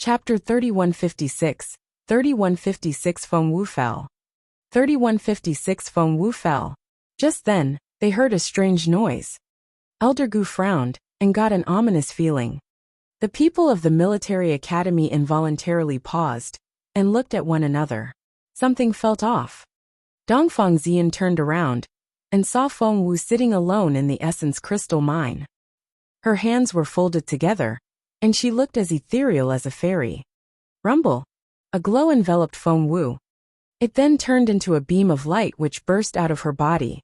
Chapter 3156, 3156 Feng Wu fell. 3156 Feng Wu fell. Just then, they heard a strange noise. Elder Gu frowned, and got an ominous feeling. The people of the military academy involuntarily paused, and looked at one another. Something felt off. Dongfang Xian turned around, and saw Feng Wu sitting alone in the essence crystal mine. Her hands were folded together, and she looked as ethereal as a fairy. Rumble! A glow enveloped Feng Wu. It then turned into a beam of light which burst out of her body.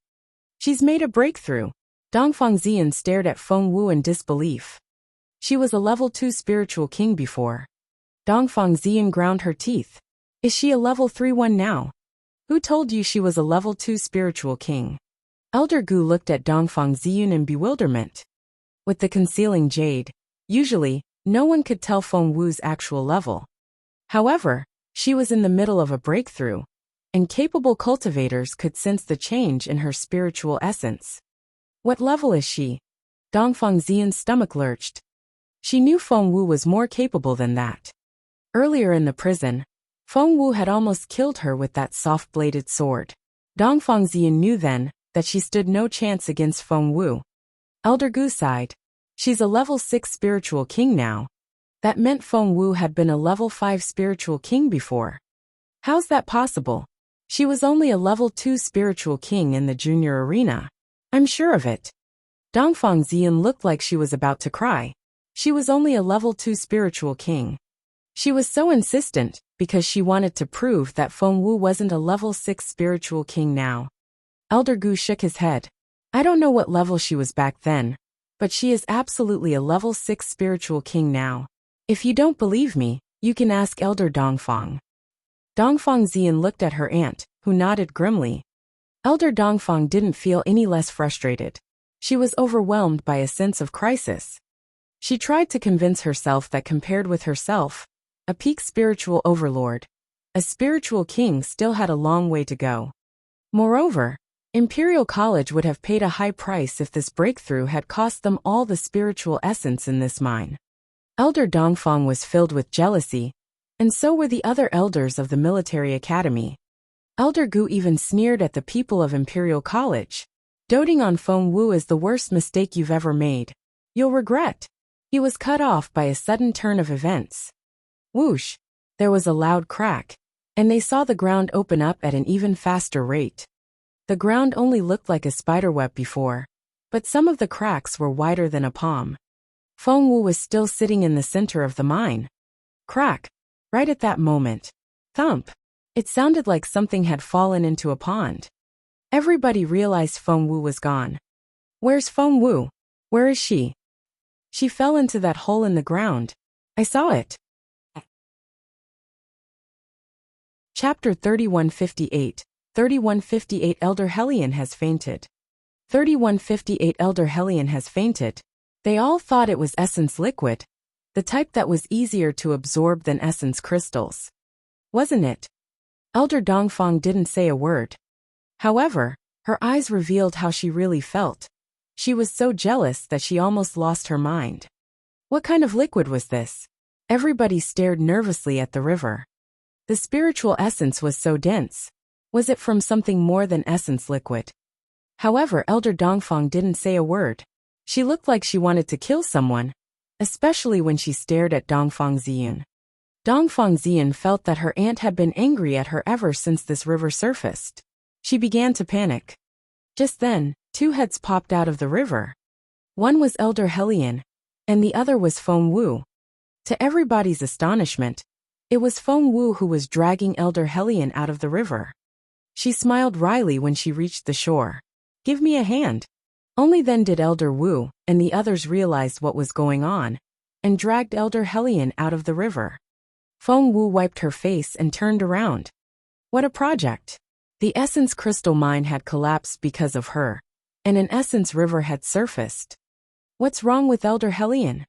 She's made a breakthrough. Dongfang Xian stared at Feng Wu in disbelief. She was a level 2 spiritual king before. Dongfang Xian ground her teeth. Is she a level 3 one now? Who told you she was a level 2 spiritual king? Elder Gu looked at Dongfang Xian in bewilderment. With the concealing jade, usually, no one could tell Feng Wu's actual level. However, she was in the middle of a breakthrough, and capable cultivators could sense the change in her spiritual essence. What level is she? Dongfang Xian's stomach lurched. She knew Feng Wu was more capable than that. Earlier in the prison, Feng Wu had almost killed her with that soft-bladed sword. Dongfang Xian knew then that she stood no chance against Feng Wu. Elder Gu sighed. She's a level 6 spiritual king now. That meant Feng Wu had been a level 5 spiritual king before. How's that possible? She was only a level 2 spiritual king in the junior arena. I'm sure of it. Dongfang Xian looked like she was about to cry. She was only a level 2 spiritual king. She was so insistent because she wanted to prove that Feng Wu wasn't a level 6 spiritual king now. Elder Gu shook his head. I don't know what level she was back then, but she is absolutely a level 6 spiritual king now. If you don't believe me, you can ask Elder Dongfang. Dongfang Xian looked at her aunt, who nodded grimly. Elder Dongfang didn't feel any less frustrated. She was overwhelmed by a sense of crisis. She tried to convince herself that compared with herself, a peak spiritual overlord, a spiritual king still had a long way to go. Moreover, Imperial College would have paid a high price if this breakthrough had cost them all the spiritual essence in this mine. Elder Dongfang was filled with jealousy, and so were the other elders of the military academy. Elder Gu even sneered at the people of Imperial College. Doting on Feng Wu is the worst mistake you've ever made. You'll regret. He was cut off by a sudden turn of events. Whoosh! There was a loud crack, and they saw the ground open up at an even faster rate. The ground only looked like a spiderweb before, but some of the cracks were wider than a palm. Feng Wu was still sitting in the center of the mine. Crack! Right at that moment. Thump! It sounded like something had fallen into a pond. Everybody realized Feng Wu was gone. Where's Feng Wu? Where is she? She fell into that hole in the ground. I saw it. Chapter 3158, 3158 Elder Hellion has fainted. 3158 Elder Hellion has fainted. They all thought it was essence liquid, the type that was easier to absorb than essence crystals. Wasn't it? Elder Dongfang didn't say a word. However, her eyes revealed how she really felt. She was so jealous that she almost lost her mind. What kind of liquid was this? Everybody stared nervously at the river. The spiritual essence was so dense. Was it from something more than essence liquid? However, Elder Dongfang didn't say a word. She looked like she wanted to kill someone, especially when she stared at Dongfang Xian. Dongfang Xian felt that her aunt had been angry at her ever since this river surfaced. She began to panic. Just then, two heads popped out of the river. One was Elder Hellion, and the other was Feng Wu. To everybody's astonishment, it was Feng Wu who was dragging Elder Hellion out of the river. She smiled wryly when she reached the shore. Give me a hand. Only then did Elder Wu and the others realize what was going on, and dragged Elder Hellion out of the river. Feng Wu wiped her face and turned around. What a project! The essence crystal mine had collapsed because of her, and an essence river had surfaced. What's wrong with Elder Hellion?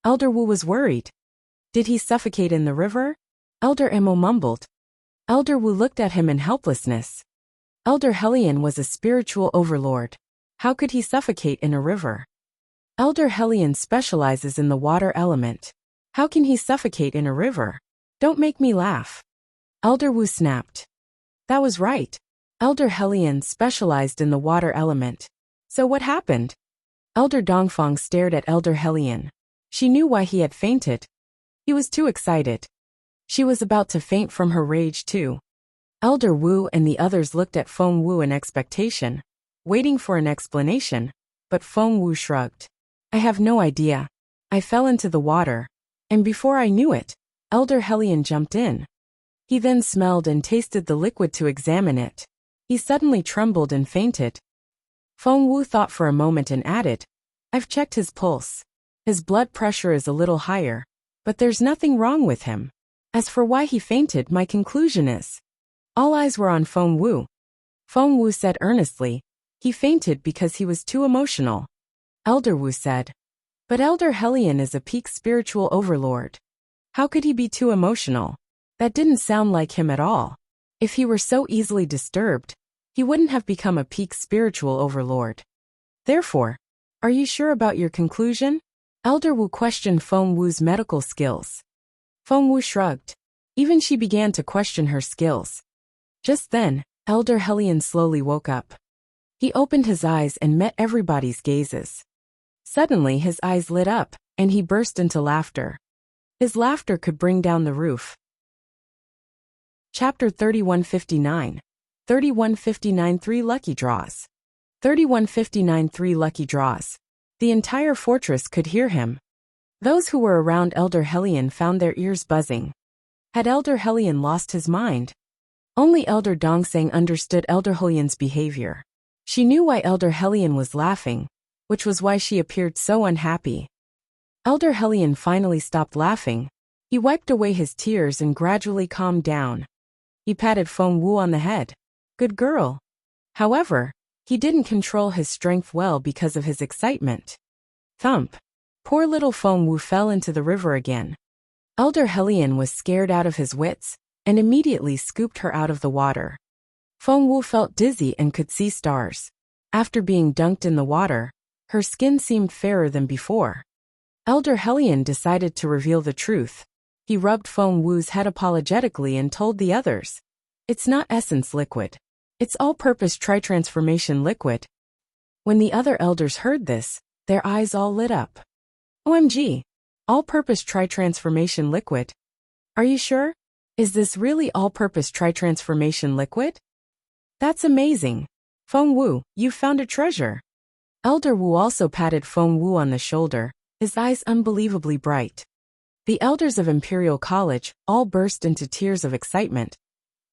Elder Wu was worried. Did he suffocate in the river? Elder Emo mumbled. Elder Wu looked at him in helplessness. Elder Hellion was a spiritual overlord. How could he suffocate in a river? Elder Hellion specializes in the water element. How can he suffocate in a river? Don't make me laugh. Elder Wu snapped. That was right. Elder Helion specialized in the water element. So what happened? Elder Dongfang stared at Elder Helion. She knew why he had fainted. He was too excited. She was about to faint from her rage too. Elder Wu and the others looked at Feng Wu in expectation, waiting for an explanation, but Feng Wu shrugged. I have no idea. I fell into the water, and before I knew it, Elder Helion jumped in. He then smelled and tasted the liquid to examine it. He suddenly trembled and fainted. Feng Wu thought for a moment and added, I've checked his pulse. His blood pressure is a little higher, but there's nothing wrong with him. As for why he fainted, my conclusion is. All eyes were on Feng Wu. Feng Wu said earnestly, he fainted because he was too emotional. Elder Wu said, but Elder Helion is a peak spiritual overlord. How could he be too emotional? That didn't sound like him at all. If he were so easily disturbed, he wouldn't have become a peak spiritual overlord. Therefore, are you sure about your conclusion? Elder Wu questioned Feng Wu's medical skills. Feng Wu shrugged. Even she began to question her skills. Just then, Elder Helion slowly woke up. He opened his eyes and met everybody's gazes. Suddenly his eyes lit up, and he burst into laughter. His laughter could bring down the roof. Chapter 3159. 3159 3 Lucky Draws. 3159 3 Lucky Draws. The entire fortress could hear him. Those who were around Elder Helion found their ears buzzing. Had Elder Helion lost his mind? Only Elder Dongsang understood Elder Helion's behavior. She knew why Elder Helion was laughing, which was why she appeared so unhappy. Elder Helion finally stopped laughing. He wiped away his tears and gradually calmed down. He patted Feng Wu on the head. Good girl. However, he didn't control his strength well because of his excitement. Thump. Poor little Feng Wu fell into the river again. Elder Helion was scared out of his wits, and immediately scooped her out of the water. Feng Wu felt dizzy and could see stars. After being dunked in the water, her skin seemed fairer than before. Elder Helion decided to reveal the truth. He rubbed Feng Wu's head apologetically and told the others, it's not essence liquid. It's all-purpose tri-transformation liquid. When the other elders heard this, their eyes all lit up. OMG! All-purpose tri-transformation liquid? Are you sure? Is this really all-purpose tri-transformation liquid? That's amazing. Feng Wu, you found a treasure. Elder Wu also patted Feng Wu on the shoulder, his eyes unbelievably bright. The elders of Imperial College all burst into tears of excitement,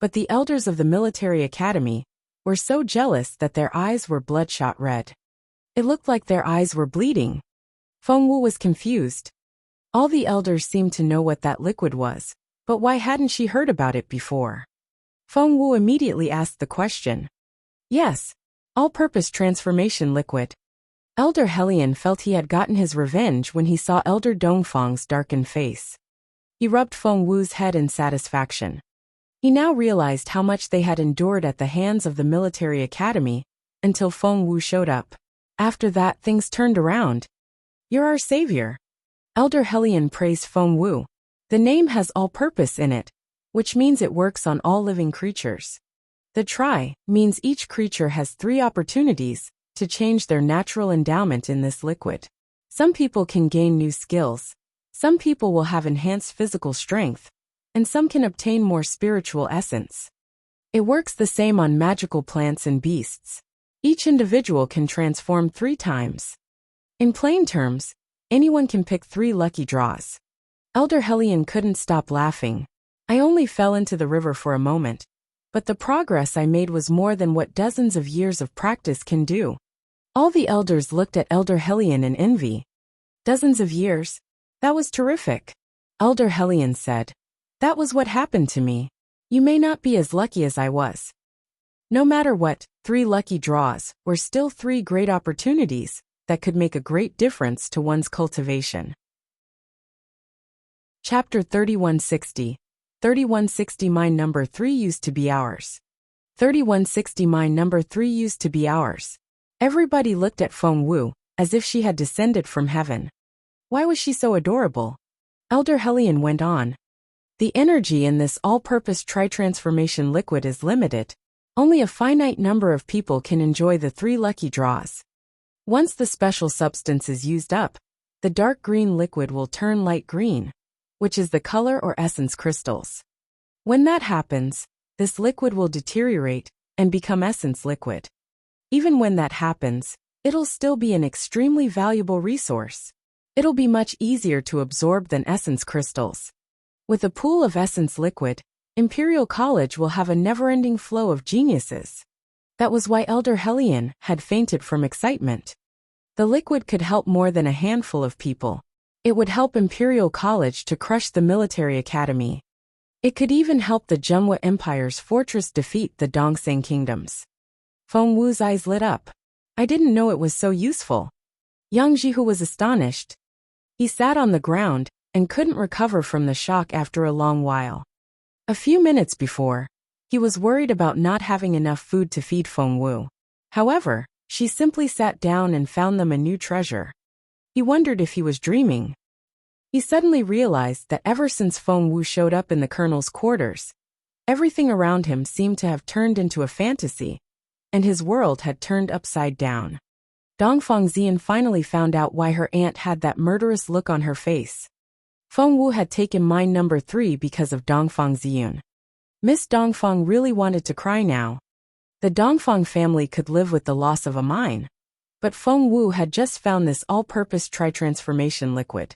but the elders of the military academy were so jealous that their eyes were bloodshot red. It looked like their eyes were bleeding. Feng Wu was confused. All the elders seemed to know what that liquid was, but why hadn't she heard about it before? Feng Wu immediately asked the question. Yes, all-purpose transformation liquid. Elder Helion felt he had gotten his revenge when he saw Elder Dongfang's darkened face. He rubbed Feng Wu's head in satisfaction. He now realized how much they had endured at the hands of the military academy, until Feng Wu showed up. After that, things turned around. You're our savior. Elder Helion praised Feng Wu. The name has all-purpose in it, which means it works on all living creatures. The tri means each creature has 3 opportunities to change their natural endowment in this liquid. Some people can gain new skills, some people will have enhanced physical strength, and some can obtain more spiritual essence. It works the same on magical plants and beasts. Each individual can transform 3 times. In plain terms, anyone can pick 3 lucky draws. Elder Helion couldn't stop laughing. I only fell into the river for a moment, but the progress I made was more than what dozens of years of practice can do. All the elders looked at Elder Helion in envy. Dozens of years? That was terrific. Elder Helion said, that was what happened to me. You may not be as lucky as I was. No matter what, 3 lucky draws were still 3 great opportunities that could make a great difference to one's cultivation. Chapter 3160. 3160 Mine number 3 used to be ours. 3160 Mine number 3 used to be ours. Everybody looked at Feng Wu, as if she had descended from heaven. Why was she so adorable? Elder Hellion went on. The energy in this all-purpose tri-transformation liquid is limited. Only a finite number of people can enjoy the 3 lucky draws. Once the special substance is used up, the dark green liquid will turn light green, which is the color or essence crystals. When that happens, this liquid will deteriorate and become essence liquid. Even when that happens, it'll still be an extremely valuable resource. It'll be much easier to absorb than essence crystals. With a pool of essence liquid, Imperial College will have a never-ending flow of geniuses. That was why Elder Hellion had fainted from excitement. The liquid could help more than a handful of people. It would help Imperial College to crush the military academy. It could even help the Zhenhua Empire's fortress defeat the Dongseng kingdoms. Feng Wu's eyes lit up. I didn't know it was so useful. Yang Jihu was astonished. He sat on the ground and couldn't recover from the shock after a long while. A few minutes before, he was worried about not having enough food to feed Feng Wu. However, she simply sat down and found them a new treasure. He wondered if he was dreaming. He suddenly realized that ever since Feng Wu showed up in the colonel's quarters, everything around him seemed to have turned into a fantasy, and his world had turned upside down. Dongfang Xian finally found out why her aunt had that murderous look on her face. Feng Wu had taken mine number 3 because of Dongfang Xian. Miss Dongfang really wanted to cry now. The Dongfang family could live with the loss of a mine, but Feng Wu had just found this all-purpose tri-transformation liquid.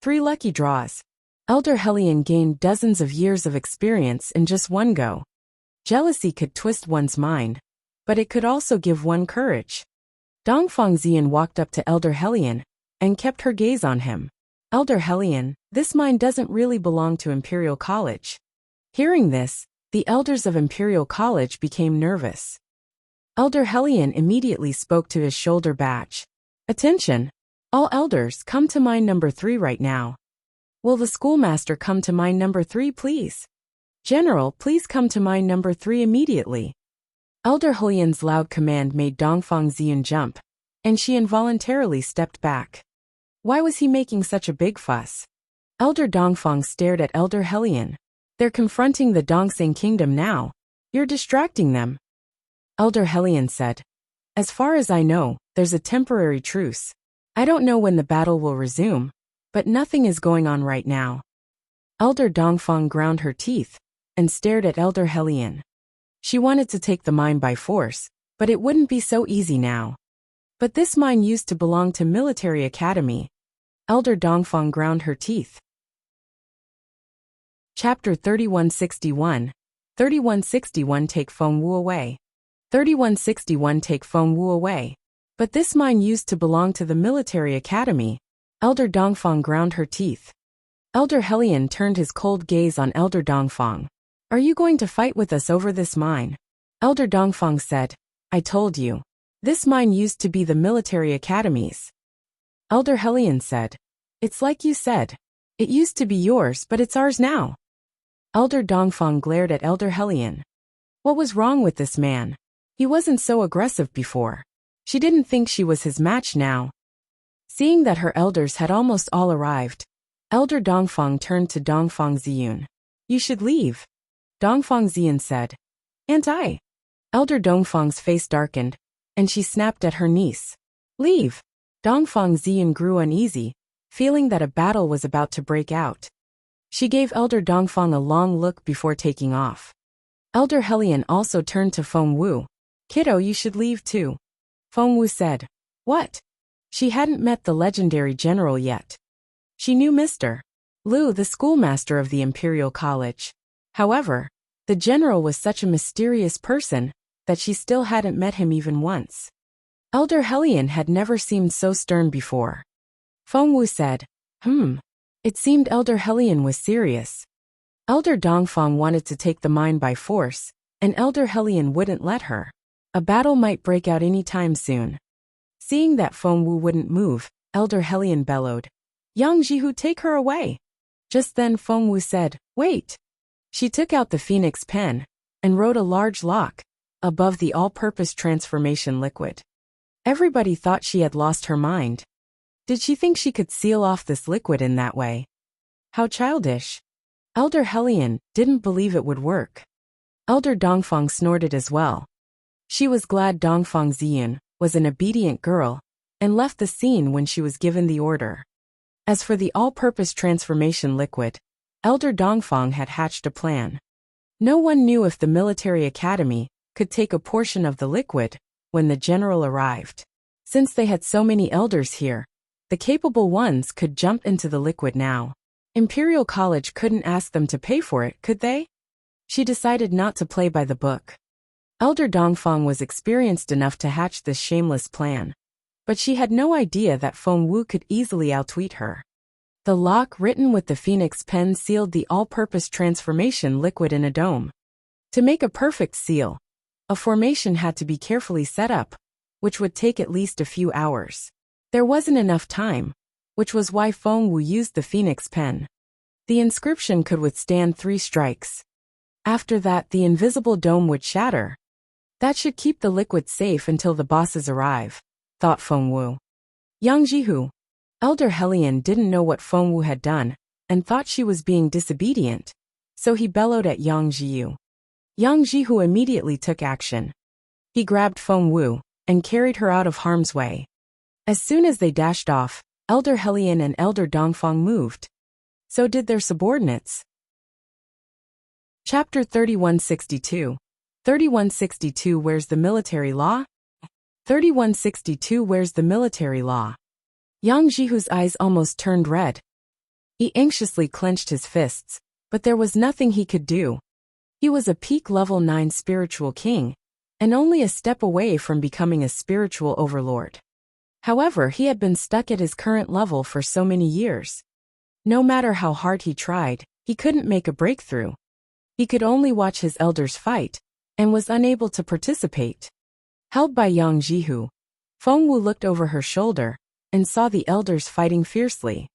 3 lucky draws. Elder Hellion gained dozens of years of experience in just one go. Jealousy could twist one's mind, but it could also give one courage. Dongfang Xian walked up to Elder Hellion and kept her gaze on him. Elder Hellion, this mine doesn't really belong to Imperial College. Hearing this, the elders of Imperial College became nervous. Elder Hellion immediately spoke to his shoulder batch. Attention! All elders, come to mine number 3 right now. Will the schoolmaster come to mine number 3 please? General, please come to mine number 3 immediately. Elder Hellion's loud command made Dongfang Xian jump, and she involuntarily stepped back. Why was he making such a big fuss? Elder Dongfang stared at Elder Hellion. They're confronting the Dongseng kingdom now. You're distracting them. Elder Hellion said. As far as I know, there's a temporary truce. I don't know when the battle will resume, but nothing is going on right now. Elder Dongfang ground her teeth and stared at Elder Hellion. She wanted to take the mine by force, but it wouldn't be so easy now. But this mine used to belong to Military Academy. Elder Dongfang ground her teeth. Chapter 3161. 3161 Take Feng Wu away. 3161 Take Feng Wu away. But this mine used to belong to the Military Academy. Elder Dongfang ground her teeth. Elder Hellion turned his cold gaze on Elder Dongfang. Are you going to fight with us over this mine? Elder Dongfang said, I told you. This mine used to be the Military Academy's. Elder Hellion said, it's like you said. It used to be yours, but it's ours now. Elder Dongfang glared at Elder Hellion. What was wrong with this man? He wasn't so aggressive before. She didn't think she was his match now. Seeing that her elders had almost all arrived, Elder Dongfang turned to Dongfang Xian. You should leave. Dongfang Xian said. And I. Elder Dongfang's face darkened, and she snapped at her niece. Leave. Dongfang Xian grew uneasy, feeling that a battle was about to break out. She gave Elder Dongfang a long look before taking off. Elder Hellion also turned to Feng Wu. Kiddo, you should leave too. Feng Wu said. What? She hadn't met the legendary general yet. She knew Mr. Liu, the schoolmaster of the Imperial College. However, the general was such a mysterious person that she still hadn't met him even once. Elder Hellion had never seemed so stern before. Feng Wu said, It seemed Elder Hellion was serious. Elder Dongfang wanted to take the mine by force, and Elder Hellion wouldn't let her. A battle might break out any time soon. Seeing that Feng Wu wouldn't move, Elder Hellion bellowed, Yang Jihu, take her away. Just then Feng Wu said, Wait. She took out the phoenix pen and wrote a large lock above the all-purpose transformation liquid. Everybody thought she had lost her mind. Did she think she could seal off this liquid in that way? How childish. Elder Helion didn't believe it would work. Elder Dongfang snorted as well. She was glad Dongfang Ziyun was an obedient girl and left the scene when she was given the order. As for the all-purpose transformation liquid, Elder Dongfang had hatched a plan. No one knew if the military academy could take a portion of the liquid when the general arrived. Since they had so many elders here, the capable ones could jump into the liquid now. Imperial College couldn't ask them to pay for it, could they? She decided not to play by the book. Elder Dongfang was experienced enough to hatch this shameless plan, but she had no idea that Feng Wu could easily outwit her. The lock written with the phoenix pen sealed the all-purpose transformation liquid in a dome. To make a perfect seal, a formation had to be carefully set up, which would take at least a few hours. There wasn't enough time, which was why Feng Wu used the phoenix pen. The inscription could withstand 3 strikes. After that, the invisible dome would shatter. That should keep the liquid safe until the bosses arrive, thought Feng Wu. Yang Jihu. Elder Helion didn't know what Feng Wu had done and thought she was being disobedient, so he bellowed at Yang Jihu. Yang Jihu immediately took action. He grabbed Feng Wu and carried her out of harm's way. As soon as they dashed off, Elder Helion and Elder Dongfang moved. So did their subordinates. Chapter 3162. 3162 Where's the military law? 3162 Where's the military law? Yang Jihu's eyes almost turned red. He anxiously clenched his fists, but there was nothing he could do. He was a peak level 9 spiritual king, and only a step away from becoming a spiritual overlord. However, he had been stuck at his current level for so many years. No matter how hard he tried, he couldn't make a breakthrough. He could only watch his elders fight, and was unable to participate. Held by Yang Jihu, Feng Wu looked over her shoulder and saw the elders fighting fiercely.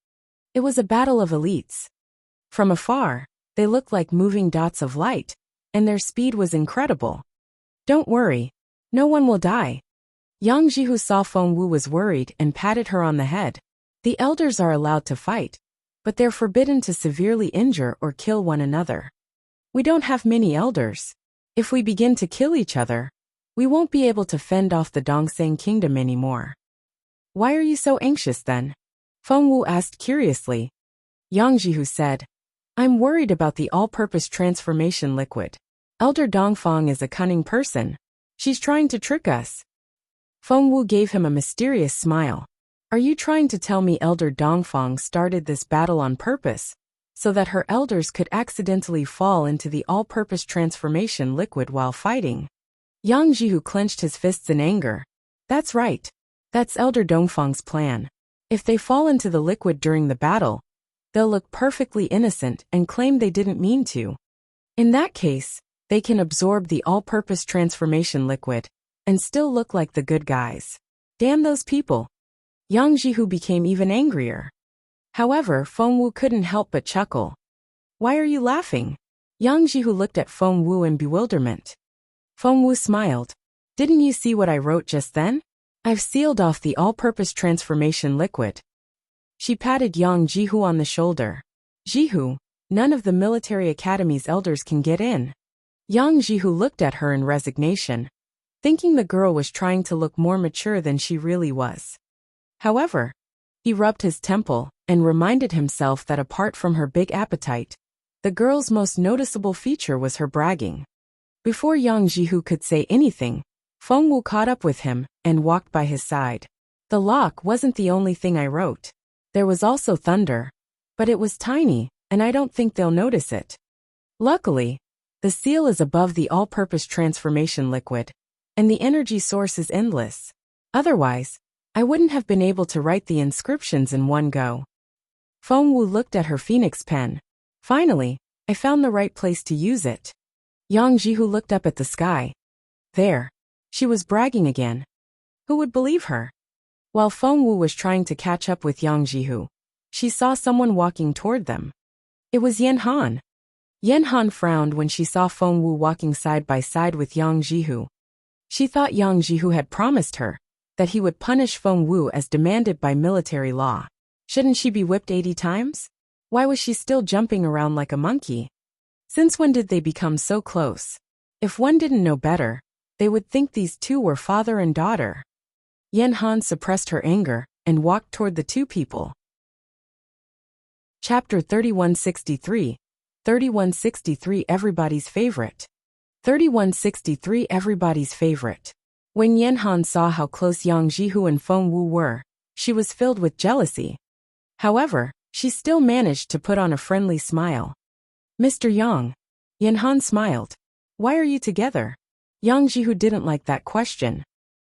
It was a battle of elites. From afar, they looked like moving dots of light, and their speed was incredible. Don't worry, no one will die. Yang Jihu saw Feng Wu was worried and patted her on the head. The elders are allowed to fight, but they're forbidden to severely injure or kill one another. We don't have many elders. If we begin to kill each other, we won't be able to fend off the Dongsang kingdom anymore. Why are you so anxious then? Feng Wu asked curiously. Yang Jihu said, I'm worried about the all-purpose transformation liquid. Elder Dongfang is a cunning person. She's trying to trick us. Feng Wu gave him a mysterious smile. Are you trying to tell me Elder Dongfang started this battle on purpose, so that her elders could accidentally fall into the all-purpose transformation liquid while fighting? Yang Jihu clenched his fists in anger. That's right. That's Elder Dongfang's plan. If they fall into the liquid during the battle, they'll look perfectly innocent and claim they didn't mean to. In that case, they can absorb the all-purpose transformation liquid and still look like the good guys. Damn those people. Yang Jihu became even angrier. However, Feng Wu couldn't help but chuckle. Why are you laughing? Yang Jihu looked at Feng Wu in bewilderment. Feng Wu smiled. Didn't you see what I wrote just then? I've sealed off the all-purpose transformation liquid. She patted Yang Jihu on the shoulder. Jihu, none of the military academy's elders can get in. Yang Jihu looked at her in resignation, thinking the girl was trying to look more mature than she really was. However, he rubbed his temple and reminded himself that apart from her big appetite, the girl's most noticeable feature was her bragging. Before Yang Jihu could say anything, Feng Wu caught up with him and walked by his side. The lock wasn't the only thing I wrote. There was also thunder, but it was tiny, and I don't think they'll notice it. Luckily, the seal is above the all-purpose transformation liquid, and the energy source is endless. Otherwise, I wouldn't have been able to write the inscriptions in one go. Feng Wu looked at her phoenix pen. Finally, I found the right place to use it. Yang Jihu looked up at the sky. There. She was bragging again. Who would believe her? While Feng Wu was trying to catch up with Yang Jihu, she saw someone walking toward them. It was Yan Han. Yan Han frowned when she saw Feng Wu walking side by side with Yang Jihu. She thought Yang Jihu had promised her that he would punish Feng Wu as demanded by military law. Shouldn't she be whipped 80 times? Why was she still jumping around like a monkey? Since when did they become so close? If one didn't know better, they would think these two were father and daughter. Yen Han suppressed her anger and walked toward the two people. Chapter 3163. 3163 Everybody's Favorite. 3163 Everybody's Favorite. When Yen Han saw how close Yang Jihu and Feng Wu were, she was filled with jealousy. However, she still managed to put on a friendly smile. Mr. Yang. Yen Han smiled. Why are you together? Yang Jihu didn't like that question.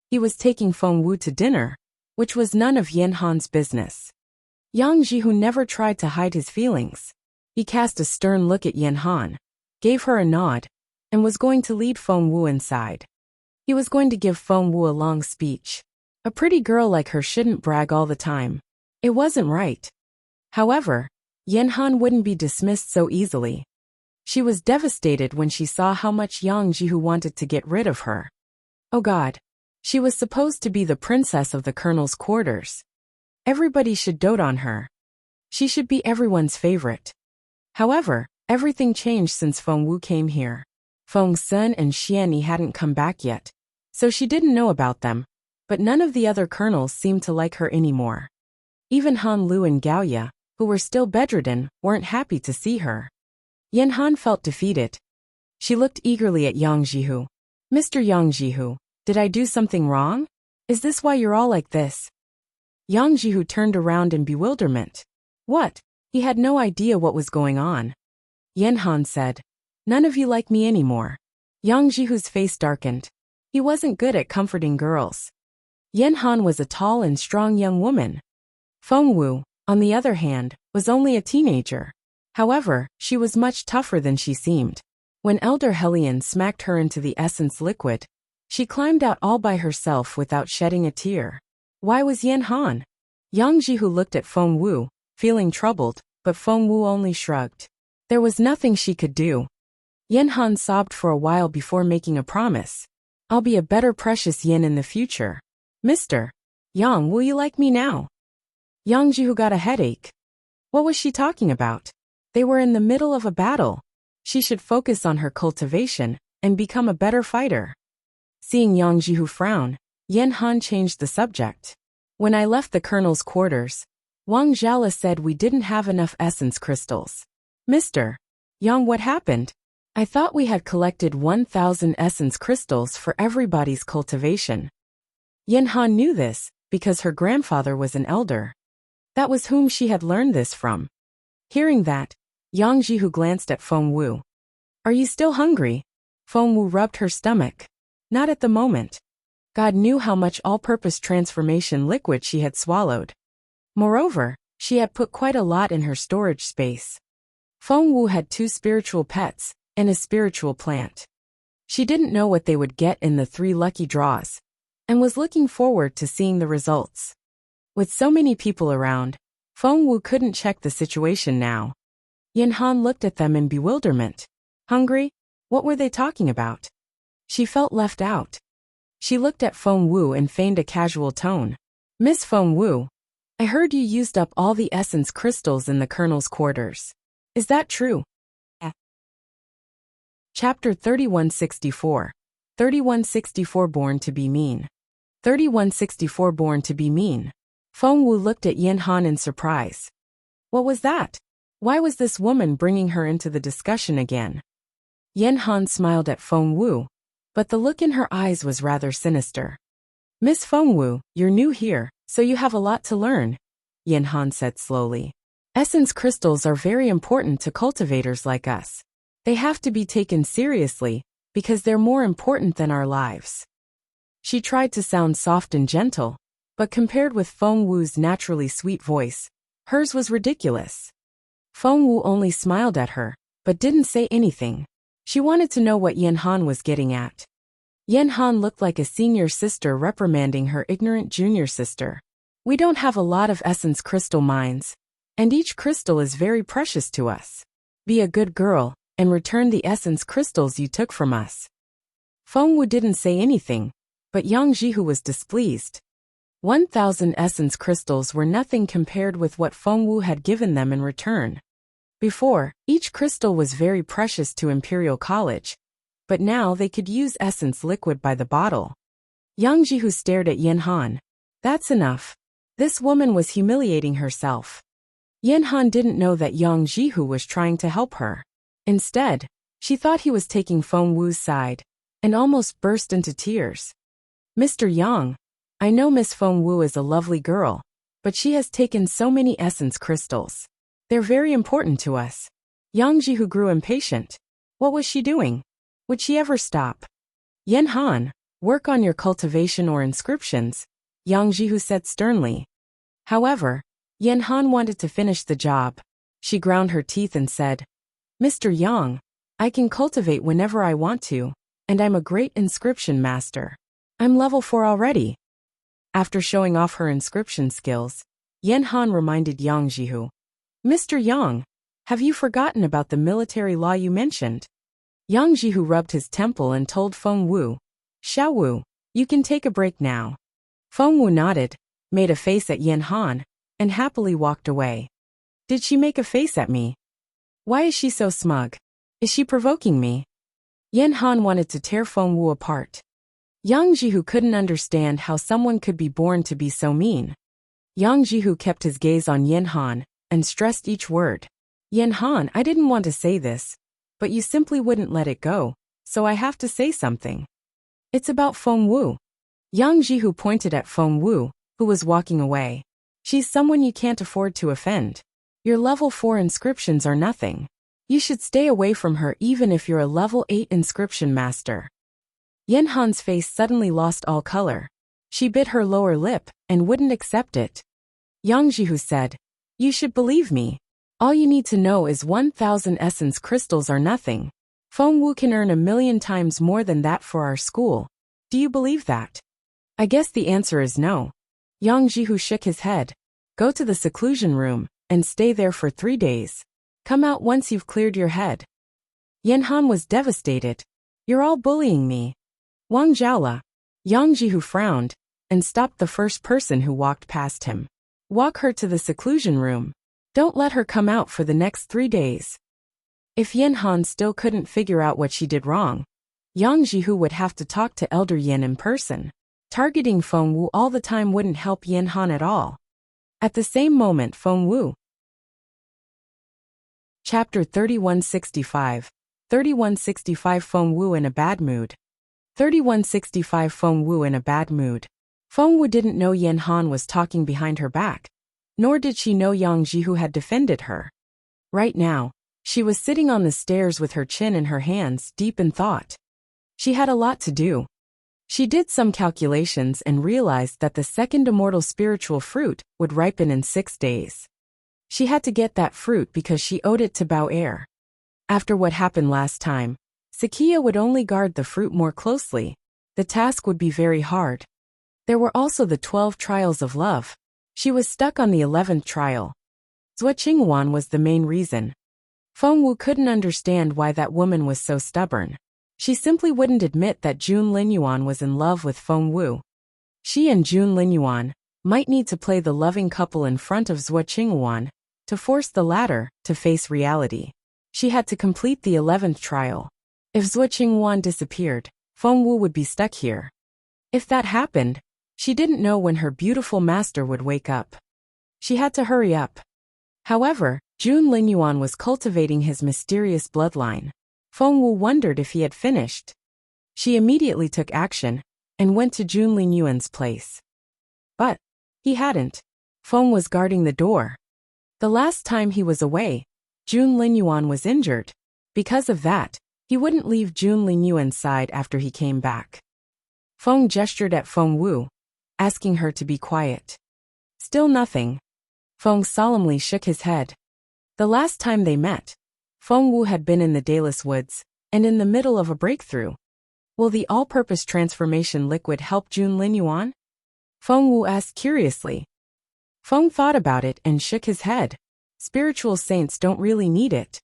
He was taking Feng Wu to dinner, which was none of Yen Han's business. Yang Jihu never tried to hide his feelings. He cast a stern look at Yen Han, gave her a nod, and was going to lead Feng Wu inside. He was going to give Feng Wu a long speech. A pretty girl like her shouldn't brag all the time. It wasn't right. However, Yen Han wouldn't be dismissed so easily. She was devastated when she saw how much Yang Jihu wanted to get rid of her. Oh God. She was supposed to be the princess of the colonel's quarters. Everybody should dote on her. She should be everyone's favorite. However, everything changed since Feng Wu came here. Feng Sun and Xianyi hadn't come back yet, so she didn't know about them, but none of the other colonels seemed to like her anymore. Even Han Lu and Gaoya, who were still bedridden, weren't happy to see her. Yen Han felt defeated. She looked eagerly at Yang Jihu. Mr. Yang Jihu, did I do something wrong? Is this why you're all like this? Yang Jihu turned around in bewilderment. What? He had no idea what was going on. Yen Han said, none of you like me anymore. Yang Jihu's face darkened. He wasn't good at comforting girls. Yen Han was a tall and strong young woman. Feng Wu, on the other hand, was only a teenager. However, she was much tougher than she seemed. When Elder Hellion smacked her into the essence liquid, she climbed out all by herself without shedding a tear. Why was Yen Han? Yang Jihu looked at Feng Wu, feeling troubled, but Feng Wu only shrugged. There was nothing she could do. Yen Han sobbed for a while before making a promise. I'll be a better precious yen in the future. Mr. Yang, will you like me now? Yang Jihu got a headache. What was she talking about? They were in the middle of a battle. She should focus on her cultivation and become a better fighter. Seeing Yang Jihu frown, Yen Han changed the subject. When I left the colonel's quarters, Wang Zhala said we didn't have enough essence crystals. Mr. Yang, what happened? I thought we had collected 1,000 essence crystals for everybody's cultivation. Yen Han knew this because her grandfather was an elder. That was whom she had learned this from. Hearing that, Yang Jihu glanced at Feng Wu. Are you still hungry? Feng Wu rubbed her stomach. Not at the moment. God knew how much all-purpose transformation liquid she had swallowed. Moreover, she had put quite a lot in her storage space. Feng Wu had 2 spiritual pets and a spiritual plant. She didn't know what they would get in the 3 lucky draws, and was looking forward to seeing the results. With so many people around, Feng Wu couldn't check the situation now. Yen Han looked at them in bewilderment. Hungry? What were they talking about? She felt left out. She looked at Feng Wu and feigned a casual tone. Miss Feng Wu, I heard you used up all the essence crystals in the colonel's quarters. Is that true? Chapter 3164. 3164 Born to be Mean. 3164 Born to be Mean. Feng Wu looked at Yen Han in surprise. What was that? Why was this woman bringing her into the discussion again? Yen Han smiled at Feng Wu, but the look in her eyes was rather sinister. Miss Feng Wu, you're new here, so you have a lot to learn, Yen Han said slowly. Essence crystals are very important to cultivators like us. They have to be taken seriously, because they're more important than our lives. She tried to sound soft and gentle, but compared with Feng Wu's naturally sweet voice, hers was ridiculous. Feng Wu only smiled at her, but didn't say anything. She wanted to know what Yen Han was getting at. Yen Han looked like a senior sister reprimanding her ignorant junior sister. We don't have a lot of essence crystal mines, and each crystal is very precious to us. Be a good girl, and return the essence crystals you took from us. Feng Wu didn't say anything, but Yang Jihu was displeased. 1,000 essence crystals were nothing compared with what Feng Wu had given them in return. Before, each crystal was very precious to Imperial College, but now they could use essence liquid by the bottle. Yang Jihu stared at Yin Han. That's enough. This woman was humiliating herself. Yin Han didn't know that Yang Jihu was trying to help her. Instead, she thought he was taking Feng Wu's side, and almost burst into tears. Mr. Yang, I know Miss Feng Wu is a lovely girl, but she has taken so many essence crystals. They're very important to us. Yang Jihu grew impatient. What was she doing? Would she ever stop? Yin Han, work on your cultivation or inscriptions, Yang Jihu said sternly. However, Yin Han wanted to finish the job. She ground her teeth and said, Mr. Yang, I can cultivate whenever I want to, and I'm a great inscription master. I'm level 4 already. After showing off her inscription skills, Yin Han reminded Yang Jihu. Mr. Yang, have you forgotten about the military law you mentioned? Yang Jihu rubbed his temple and told Feng Wu, Xiao Wu, you can take a break now. Feng Wu nodded, made a face at Yin Han, and happily walked away. Did she make a face at me? Why is she so smug? Is she provoking me? Yin Han wanted to tear Feng Wu apart. Yang Jihu couldn't understand how someone could be born to be so mean. Yang Jihu kept his gaze on Yin Han, and stressed each word. Yin Han, I didn't want to say this, but you simply wouldn't let it go, so I have to say something. It's about Feng Wu. Yang Jihu pointed at Feng Wu, who was walking away. She's someone you can't afford to offend. Your level 4 inscriptions are nothing. You should stay away from her even if you're a level 8 inscription master. Yin Han's face suddenly lost all color. She bit her lower lip, and wouldn't accept it. Yang Jihu said, You should believe me. All you need to know is 1,000 essence crystals are nothing. Feng Wu can earn 1,000,000 times more than that for our school. Do you believe that? I guess the answer is no. Yang Jihu shook his head. Go to the seclusion room, and stay there for 3 days. Come out once you've cleared your head. Yin Han was devastated. You're all bullying me. Wang Zhaola. Yang Jihu frowned, and stopped the first person who walked past him. Walk her to the seclusion room. Don't let her come out for the next 3 days. If Yin Han still couldn't figure out what she did wrong, Yang Jihu would have to talk to Elder Yin in person. Targeting Feng Wu all the time wouldn't help Yin Han at all. At the same moment, Feng Wu. Chapter 3165. 3165 Feng Wu in a bad mood. 3165 Feng Wu in a bad mood. Feng Wu didn't know Yin Han was talking behind her back, nor did she know Yang Jihu had defended her. Right now, she was sitting on the stairs with her chin in her hands, deep in thought. She had a lot to do. She did some calculations and realized that the second immortal spiritual fruit would ripen in 6 days. She had to get that fruit because she owed it to Bao Air. After what happened last time, Sakia would only guard the fruit more closely. The task would be very hard. There were also the 12 trials of love. She was stuck on the 11th trial. Zhuo Qingyuan was the main reason. Feng Wu couldn't understand why that woman was so stubborn. She simply wouldn't admit that Jun Linyuan was in love with Feng Wu. She and Jun Linyuan might need to play the loving couple in front of Zhuo Qingyuan to force the latter to face reality. She had to complete the 11th trial. If Zhuo Qingyuan disappeared, Feng Wu would be stuck here. If that happened, she didn't know when her beautiful master would wake up. She had to hurry up. However, Jun Linyuan was cultivating his mysterious bloodline. Feng Wu wondered if he had finished. She immediately took action and went to Jun Linyuan's place. But he hadn't. Feng was guarding the door. The last time he was away, Jun Linyuan was injured. Because of that, he wouldn't leave Jun Linyuan's side after he came back. Feng gestured at Feng Wu, asking her to be quiet. Still nothing. Feng solemnly shook his head. The last time they met, Feng Wu had been in the Dayless Woods, and in the middle of a breakthrough. Will the all-purpose transformation liquid help Jun Linyuan? Feng Wu asked curiously. Feng thought about it and shook his head. Spiritual saints don't really need it.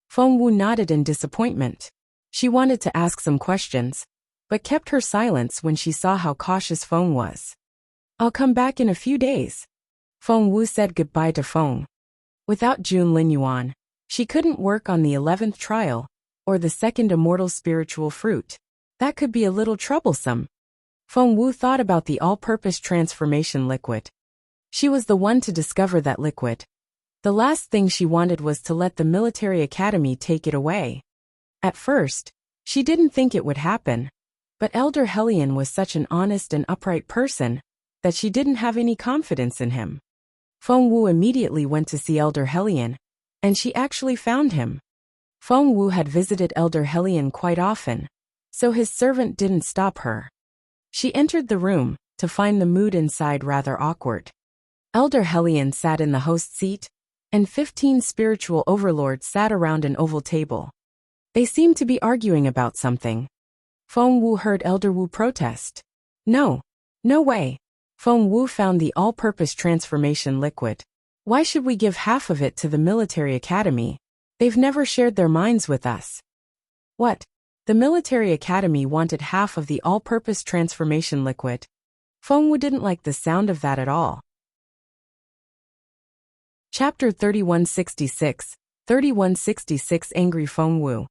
Feng Wu nodded in disappointment. She wanted to ask some questions, but kept her silence when she saw how cautious Feng was. I'll come back in a few days. Feng Wu said goodbye to Feng. Without Jun Linyuan, she couldn't work on the 11th trial, or the second immortal spiritual fruit. That could be a little troublesome. Feng Wu thought about the all-purpose transformation liquid. She was the one to discover that liquid. The last thing she wanted was to let the military academy take it away. At first, she didn't think it would happen, but Elder Hellion was such an honest and upright person that she didn't have any confidence in him. Feng Wu immediately went to see Elder Hellion, and she actually found him. Feng Wu had visited Elder Hellion quite often, so his servant didn't stop her. She entered the room to find the mood inside rather awkward. Elder Hellion sat in the host seat, and 15 spiritual overlords sat around an oval table. They seemed to be arguing about something. Feng Wu heard Elder Wu protest. No way. Feng Wu found the all-purpose transformation liquid. Why should we give half of it to the military academy? They've never shared their minds with us. What? The military academy wanted half of the all-purpose transformation liquid. Feng Wu didn't like the sound of that at all. Chapter 3166, 3166 Angry Feng Wu.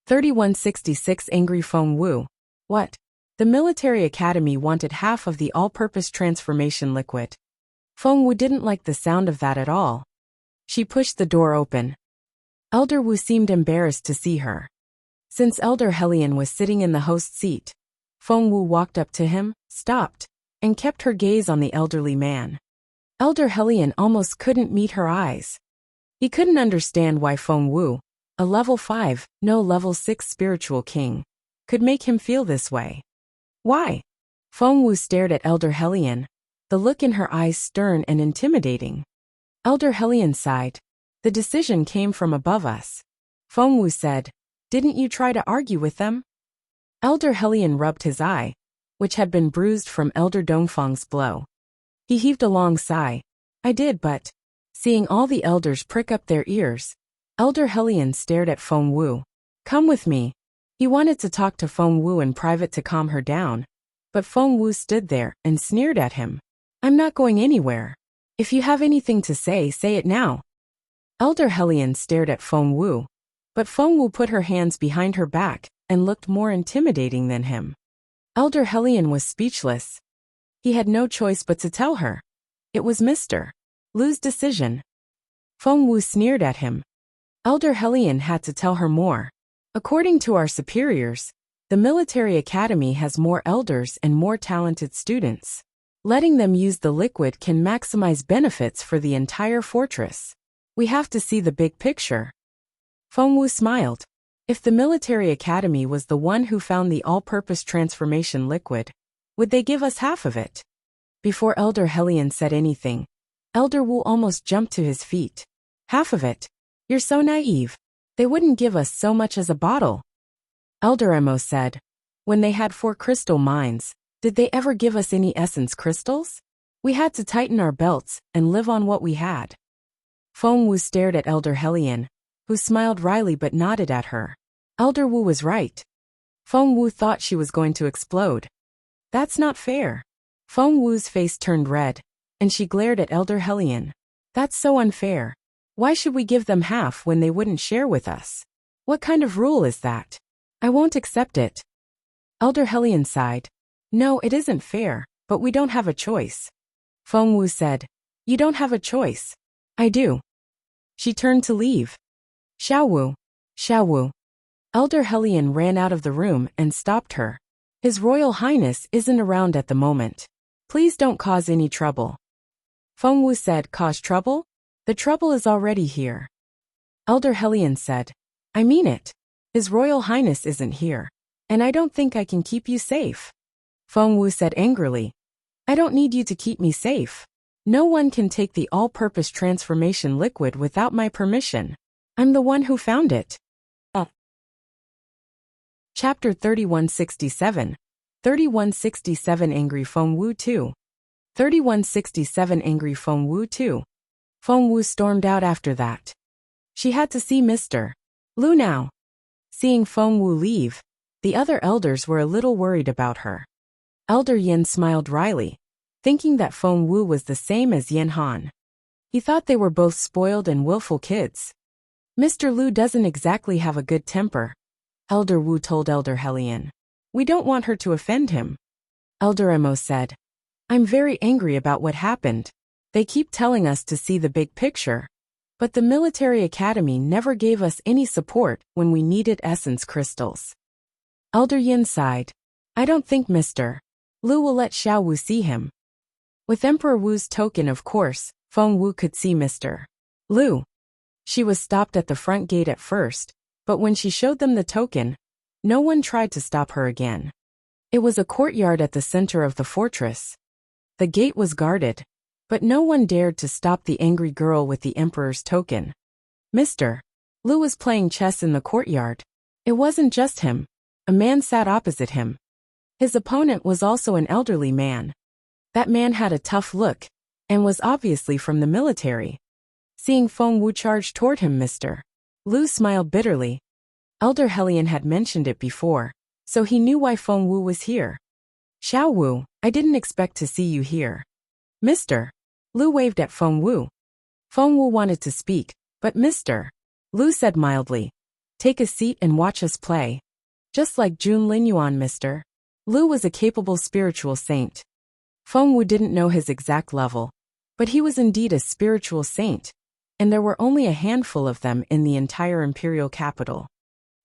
3166 Angry Feng Wu. What? The military academy wanted half of the all-purpose transformation liquid. Feng Wu didn't like the sound of that at all. She pushed the door open. Elder Wu seemed embarrassed to see her. Since Elder Hellion was sitting in the host seat, Feng Wu walked up to him, stopped, and kept her gaze on the elderly man. Elder Hellion almost couldn't meet her eyes. He couldn't understand why Feng Wu, a level 5, no level 6 spiritual king, could make him feel this way. Why? Feng Wu stared at Elder Hellion, the look in her eyes stern and intimidating. Elder Hellion sighed. The decision came from above us. Feng Wu said, didn't you try to argue with them? Elder Hellion rubbed his eye, which had been bruised from Elder Dongfang's blow. He heaved a long sigh. I did, but... Seeing all the elders prick up their ears, Elder Hellion stared at Feng Wu. Come with me. He wanted to talk to Feng Wu in private to calm her down, but Feng Wu stood there and sneered at him. I'm not going anywhere. If you have anything to say it now. Elder Hellion stared at Feng Wu, but Feng Wu put her hands behind her back and looked more intimidating than him. Elder Hellion was speechless. He had no choice but to tell her. It was Mr. Lu's decision. Feng Wu sneered at him. Elder Hellion had to tell her more. According to our superiors, the military academy has more elders and more talented students. Letting them use the liquid can maximize benefits for the entire fortress. We have to see the big picture. Feng Wu smiled. If the military academy was the one who found the all-purpose transformation liquid, would they give us half of it? Before Elder Hellion said anything, Elder Wu almost jumped to his feet. Half of it? You're so naive. They wouldn't give us so much as a bottle. Elder Emo said, when they had 4 crystal mines, did they ever give us any essence crystals? We had to tighten our belts and live on what we had. Feng Wu stared at Elder Hellion, who smiled wryly but nodded at her. Elder Wu was right. Feng Wu thought she was going to explode. That's not fair. Feng Wu's face turned red, and she glared at Elder Hellion. That's so unfair. Why should we give them half when they wouldn't share with us? What kind of rule is that? I won't accept it. Elder Hellion sighed. No, it isn't fair, but we don't have a choice. Feng Wu said, you don't have a choice. I do. She turned to leave. Xiao Wu. Elder Hellion ran out of the room and stopped her. His Royal Highness isn't around at the moment. Please don't cause any trouble. Feng Wu said, cause trouble? The trouble is already here. Elder Hellion said, I mean it. His Royal Highness isn't here, and I don't think I can keep you safe. Feng Wu said angrily, I don't need you to keep me safe. No one can take the all-purpose transformation liquid without my permission. I'm the one who found it. Chapter 3167, 3167 Angry Feng Wu 2. 3167 Angry Feng Wu 2. Feng Wu stormed out after that. She had to see Mr. Lu now. Seeing Feng Wu leave, the other elders were a little worried about her. Elder Yin smiled wryly. thinking that Feng Wu was the same as Yan Han. He thought they were both spoiled and willful kids. Mr. Lu doesn't exactly have a good temper, Elder Wu told Elder Helian. We don't want her to offend him. Elder Mo said, I'm very angry about what happened. They keep telling us to see the big picture. But the military academy never gave us any support when we needed essence crystals. Elder Yin sighed. I don't think Mr. Lu will let Xiao Wu see him. With Emperor Wu's token, of course, Feng Wu could see Mr. Lu. She was stopped at the front gate at first, but when she showed them the token, no one tried to stop her again. It was a courtyard at the center of the fortress. The gate was guarded, but no one dared to stop the angry girl with the emperor's token. Mr. Lu was playing chess in the courtyard. It wasn't just him. A man sat opposite him. His opponent was also an elderly man. That man had a tough look, and was obviously from the military. Seeing Feng Wu charge toward him, Mr. Lu smiled bitterly. Elder Helian had mentioned it before, so he knew why Feng Wu was here. Xiao Wu, I didn't expect to see you here. Mr. Lu waved at Feng Wu. Feng Wu wanted to speak, but Mr. Lu said mildly, take a seat and watch us play. Just like Jun Linyuan, Mr. Lu was a capable spiritual saint. Feng Wu didn't know his exact level, but he was indeed a spiritual saint, and there were only a handful of them in the entire imperial capital.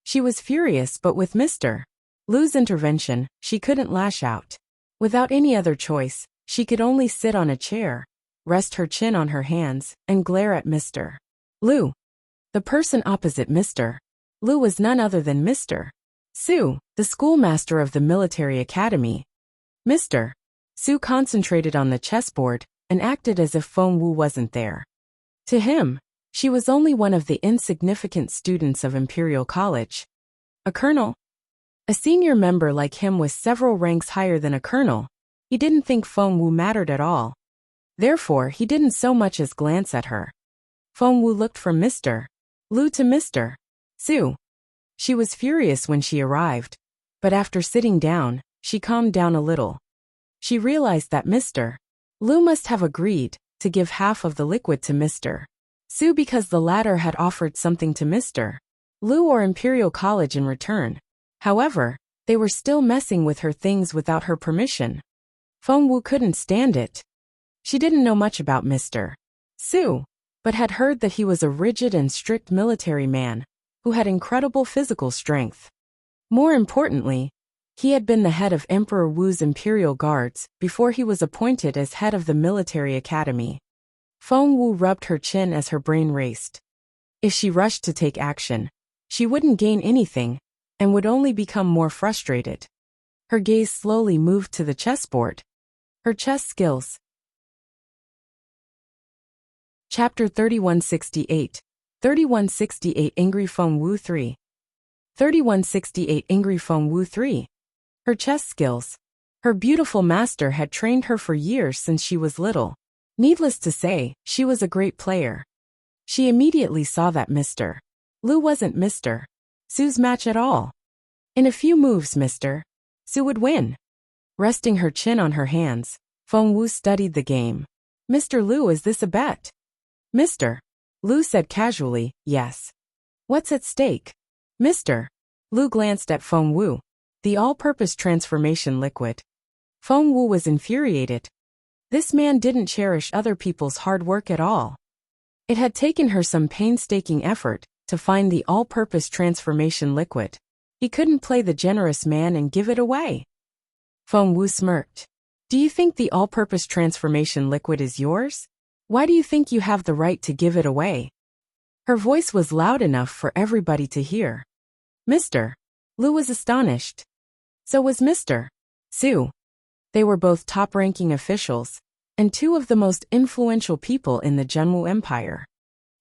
She was furious, but with Mr. Lu's intervention, she couldn't lash out. Without any other choice, she could only sit on a chair, rest her chin on her hands, and glare at Mr. Lu. The person opposite Mr. Lu was none other than Mr. Su, the schoolmaster of the military academy. Mr. Su concentrated on the chessboard and acted as if Feng Wu wasn't there. To him, she was only one of the insignificant students of Imperial College. A colonel? A senior member like him was several ranks higher than a colonel. He didn't think Feng Wu mattered at all. Therefore, he didn't so much as glance at her. Feng Wu looked from Mr. Lu to Mr. Su. She was furious when she arrived, but after sitting down, she calmed down a little. She realized that Mr. Lu must have agreed to give half of the liquid to Mr. Su because the latter had offered something to Mr. Lu or Imperial College in return. However, they were still messing with her things without her permission. Feng Wu couldn't stand it. She didn't know much about Mr. Su, but had heard that he was a rigid and strict military man who had incredible physical strength. More importantly, he had been the head of Emperor Wu's Imperial Guards before he was appointed as head of the military academy. Feng Wu rubbed her chin as her brain raced. If she rushed to take action, she wouldn't gain anything and would only become more frustrated. Her gaze slowly moved to the chessboard. Her chess skills. Chapter 3168. 3168 Angry Feng Wu 3. 3168 Angry Feng Wu 3. Her chess skills. Her beautiful master had trained her for years since she was little. Needless to say, she was a great player. She immediately saw that Mr. Lu wasn't Mr. Su's match at all. In a few moves, Mr. Su would win. Resting her chin on her hands, Feng Wu studied the game. Mr. Lu, is this a bet? Mr. Lu said casually, yes. What's at stake? Mr. Lu glanced at Feng Wu. The all-purpose transformation liquid. Feng Wu was infuriated. This man didn't cherish other people's hard work at all. It had taken her some painstaking effort to find the all-purpose transformation liquid. He couldn't play the generous man and give it away. Feng Wu smirked. Do you think the all-purpose transformation liquid is yours? Why do you think you have the right to give it away? Her voice was loud enough for everybody to hear. Mr. Lu was astonished. So was Mr. Su. They were both top-ranking officials, and two of the most influential people in the Zhenwu Empire.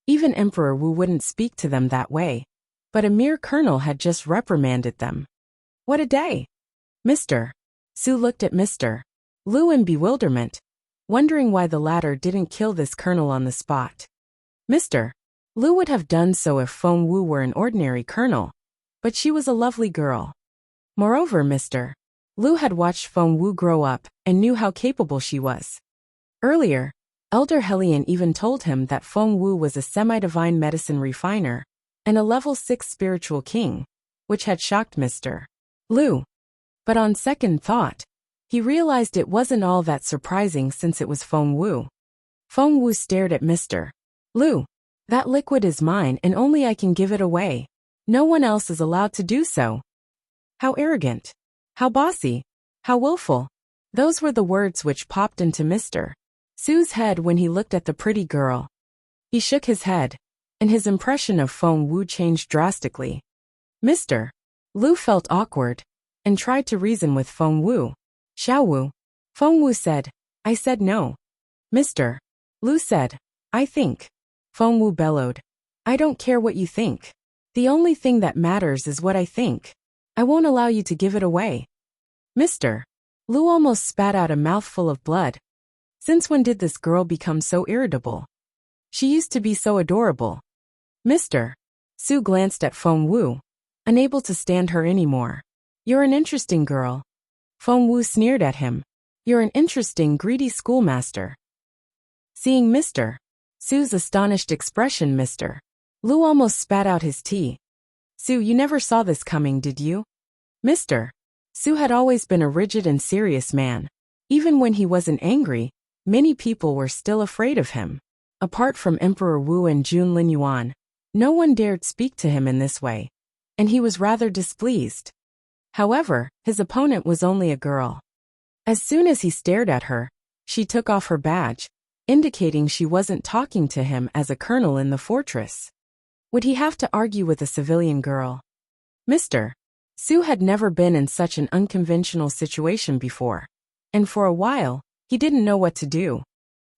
Even Emperor Wu wouldn't speak to them that way, but a mere colonel had just reprimanded them. What a day! Mr. Su looked at Mr. Lu in bewilderment, wondering why the latter didn't kill this colonel on the spot. Mr. Lu would have done so if Feng Wu were an ordinary colonel, but she was a lovely girl. Moreover, Mr. Lu had watched Feng Wu grow up and knew how capable she was. Earlier, Elder Hellion even told him that Feng Wu was a semi-divine medicine refiner and a level 6 spiritual king, which had shocked Mr. Lu. But on second thought, he realized it wasn't all that surprising since it was Feng Wu. Feng Wu stared at Mr. Lu. That liquid is mine and only I can give it away. No one else is allowed to do so. How arrogant. How bossy. How willful. Those were the words which popped into Mr. Su's head when he looked at the pretty girl. He shook his head, and his impression of Feng Wu changed drastically. Mr. Lu felt awkward, and tried to reason with Feng Wu. Xiao Wu. Feng Wu said, I said no. Mr. Lu said, I think. Feng Wu bellowed, I don't care what you think. The only thing that matters is what I think. I won't allow you to give it away. Mr. Lu almost spat out a mouthful of blood. Since when did this girl become so irritable? She used to be so adorable. Mr. Su glanced at Feng Wu, unable to stand her anymore. You're an interesting girl. Feng Wu sneered at him. You're an interesting, greedy schoolmaster. Seeing Mr. Su's astonished expression, Mr. Lu almost spat out his tea. Su, you never saw this coming, did you? Mr. Su had always been a rigid and serious man. Even when he wasn't angry, many people were still afraid of him. Apart from Emperor Wu and Jun Linyuan, no one dared speak to him in this way, and he was rather displeased. However, his opponent was only a girl. As soon as he stared at her, she took off her badge, indicating she wasn't talking to him as a colonel in the fortress. Would he have to argue with a civilian girl? Mr. Su had never been in such an unconventional situation before, and for a while, he didn't know what to do.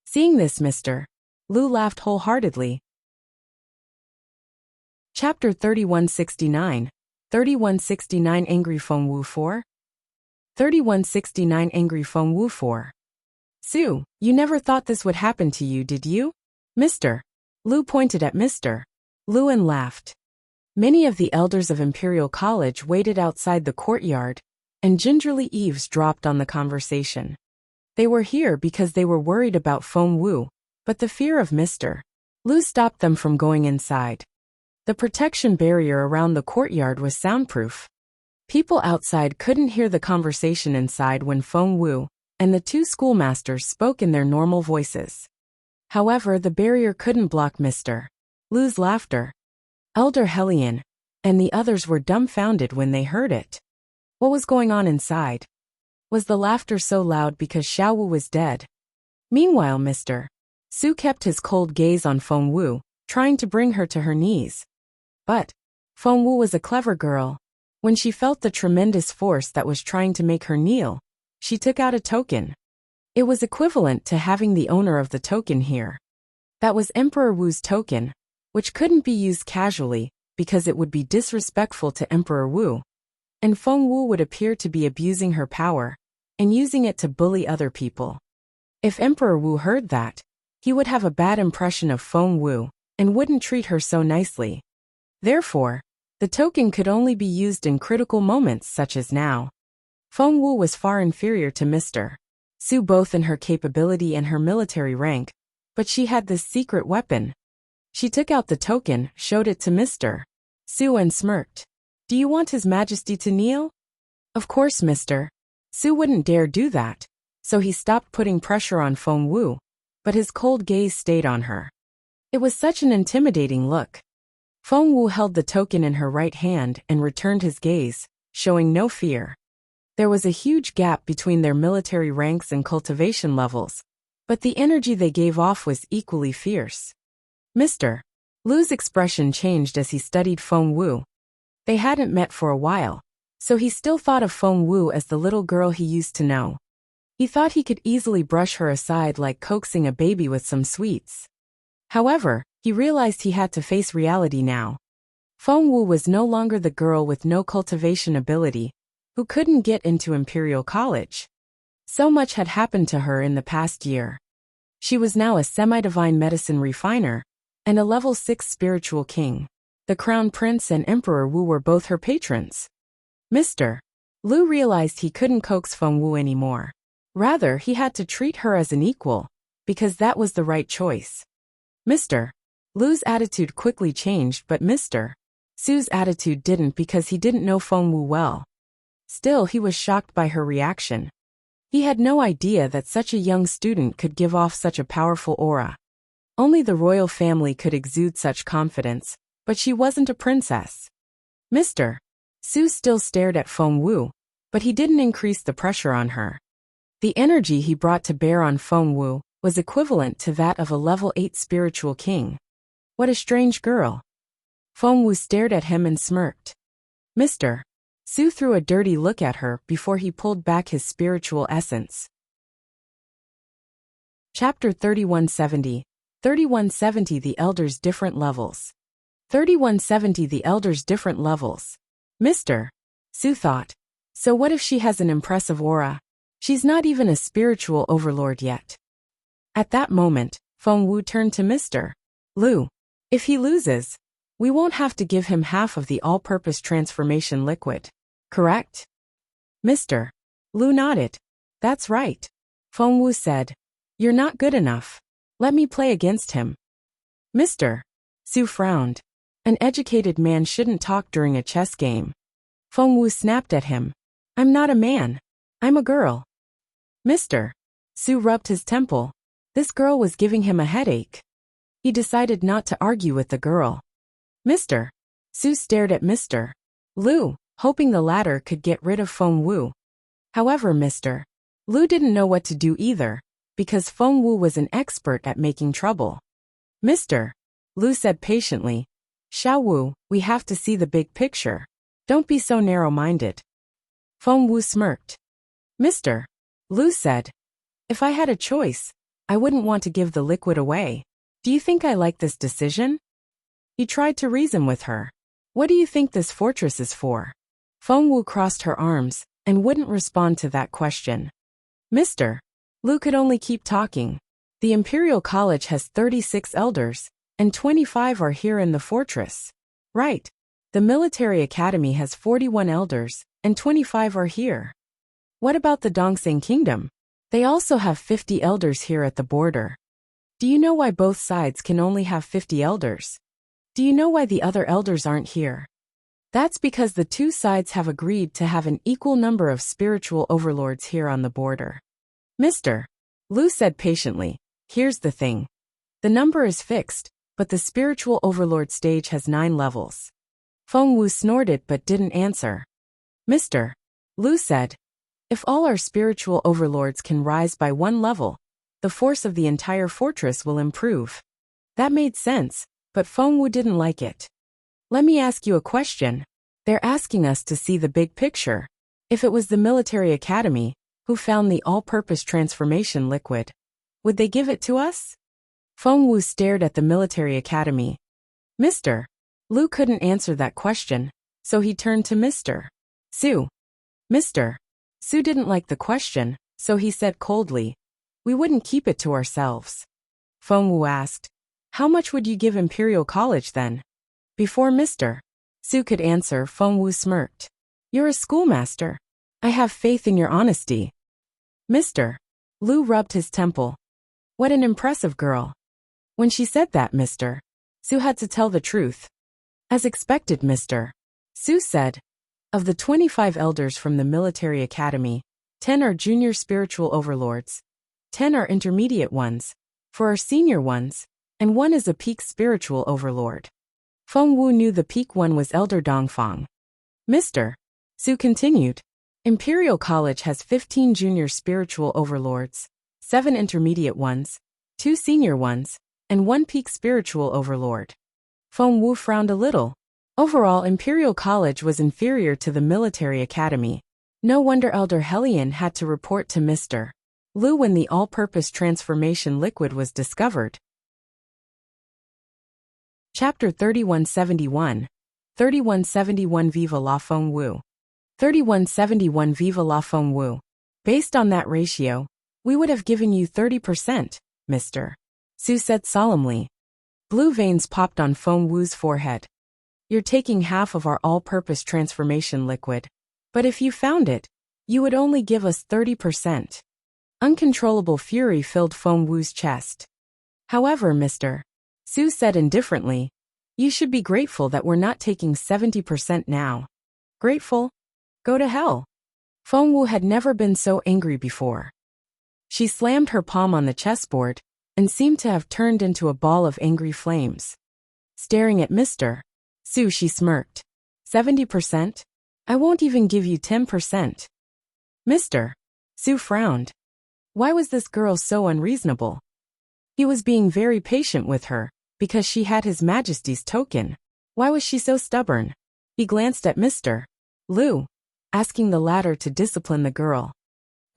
Seeing this, Mr. Lu laughed wholeheartedly. Chapter 3169. 3169 Angry Feng Wu 4. 3169 Angry Feng Wu 4. Su, you never thought this would happen to you, did you? Mr. Lu pointed at Mr. Lu and laughed. Many of the elders of Imperial College waited outside the courtyard and gingerly eavesdropped on the conversation. They were here because they were worried about Feng Wu, but the fear of Mr. Lu stopped them from going inside. The protection barrier around the courtyard was soundproof. People outside couldn't hear the conversation inside when Feng Wu and the two schoolmasters spoke in their normal voices. However, the barrier couldn't block Mr. Lu's laughter. Elder Hellion and the others were dumbfounded when they heard it. What was going on inside? Was the laughter so loud because Xiao Wu was dead? Meanwhile, Mr. Su kept his cold gaze on Feng Wu, trying to bring her to her knees. But Feng Wu was a clever girl. When she felt the tremendous force that was trying to make her kneel, she took out a token. It was equivalent to having the owner of the token here. That was Emperor Wu's token, which couldn't be used casually because it would be disrespectful to Emperor Wu, and Feng Wu would appear to be abusing her power and using it to bully other people. If Emperor Wu heard that, he would have a bad impression of Feng Wu and wouldn't treat her so nicely. Therefore, the token could only be used in critical moments such as now. Feng Wu was far inferior to Mr. Su both in her capability and her military rank, but she had this secret weapon. She took out the token, showed it to Mr. Su and smirked. Do you want His Majesty to kneel? Of course, Mr. Su wouldn't dare do that, so he stopped putting pressure on Feng Wu, but his cold gaze stayed on her. It was such an intimidating look. Feng Wu held the token in her right hand and returned his gaze, showing no fear. There was a huge gap between their military ranks and cultivation levels, but the energy they gave off was equally fierce. Mr. Lu's expression changed as he studied Feng Wu. They hadn't met for a while, so he still thought of Feng Wu as the little girl he used to know. He thought he could easily brush her aside like coaxing a baby with some sweets. However, he realized he had to face reality now. Feng Wu was no longer the girl with no cultivation ability, who couldn't get into Imperial College. So much had happened to her in the past year. She was now a semi-divine medicine refiner, and a level 6 spiritual king. The Crown Prince and Emperor Wu were both her patrons. Mr. Lu realized he couldn't coax Feng Wu anymore. Rather, he had to treat her as an equal, because that was the right choice. Mr. Lu's attitude quickly changed, but Mr. Su's attitude didn't, because he didn't know Feng Wu well. Still, he was shocked by her reaction. He had no idea that such a young student could give off such a powerful aura. Only the royal family could exude such confidence, but she wasn't a princess. Mr. Su still stared at Feng Wu, but he didn't increase the pressure on her. The energy he brought to bear on Feng Wu was equivalent to that of a level 8 spiritual king. What a strange girl. Feng Wu stared at him and smirked. Mr. Su threw a dirty look at her before he pulled back his spiritual essence. Chapter 3170. 3170 The Elders' Different Levels. 3170 The Elders' Different Levels. Mr. Su thought. So what if she has an impressive aura? She's not even a spiritual overlord yet. At that moment, Feng Wu turned to Mr. Lu. If he loses, we won't have to give him half of the all-purpose transformation liquid, correct? Mr. Lu nodded. That's right. Feng Wu said. You're not good enough. Let me play against him. Mr. Su frowned. An educated man shouldn't talk during a chess game. Feng Wu snapped at him. I'm not a man. I'm a girl. Mr. Su rubbed his temple. This girl was giving him a headache. He decided not to argue with the girl. Mr. Su stared at Mr. Lu, hoping the latter could get rid of Feng Wu. However, Mr. Lu didn't know what to do either, because Feng Wu was an expert at making trouble. Mr. Lu said patiently, Xiao Wu, we have to see the big picture. Don't be so narrow-minded. Feng Wu smirked. Mr. Lu said, if I had a choice, I wouldn't want to give the liquid away. Do you think I like this decision? He tried to reason with her. What do you think this fortress is for? Feng Wu crossed her arms and wouldn't respond to that question. Mr. Lu could only keep talking. The Imperial College has 36 elders, and 25 are here in the fortress. Right. The Military Academy has 41 elders, and 25 are here. What about the Dongseng Kingdom? They also have 50 elders here at the border. Do you know why both sides can only have 50 elders? Do you know why the other elders aren't here? That's because the two sides have agreed to have an equal number of spiritual overlords here on the border. Mr. Lu said patiently, here's the thing. The number is fixed, but the spiritual overlord stage has 9 levels. Feng Wu snorted but didn't answer. Mr. Lu said, if all our spiritual overlords can rise by 1 level, the force of the entire fortress will improve. That made sense, but Feng Wu didn't like it. Let me ask you a question. They're asking us to see the big picture. If it was the Military Academy, who found the all-purpose transformation liquid, would they give it to us? Feng Wu stared at the Military Academy. Mr. Lu couldn't answer that question, so he turned to Mr. Su. Mr. Su didn't like the question, so he said coldly, we wouldn't keep it to ourselves. Feng Wu asked, how much would you give Imperial College then? Before Mr. Su could answer, Feng Wu smirked. You're a schoolmaster. I have faith in your honesty. Mr. Lu rubbed his temple. What an impressive girl. When she said that, Mr. Su had to tell the truth. As expected, Mr. Su said, of the 25 elders from the Military Academy, 10 are junior spiritual overlords, 10 are intermediate ones, 4 are senior ones, and 1 is a peak spiritual overlord. Feng Wu knew the peak one was Elder Dongfang. Mr. Su continued, Imperial College has 15 junior spiritual overlords, 7 intermediate ones, 2 senior ones, and 1 peak spiritual overlord. Feng Wu frowned a little. Overall, Imperial College was inferior to the Military Academy. No wonder Elder Hellion had to report to Mr. Lu when the all-purpose transformation liquid was discovered. Chapter 3171. 3171 Viva la Feng Wu. 3171 Viva la Feng Wu. Based on that ratio, we would have given you 30%, Mr. Su said solemnly. Blue veins popped on Feng Wu's forehead. You're taking half of our all-purpose transformation liquid, But if you found it, you would only give us 30%. Uncontrollable fury filled Feng Wu's chest. However, Mr. Su said indifferently, you should be grateful that we're not taking 70% now. Grateful? Go to hell. Feng Wu had never been so angry before. She slammed her palm on the chessboard and seemed to have turned into a ball of angry flames. Staring at Mr. Su, she smirked. 70%? I won't even give you 10%. Mr. Su frowned. Why was this girl so unreasonable? He was being very patient with her, because she had His Majesty's token. Why was she so stubborn? He glanced at Mr. Lu, asking the latter to discipline the girl.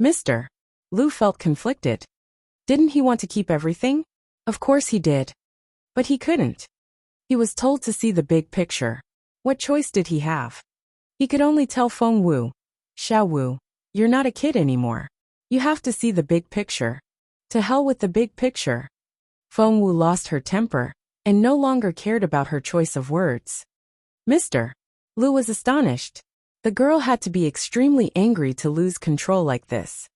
Mr. Lu felt conflicted. Didn't he want to keep everything? Of course he did. But he couldn't. He was told to see the big picture. What choice did he have? He could only tell Feng Wu, Xiao Wu, you're not a kid anymore. You have to see the big picture. To hell with the big picture. Feng Wu lost her temper and no longer cared about her choice of words. Mr. Lu was astonished. The girl had to be extremely angry to lose control like this.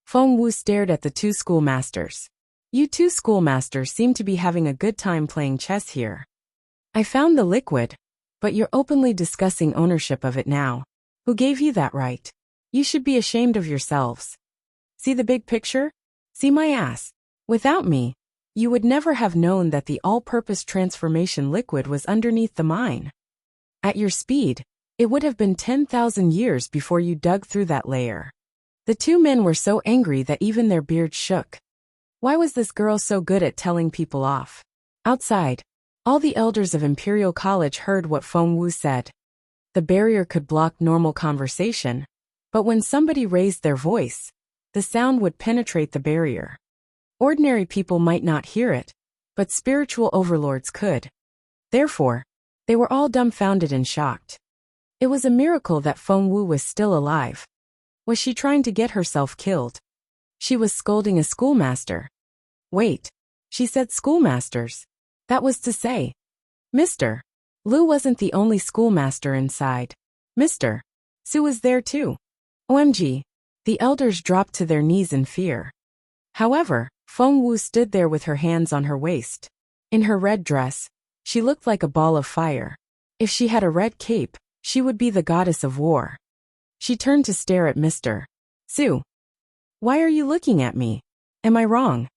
Feng Wu stared at the two schoolmasters. You two schoolmasters seem to be having a good time playing chess here. I found the liquid, but you're openly discussing ownership of it now. Who gave you that right? You should be ashamed of yourselves. See the big picture? See my ass. Without me, you would never have known that the all-purpose transformation liquid was underneath the mine. At your speed, it would have been 10,000 years before you dug through that layer. The two men were so angry that even their beards shook. Why was this girl so good at telling people off? Outside, all the elders of Imperial College heard what Feng Wu said. The barrier could block normal conversation, but when somebody raised their voice, the sound would penetrate the barrier. Ordinary people might not hear it, but spiritual overlords could. Therefore, they were all dumbfounded and shocked. It was a miracle that Feng Wu was still alive. Was she trying to get herself killed? She was scolding a schoolmaster. Wait, she said schoolmasters. That was to say, Mr. Lu wasn't the only schoolmaster inside. Mr. Su was there too. OMG, the elders dropped to their knees in fear. However, Feng Wu stood there with her hands on her waist. In her red dress, she looked like a ball of fire. If she had a red cape, she would be the goddess of war. She turned to stare at Mr. Su. Why are you looking at me? Am I wrong?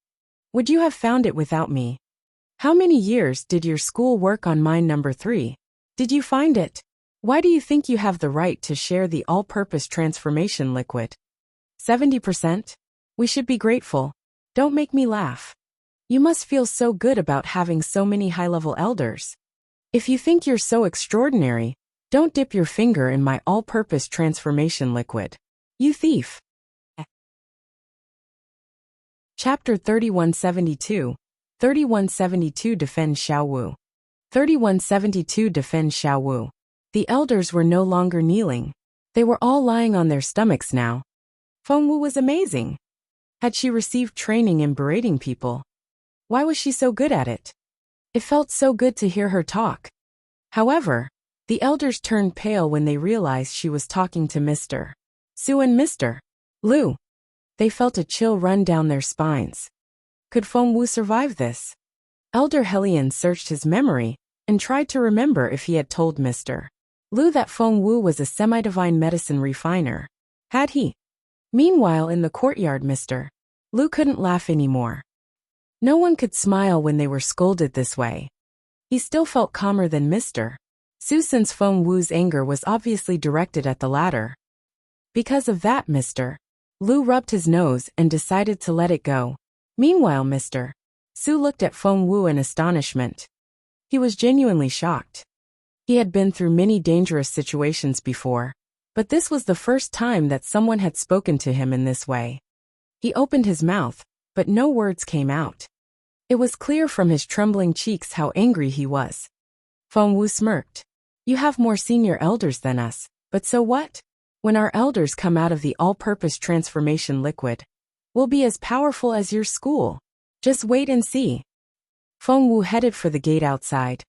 Would you have found it without me? How many years did your school work on mine number 3? Did you find it? Why do you think you have the right to share the all-purpose transformation liquid? 70%? We should be grateful. Don't make me laugh. You must feel so good about having so many high-level elders. If you think you're so extraordinary, don't dip your finger in my all-purpose transformation liquid. You thief. Chapter 3172. 3172 Defend Xiao Wu. 3172 Defend Xiao Wu. The elders were no longer kneeling. They were all lying on their stomachs now. Feng Wu was amazing. Had she received training in berating people? Why was she so good at it? It felt so good to hear her talk. However, the elders turned pale when they realized she was talking to Mr. Su and Mr. Lu. They felt a chill run down their spines. Could Feng Wu survive this? Elder Helion searched his memory and tried to remember if he had told Mr. Lu that Feng Wu was a semi-divine medicine refiner. Had he? Meanwhile, in the courtyard, Mr. Lu couldn't laugh anymore. No one could smile when they were scolded this way. He still felt calmer than Mr. Su since Feng Wu's anger was obviously directed at the latter. Because of that, Mr. Lu rubbed his nose and decided to let it go. Meanwhile, Mr. Su looked at Feng Wu in astonishment. He was genuinely shocked. He had been through many dangerous situations before, but this was the first time that someone had spoken to him in this way. He opened his mouth, but no words came out. It was clear from his trembling cheeks how angry he was. Feng Wu smirked. You have more senior elders than us, but so what? When our elders come out of the all-purpose transformation liquid, we'll be as powerful as your school. Just wait and see. Feng Wu headed for the gate outside.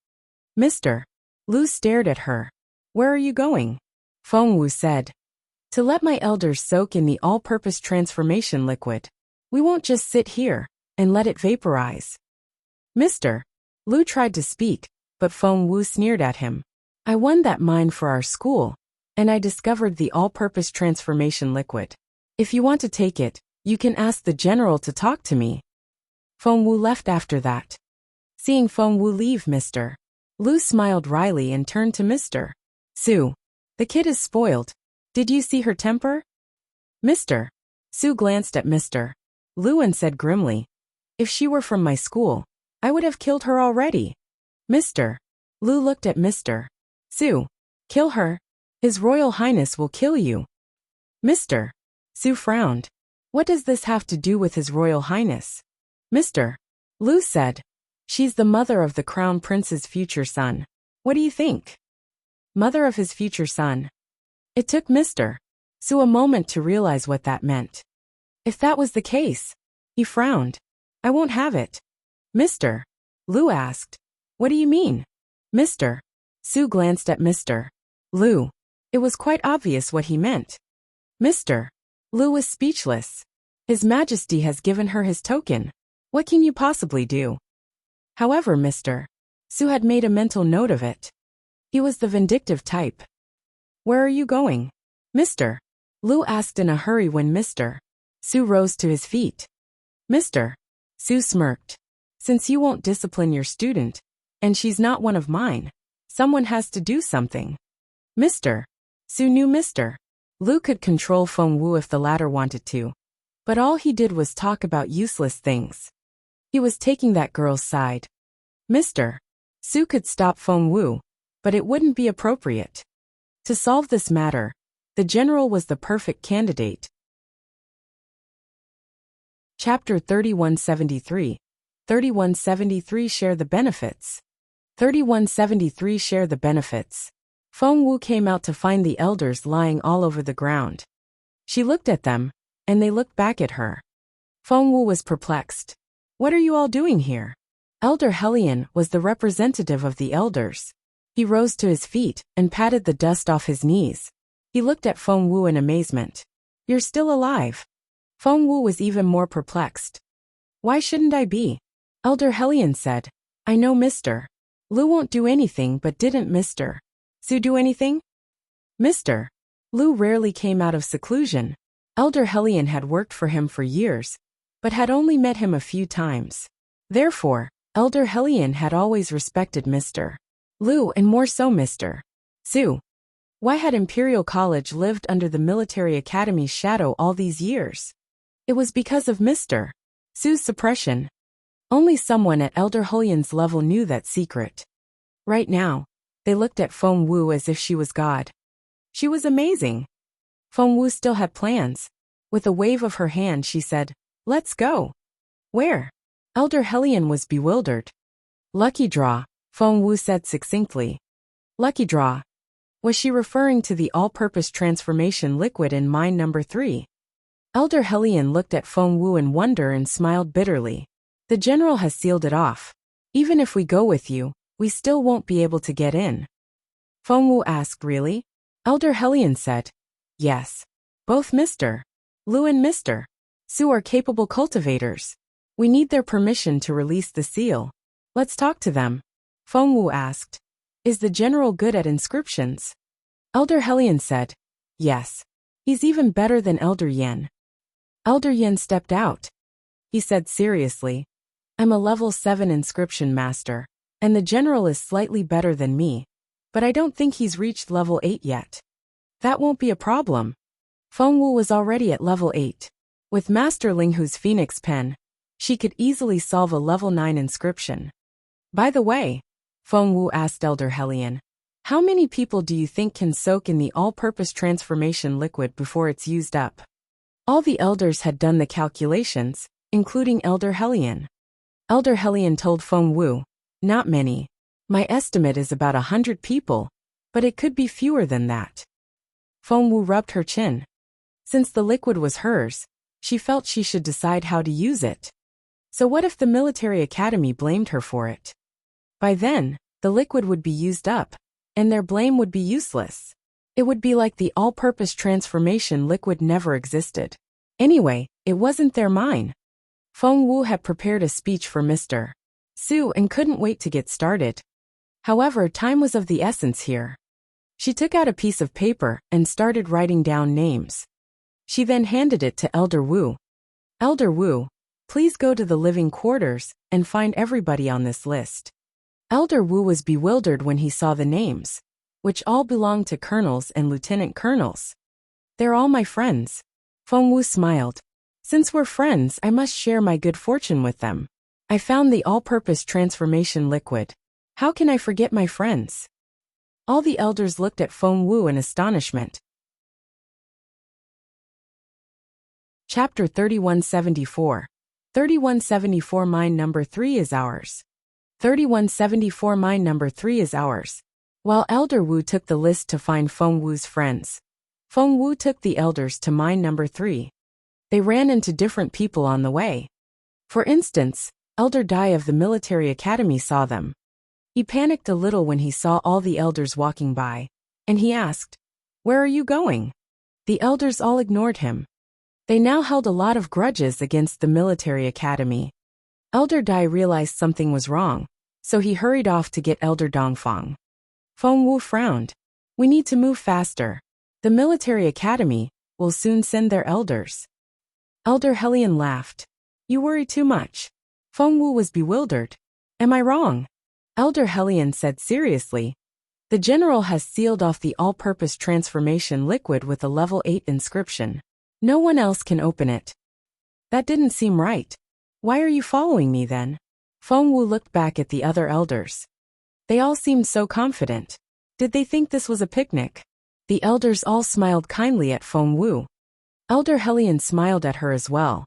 Mr. Lu stared at her. Where are you going? Feng Wu said. To let my elders soak in the all-purpose transformation liquid. We won't just sit here and let it vaporize. Mister. Lu tried to speak, but Feng Wu sneered at him. I won that mine for our school, and I discovered the all-purpose transformation liquid. If you want to take it, you can ask the general to talk to me. Feng Wu left after that. Seeing Feng Wu leave, Mr. Lu smiled wryly and turned to Mr. Su. The kid is spoiled. Did you see her temper? Mr. Su glanced at Mr. Lu and said grimly, if she were from my school, I would have killed her already. Mr. Lu looked at Mr. Su. Kill her? His Royal Highness will kill you. Mr. Su frowned. What does this have to do with His Royal Highness? Mr. Lu said, she's the mother of the Crown Prince's future son. What do you think? Mother of his future son. It took Mr. Su a moment to realize what that meant. If that was the case, he frowned. I won't have it. Mr. Lu asked, what do you mean? Mr. Su glanced at Mr. Lu. It was quite obvious what he meant. Mr. Lu was speechless. His Majesty has given her his token. What can you possibly do? However, Mr. Su had made a mental note of it. He was the vindictive type. Where are you going? Mr. Lu asked in a hurry when Mr. Su rose to his feet. Mr. Su smirked. Since you won't discipline your student, and she's not one of mine, someone has to do something. Mr. Su knew Mr. Lu could control Feng Wu if the latter wanted to, but all he did was talk about useless things. He was taking that girl's side. Mr. Su could stop Feng Wu, but it wouldn't be appropriate. To solve this matter, the general was the perfect candidate. Chapter 3173. 3173 Share the benefits. 3173 Share the benefits. Feng Wu came out to find the elders lying all over the ground. She looked at them, and they looked back at her. Feng Wu was perplexed. What are you all doing here? Elder Helion was the representative of the elders. He rose to his feet and patted the dust off his knees. He looked at Feng Wu in amazement. You're still alive. Feng Wu was even more perplexed. Why shouldn't I be? Elder Helion said, I know Mr. Lu won't do anything, but didn't Mr. Su do anything? Mr. Lu rarely came out of seclusion. Elder Helion had worked for him for years, but had only met him a few times. Therefore, Elder Helion had always respected Mr. Lu and more so Mr. Su. Why had Imperial College lived under the Military Academy's shadow all these years? It was because of Mr. Su's suppression. Only someone at Elder Helion's level knew that secret. Right now, they looked at Feng Wu as if she was God. She was amazing. Feng Wu still had plans. With a wave of her hand she said, let's go. Where? Elder Helion was bewildered. Lucky draw, Feng Wu said succinctly. Lucky draw. Was she referring to the all-purpose transformation liquid in mine number 3? Elder Helion looked at Feng Wu in wonder and smiled bitterly. The general has sealed it off. Even if we go with you, we still won't be able to get in. Feng Wu asked, really? Elder Helion said, yes. Both Mr. Lu and Mr. Su are capable cultivators. We need their permission to release the seal. Let's talk to them. Feng Wu asked, is the general good at inscriptions? Elder Helion said, yes. He's even better than Elder Yen. Elder Yen stepped out. He said seriously, I'm a level 7 inscription master, and the general is slightly better than me, but I don't think he's reached level 8 yet. That won't be a problem. Feng Wu was already at level 8. With Master Ling Hu's Phoenix Pen, she could easily solve a level 9 inscription. By the way, Feng Wu asked Elder Helion, how many people do you think can soak in the all-purpose transformation liquid before it's used up? All the elders had done the calculations, including Elder Helion. Elder Helion told Feng Wu, not many. My estimate is about 100 people, but it could be fewer than that. Feng Wu rubbed her chin. Since the liquid was hers, she felt she should decide how to use it. So what if the military academy blamed her for it? By then, the liquid would be used up, and their blame would be useless. It would be like the all-purpose transformation liquid never existed. Anyway, it wasn't their mine. Feng Wu had prepared a speech for Mr. Su and couldn't wait to get started. However, time was of the essence here. She took out a piece of paper and started writing down names. She then handed it to Elder Wu. Elder Wu, please go to the living quarters and find everybody on this list. Elder Wu was bewildered when he saw the names, which all belonged to colonels and lieutenant colonels. They're all my friends. Feng Wu smiled. Since we're friends, I must share my good fortune with them. I found the all-purpose transformation liquid. How can I forget my friends? All the elders looked at Feng Wu in astonishment. Chapter 3174. 3174 Mine number 3 is ours. 3174 Mine number 3 is ours. While Elder Wu took the list to find Feng Wu's friends, Feng Wu took the elders to mine number 3. They ran into different people on the way. For instance, Elder Dai of the military academy saw them. He panicked a little when he saw all the elders walking by, and he asked, "Where are you going?" The elders all ignored him. They now held a lot of grudges against the military academy. Elder Dai realized something was wrong, so he hurried off to get Elder Dongfang. Feng Wu frowned. "We need to move faster. The military academy will soon send their elders." Elder Helion laughed. "You worry too much." Feng Wu was bewildered. "Am I wrong?" Elder Helion said seriously. "The general has sealed off the all-purpose transformation liquid with a level 8 inscription. No one else can open it." "That didn't seem right. Why are you following me then?" Feng Wu looked back at the other elders. They all seemed so confident. Did they think this was a picnic? The elders all smiled kindly at Feng Wu. Elder Helion smiled at her as well.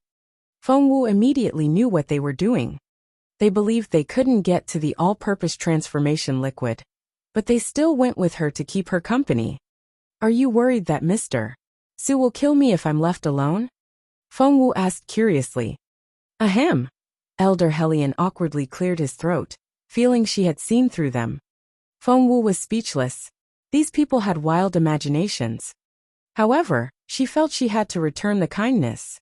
Feng Wu immediately knew what they were doing. They believed they couldn't get to the all-purpose transformation liquid, but they still went with her to keep her company. "Are you worried that Mr. Su will kill me if I'm left alone?" Feng Wu asked curiously. "Ahem." Elder Helion awkwardly cleared his throat, feeling she had seen through them. Feng Wu was speechless. These people had wild imaginations. However, she felt she had to return the kindness.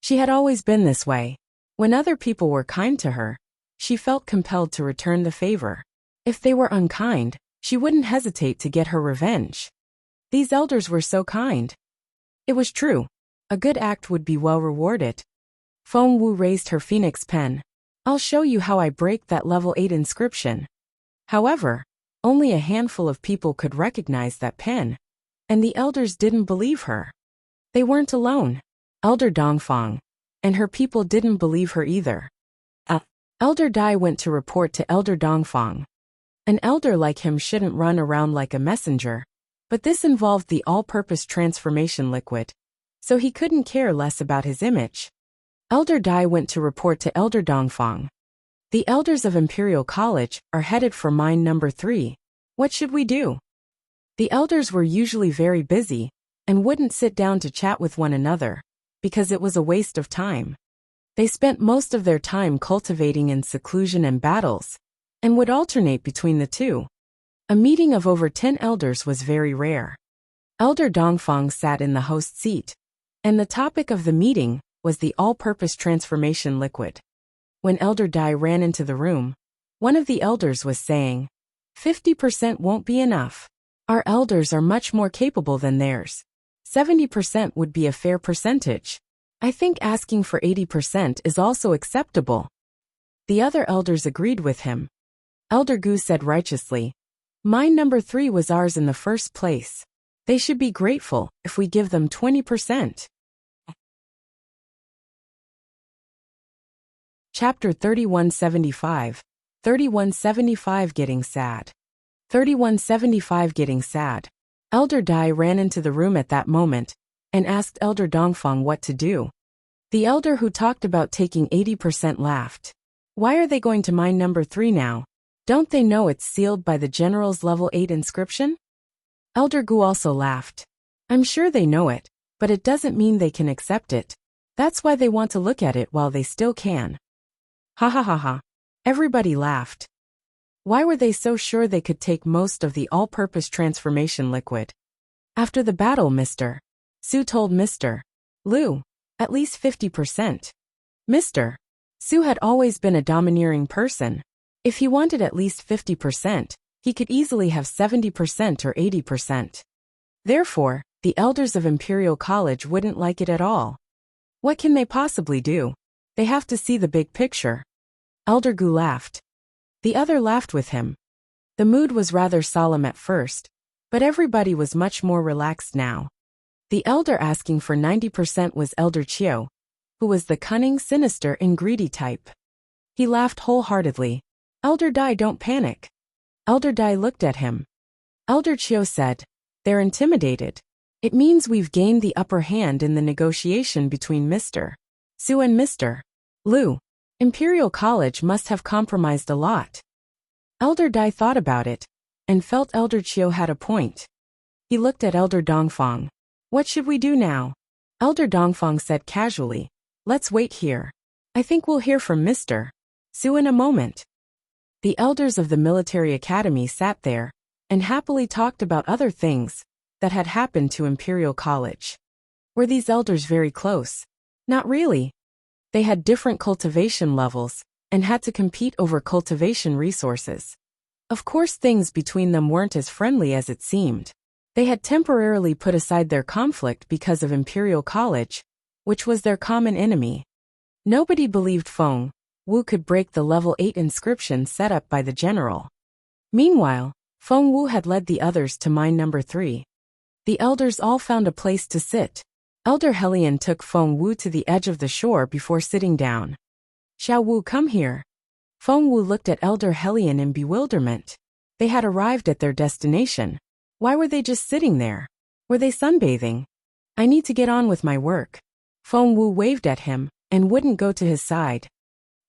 She had always been this way. When other people were kind to her, she felt compelled to return the favor. If they were unkind, she wouldn't hesitate to get her revenge. These elders were so kind. It was true. A good act would be well rewarded. Feng Wu raised her phoenix pen. "I'll show you how I break that level 8 inscription." However, only a handful of people could recognize that pen, and the elders didn't believe her. They weren't alone. Elder Dongfang and her people didn't believe her either. Elder Dai went to report to Elder Dongfang. An elder like him shouldn't run around like a messenger, but this involved the all-purpose transformation liquid, so he couldn't care less about his image. Elder Dai went to report to Elder Dongfang. "The elders of Imperial College are headed for mine number 3. What should we do?" The elders were usually very busy and wouldn't sit down to chat with one another, because it was a waste of time. They spent most of their time cultivating in seclusion and battles, and would alternate between the two. A meeting of over 10 elders was very rare. Elder Dongfang sat in the host seat, and the topic of the meeting was the all-purpose transformation liquid. When Elder Dai ran into the room, one of the elders was saying, 50% won't be enough. Our elders are much more capable than theirs. 70% would be a fair percentage. I think asking for 80% is also acceptable." The other elders agreed with him. Elder Gu said righteously, "Mine number 3 was ours in the first place. They should be grateful if we give them 20%. Chapter 3175. 3175 Getting Sad. 3175 Getting Sad. Elder Dai ran into the room at that moment and asked Elder Dongfang what to do. The elder who talked about taking 80% laughed. "Why are they going to mine number 3 now? Don't they know it's sealed by the general's level 8 inscription?" Elder Gu also laughed. "I'm sure they know it, but it doesn't mean they can accept it. That's why they want to look at it while they still can." Ha ha ha ha. Everybody laughed. Why were they so sure they could take most of the all-purpose transformation liquid? After the battle, Mr. Su told Mr. Lu. At least 50%. Mr. Su had always been a domineering person. If he wanted at least 50%, he could easily have 70% or 80%. Therefore, the elders of Imperial College wouldn't like it at all. What can they possibly do? They have to see the big picture. Elder Gu laughed. The other laughed with him. The mood was rather solemn at first, but everybody was much more relaxed now. The elder asking for 90% was Elder Chiu, who was the cunning, sinister, and greedy type. He laughed wholeheartedly. Elder Dai, don't panic. Elder Dai looked at him. Elder Chiu said, they're intimidated. It means we've gained the upper hand in the negotiation between Mr. Su and Mr. Lu. Imperial College must have compromised a lot. Elder Dai thought about it, and felt Elder Chiu had a point. He looked at Elder Dongfang. What should we do now? Elder Dongfang said casually, let's wait here. I think we'll hear from Mr. Su in a moment. The elders of the military academy sat there, and happily talked about other things that had happened to Imperial College. Were these elders very close? Not really. They had different cultivation levels, and had to compete over cultivation resources. Of course, things between them weren't as friendly as it seemed. They had temporarily put aside their conflict because of Imperial College, which was their common enemy. Nobody believed Feng Wu could break the level 8 inscription set up by the general. Meanwhile, Feng Wu had led the others to mine number 3. The elders all found a place to sit. Elder Helion took Feng Wu to the edge of the shore before sitting down. Xiao Wu, come here. Feng Wu looked at Elder Helion in bewilderment. They had arrived at their destination. Why were they just sitting there? Were they sunbathing? I need to get on with my work. Feng Wu waved at him, and wouldn't go to his side.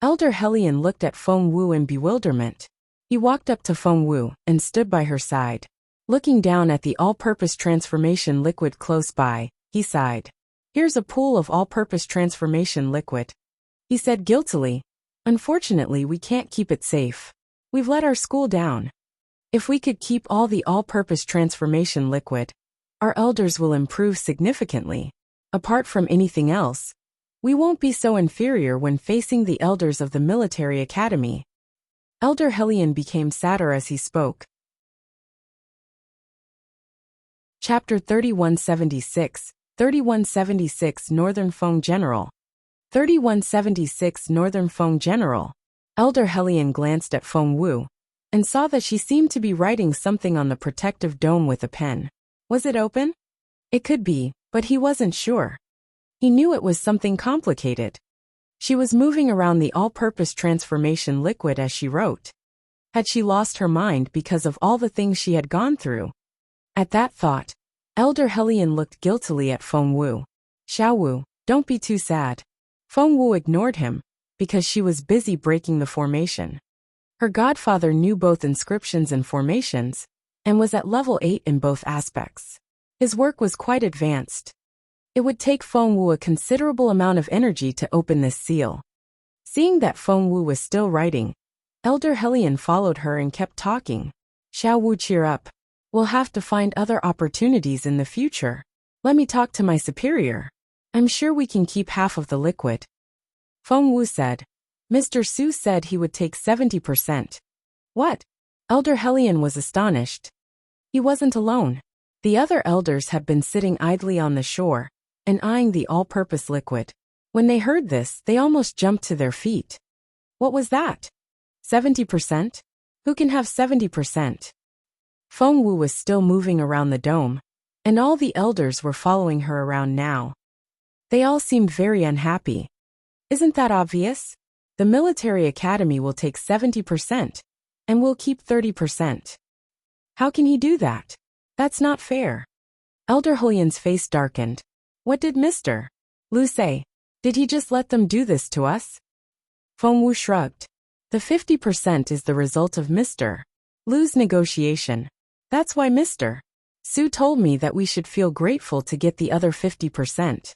Elder Helion looked at Feng Wu in bewilderment. He walked up to Feng Wu, and stood by her side. Looking down at the all-purpose transformation liquid close by, he sighed. Here's a pool of all-purpose transformation liquid. He said guiltily. Unfortunately, we can't keep it safe. We've let our school down. If we could keep all the all-purpose transformation liquid, our elders will improve significantly. Apart from anything else, we won't be so inferior when facing the elders of the military academy. Elder Helion became sadder as he spoke. Chapter 3176, 3176 Northern Feng General. 3176 Northern Feng General. Elder Helion glanced at Feng Wu, and saw that she seemed to be writing something on the protective dome with a pen. Was it open? It could be, but he wasn't sure. He knew it was something complicated. She was moving around the all-purpose transformation liquid as she wrote. Had she lost her mind because of all the things she had gone through? At that thought, Elder Helion looked guiltily at Feng Wu. Xiao Wu, don't be too sad. Feng Wu ignored him, because she was busy breaking the formation. Her godfather knew both inscriptions and formations, and was at level 8 in both aspects. His work was quite advanced. It would take Feng Wu a considerable amount of energy to open this seal. Seeing that Feng Wu was still writing, Elder Helion followed her and kept talking. Xiao Wu, cheer up. We'll have to find other opportunities in the future. Let me talk to my superior. I'm sure we can keep half of the liquid. Feng Wu said. Mr. Su said he would take 70%. What? Elder Helion was astonished. He wasn't alone. The other elders had been sitting idly on the shore, and eyeing the all-purpose liquid. When they heard this, they almost jumped to their feet. What was that? 70%? Who can have 70%? Feng Wu was still moving around the dome, and all the elders were following her around now. They all seemed very unhappy. Isn't that obvious? The military academy will take 70%, and we'll keep 30%. How can he do that? That's not fair. Elder Helion's face darkened. What did Mr. Lu say? Did he just let them do this to us? Feng Wu shrugged. The 50% is the result of Mr. Lu's negotiation. That's why Mr. Su told me that we should feel grateful to get the other 50%.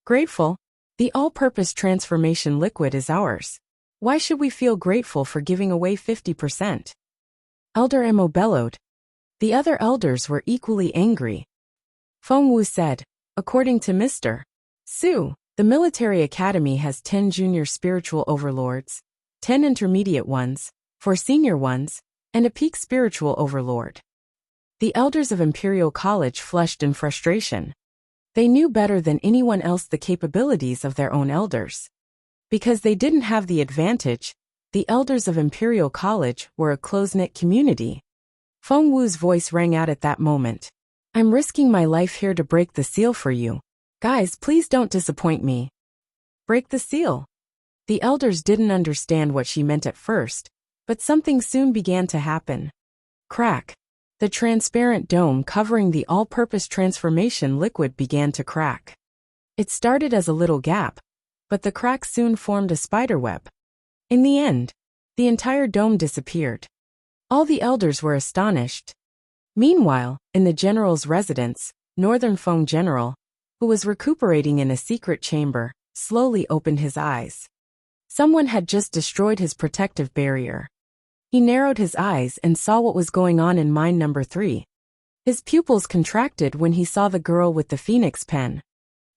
Grateful? The all-purpose transformation liquid is ours. Why should we feel grateful for giving away 50%? Elder Emo bellowed. The other elders were equally angry. Feng Wu said, according to Mr. Su, the military academy has 10 junior spiritual overlords, 10 intermediate ones, 4 senior ones, and a peak spiritual overlord. The elders of Imperial College flushed in frustration. They knew better than anyone else the capabilities of their own elders. Because they didn't have the advantage, the elders of Imperial College were a close-knit community. Feng Wu's voice rang out at that moment. I'm risking my life here to break the seal for you. Guys, please don't disappoint me. Break the seal. The elders didn't understand what she meant at first, but something soon began to happen. Crack. The transparent dome covering the all-purpose transformation liquid began to crack. It started as a little gap, but the crack soon formed a spiderweb. In the end, the entire dome disappeared. All the elders were astonished. Meanwhile, in the general's residence, Northern Feng General, who was recuperating in a secret chamber, slowly opened his eyes. Someone had just destroyed his protective barrier. He narrowed his eyes and saw what was going on in mine number 3. His pupils contracted when he saw the girl with the phoenix pen.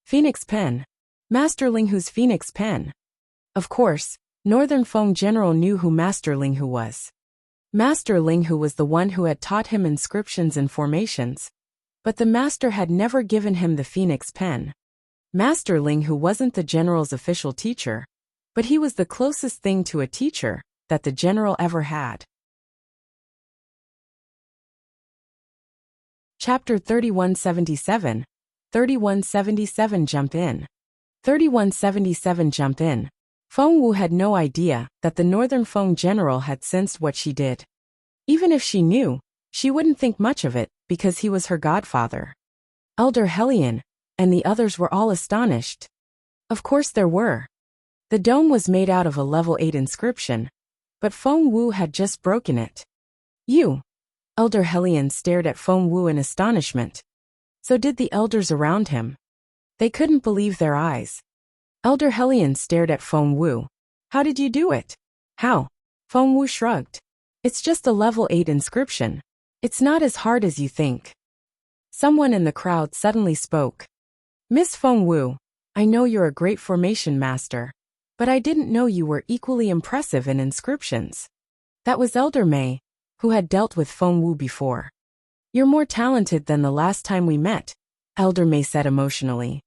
Phoenix pen? Master Ling Hu's phoenix pen. Of course, Northern Feng General knew who Master Ling Hu was. Master Ling Hu was the one who had taught him inscriptions and formations, but the master had never given him the phoenix pen. Master Ling Hu wasn't the general's official teacher, but he was the closest thing to a teacher that the general ever had. Chapter 3177. 3177 Jump In. 3177 Jump In. Feng Wu had no idea that the Northern Feng General had sensed what she did. Even if she knew, she wouldn't think much of it, because he was her godfather. Elder Hellion and the others were all astonished. Of course there were. The dome was made out of a level 8 inscription, but Feng Wu had just broken it. You! Elder Hellion stared at Feng Wu in astonishment. So did the elders around him. They couldn't believe their eyes. Elder Hellion stared at Feng Wu. How did you do it? How? Feng Wu shrugged. It's just a level 8 inscription. It's not as hard as you think. Someone in the crowd suddenly spoke. Miss Feng Wu, I know you're a great formation master, but I didn't know you were equally impressive in inscriptions. That was Elder Mei, who had dealt with Feng Wu before. You're more talented than the last time we met, Elder Mei said emotionally.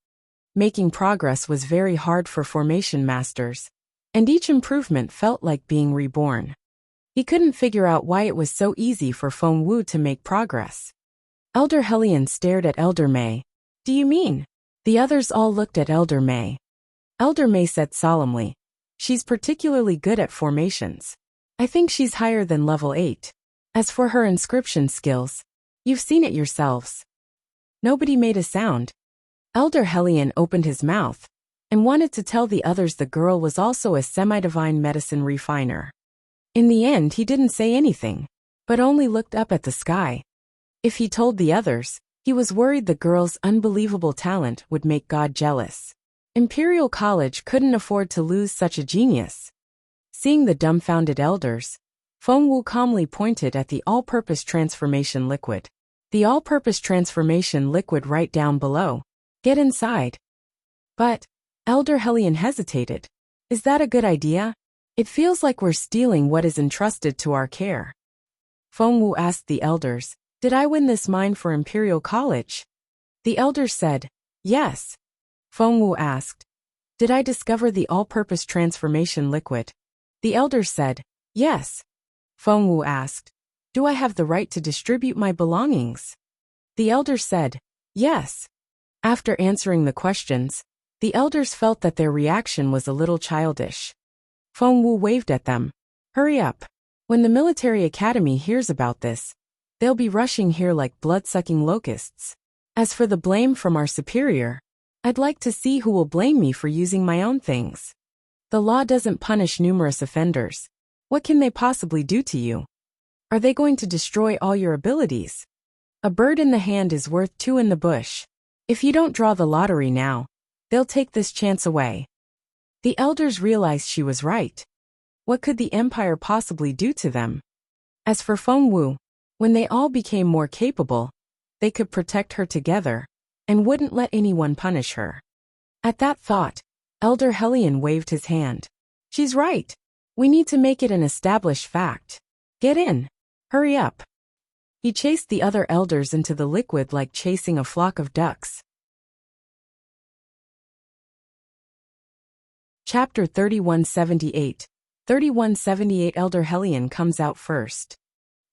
Making progress was very hard for formation masters, and each improvement felt like being reborn. He couldn't figure out why it was so easy for Feng Wu to make progress. Elder Hellion stared at Elder Mei. Do you mean? The others all looked at Elder Mei. Elder Mei said solemnly, she's particularly good at formations. I think she's higher than level 8. As for her inscription skills, you've seen it yourselves. Nobody made a sound. Elder Hellion opened his mouth and wanted to tell the others the girl was also a semi-divine medicine refiner. In the end, he didn't say anything, but only looked up at the sky. If he told the others, he was worried the girl's unbelievable talent would make God jealous. Imperial College couldn't afford to lose such a genius. Seeing the dumbfounded elders, Feng Wu calmly pointed at the all-purpose transformation liquid. The all-purpose transformation liquid right down below. Get inside. But, Elder Hellion hesitated. Is that a good idea? It feels like we're stealing what is entrusted to our care. Feng Wu asked the elders, did I win this mine for Imperial College? The elders said, yes. Feng Wu asked, did I discover the all-purpose transformation liquid? The elders said, yes. Feng Wu asked, do I have the right to distribute my belongings? The elders said, yes. After answering the questions, the elders felt that their reaction was a little childish. Feng Wu waved at them. Hurry up. When the military academy hears about this, they'll be rushing here like blood-sucking locusts. As for the blame from our superior, I'd like to see who will blame me for using my own things. The law doesn't punish numerous offenders. What can they possibly do to you? Are they going to destroy all your abilities? A bird in the hand is worth 2 in the bush. If you don't draw the lottery now, they'll take this chance away. The elders realized she was right. What could the empire possibly do to them? As for Feng Wu, when they all became more capable, they could protect her together, and wouldn't let anyone punish her. At that thought, Elder Hellion waved his hand. She's right. We need to make it an established fact. Get in. Hurry up. He chased the other elders into the liquid like chasing a flock of ducks. Chapter 3178. 3178 Elder Hellion comes out first.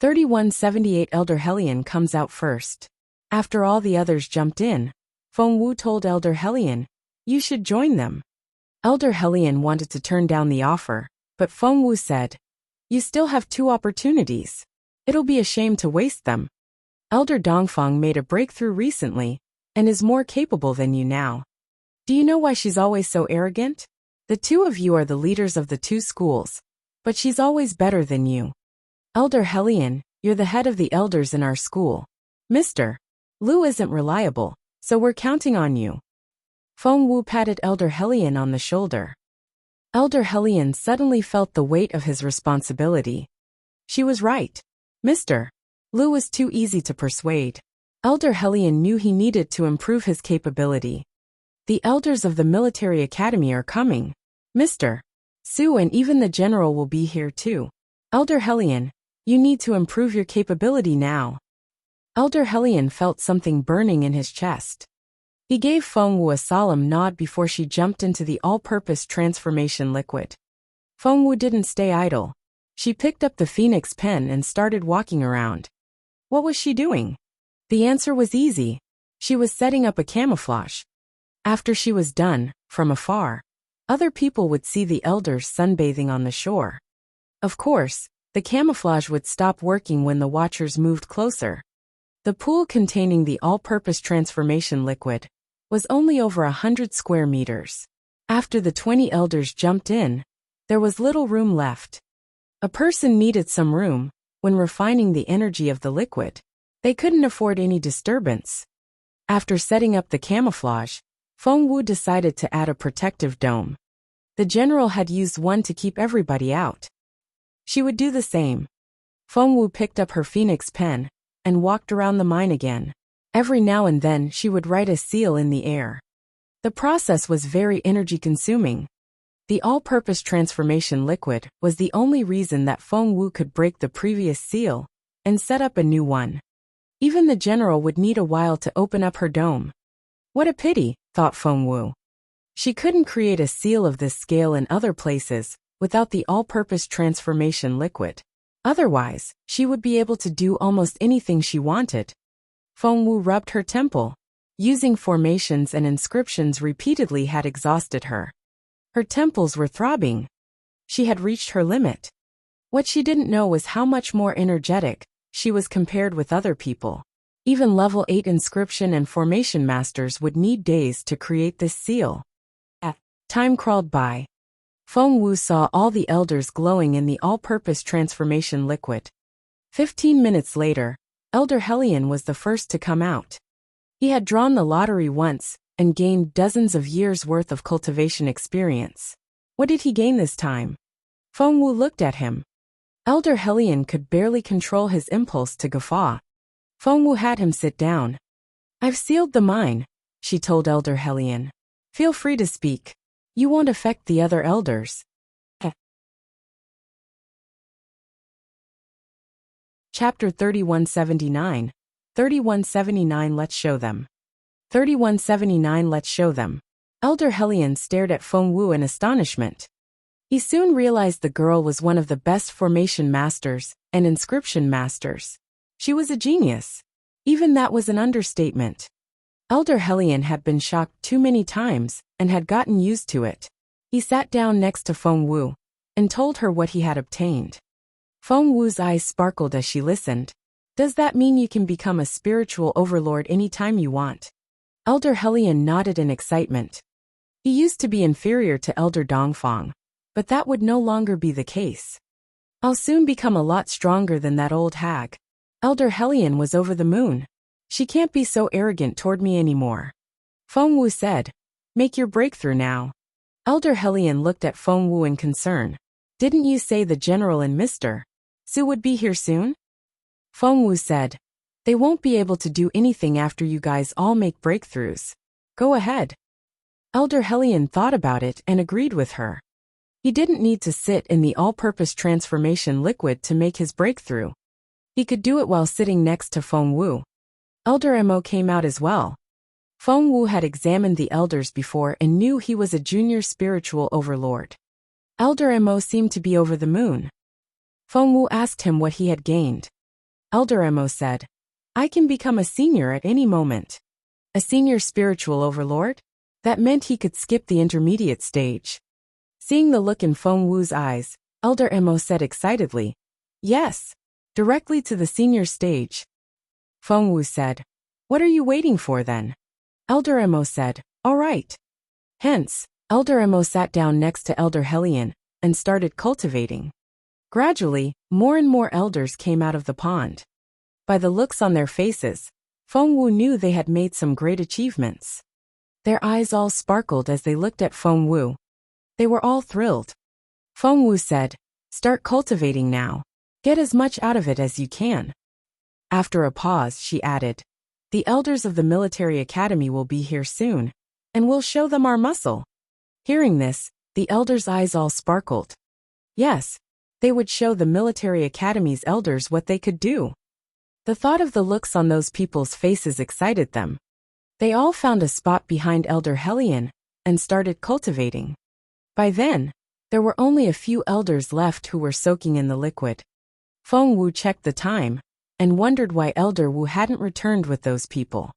3178 Elder Hellion comes out first. After all the others jumped in, Feng Wu told Elder Hellion, "You should join them." Elder Hellion wanted to turn down the offer, but Feng Wu said, "You still have 2 opportunities. It'll be a shame to waste them. Elder Dongfang made a breakthrough recently, and is more capable than you now. Do you know why she's always so arrogant? The 2 of you are the leaders of the 2 schools, but she's always better than you. Elder Hellion, you're the head of the elders in our school. Mr. Lu isn't reliable, so we're counting on you." Feng Wu patted Elder Hellion on the shoulder. Elder Hellion suddenly felt the weight of his responsibility. She was right. Mr. Lu was too easy to persuade. Elder Hellion knew he needed to improve his capability. The elders of the military academy are coming. Mr. Su and even the general will be here too. Elder Hellion, you need to improve your capability now. Elder Hellion felt something burning in his chest. He gave Feng Wu a solemn nod before she jumped into the all-purpose transformation liquid. Feng Wu didn't stay idle. She picked up the phoenix pen and started walking around. What was she doing? The answer was easy. She was setting up a camouflage. After she was done, from afar, other people would see the elders sunbathing on the shore. Of course, the camouflage would stop working when the watchers moved closer. The pool containing the all-purpose transformation liquid was only over 100 square meters. After the 20 elders jumped in, there was little room left. A person needed some room when refining the energy of the liquid. They couldn't afford any disturbance. After setting up the camouflage, Feng Wu decided to add a protective dome. The general had used one to keep everybody out. She would do the same. Feng Wu picked up her phoenix pen and walked around the mine again. Every now and then she would write a seal in the air. The process was very energy-consuming. The all-purpose transformation liquid was the only reason that Feng Wu could break the previous seal and set up a new one. Even the general would need a while to open up her dome. What a pity, thought Feng Wu. She couldn't create a seal of this scale in other places without the all-purpose transformation liquid. Otherwise, she would be able to do almost anything she wanted. Feng Wu rubbed her temple. Using formations and inscriptions repeatedly had exhausted her. Her temples were throbbing. She had reached her limit. What she didn't know was how much more energetic she was compared with other people. Even level 8 inscription and formation masters would need days to create this seal. Time crawled by. Feng Wu saw all the elders glowing in the all-purpose transformation liquid. 15 minutes later, Elder Hellion was the first to come out. He had drawn the lottery once and gained dozens of years' worth of cultivation experience. What did he gain this time? Feng Wu looked at him. Elder Hellion could barely control his impulse to guffaw. Feng Wu had him sit down. "I've sealed the mine," she told Elder Hellion. "Feel free to speak. You won't affect the other elders." Chapter 3179. 3179 Let's show them. 3179 Let's show them. Elder Hellion stared at Feng Wu in astonishment. He soon realized the girl was one of the best formation masters and inscription masters. She was a genius. Even that was an understatement. Elder Hellion had been shocked too many times and had gotten used to it. He sat down next to Feng Wu and told her what he had obtained. Feng Wu's eyes sparkled as she listened. "Does that mean you can become a spiritual overlord anytime you want?" Elder Hellion nodded in excitement. He used to be inferior to Elder Dongfang, but that would no longer be the case. "I'll soon become a lot stronger than that old hag." Elder Hellion was over the moon. "She can't be so arrogant toward me anymore." Feng Wu said, "Make your breakthrough now." Elder Hellion looked at Feng Wu in concern. "Didn't you say the general and Mr. Su would be here soon?" Feng Wu said, They won't be able to do anything after you guys all make breakthroughs. Go ahead. Elder Hellion thought about it and agreed with her. He didn't need to sit in the all-purpose transformation liquid to make his breakthrough. He could do it while sitting next to Feng Wu. Elder Mo came out as well. Feng Wu had examined the elders before and knew he was a junior spiritual overlord. Elder Mo seemed to be over the moon. Feng Wu asked him what he had gained. Elder Mo said, I can become a senior at any moment. A senior spiritual overlord? That meant he could skip the intermediate stage. Seeing the look in Feng Wu's eyes, Elder Mo said excitedly, Yes, directly to the senior stage. Feng Wu said, What are you waiting for then? Elder Mo said, All right. Hence, Elder Mo sat down next to Elder Hellion and started cultivating. Gradually, more and more elders came out of the pond. By the looks on their faces, Feng Wu knew they had made some great achievements. Their eyes all sparkled as they looked at Feng Wu. They were all thrilled. Feng Wu said, Start cultivating now. Get as much out of it as you can. After a pause, she added, The elders of the military academy will be here soon, and we'll show them our muscle. Hearing this, the elders' eyes all sparkled. Yes, they would show the military academy's elders what they could do. The thought of the looks on those people's faces excited them. They all found a spot behind Elder Hellion and started cultivating. By then, there were only a few elders left who were soaking in the liquid. Feng Wu checked the time and wondered why Elder Wu hadn't returned with those people.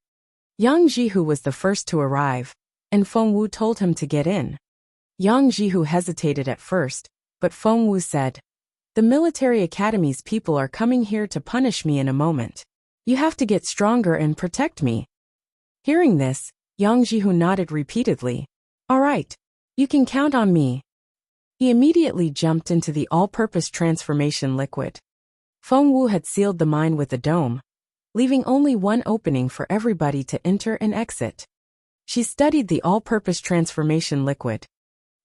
Yang Jihu was the first to arrive, and Feng Wu told him to get in. Yang Jihu hesitated at first, but Feng Wu said, The military academy's people are coming here to punish me in a moment. You have to get stronger and protect me. Hearing this, Yang Jihu nodded repeatedly. All right, you can count on me. He immediately jumped into the all-purpose transformation liquid. Feng Wu had sealed the mine with a dome, leaving only one opening for everybody to enter and exit. She studied the all-purpose transformation liquid.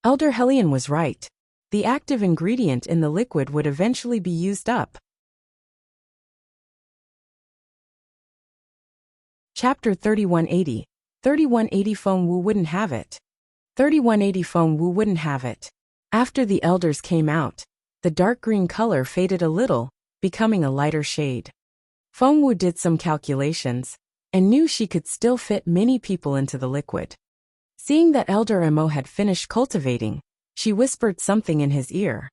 Elder Hellion was right. The active ingredient in the liquid would eventually be used up. Chapter 3180. 3180 Feng Wu wouldn't have it. 3180 Feng Wu wouldn't have it. After the elders came out, the dark green color faded a little, becoming a lighter shade. Feng Wu did some calculations and knew she could still fit many people into the liquid. Seeing that Elder Mo had finished cultivating, she whispered something in his ear.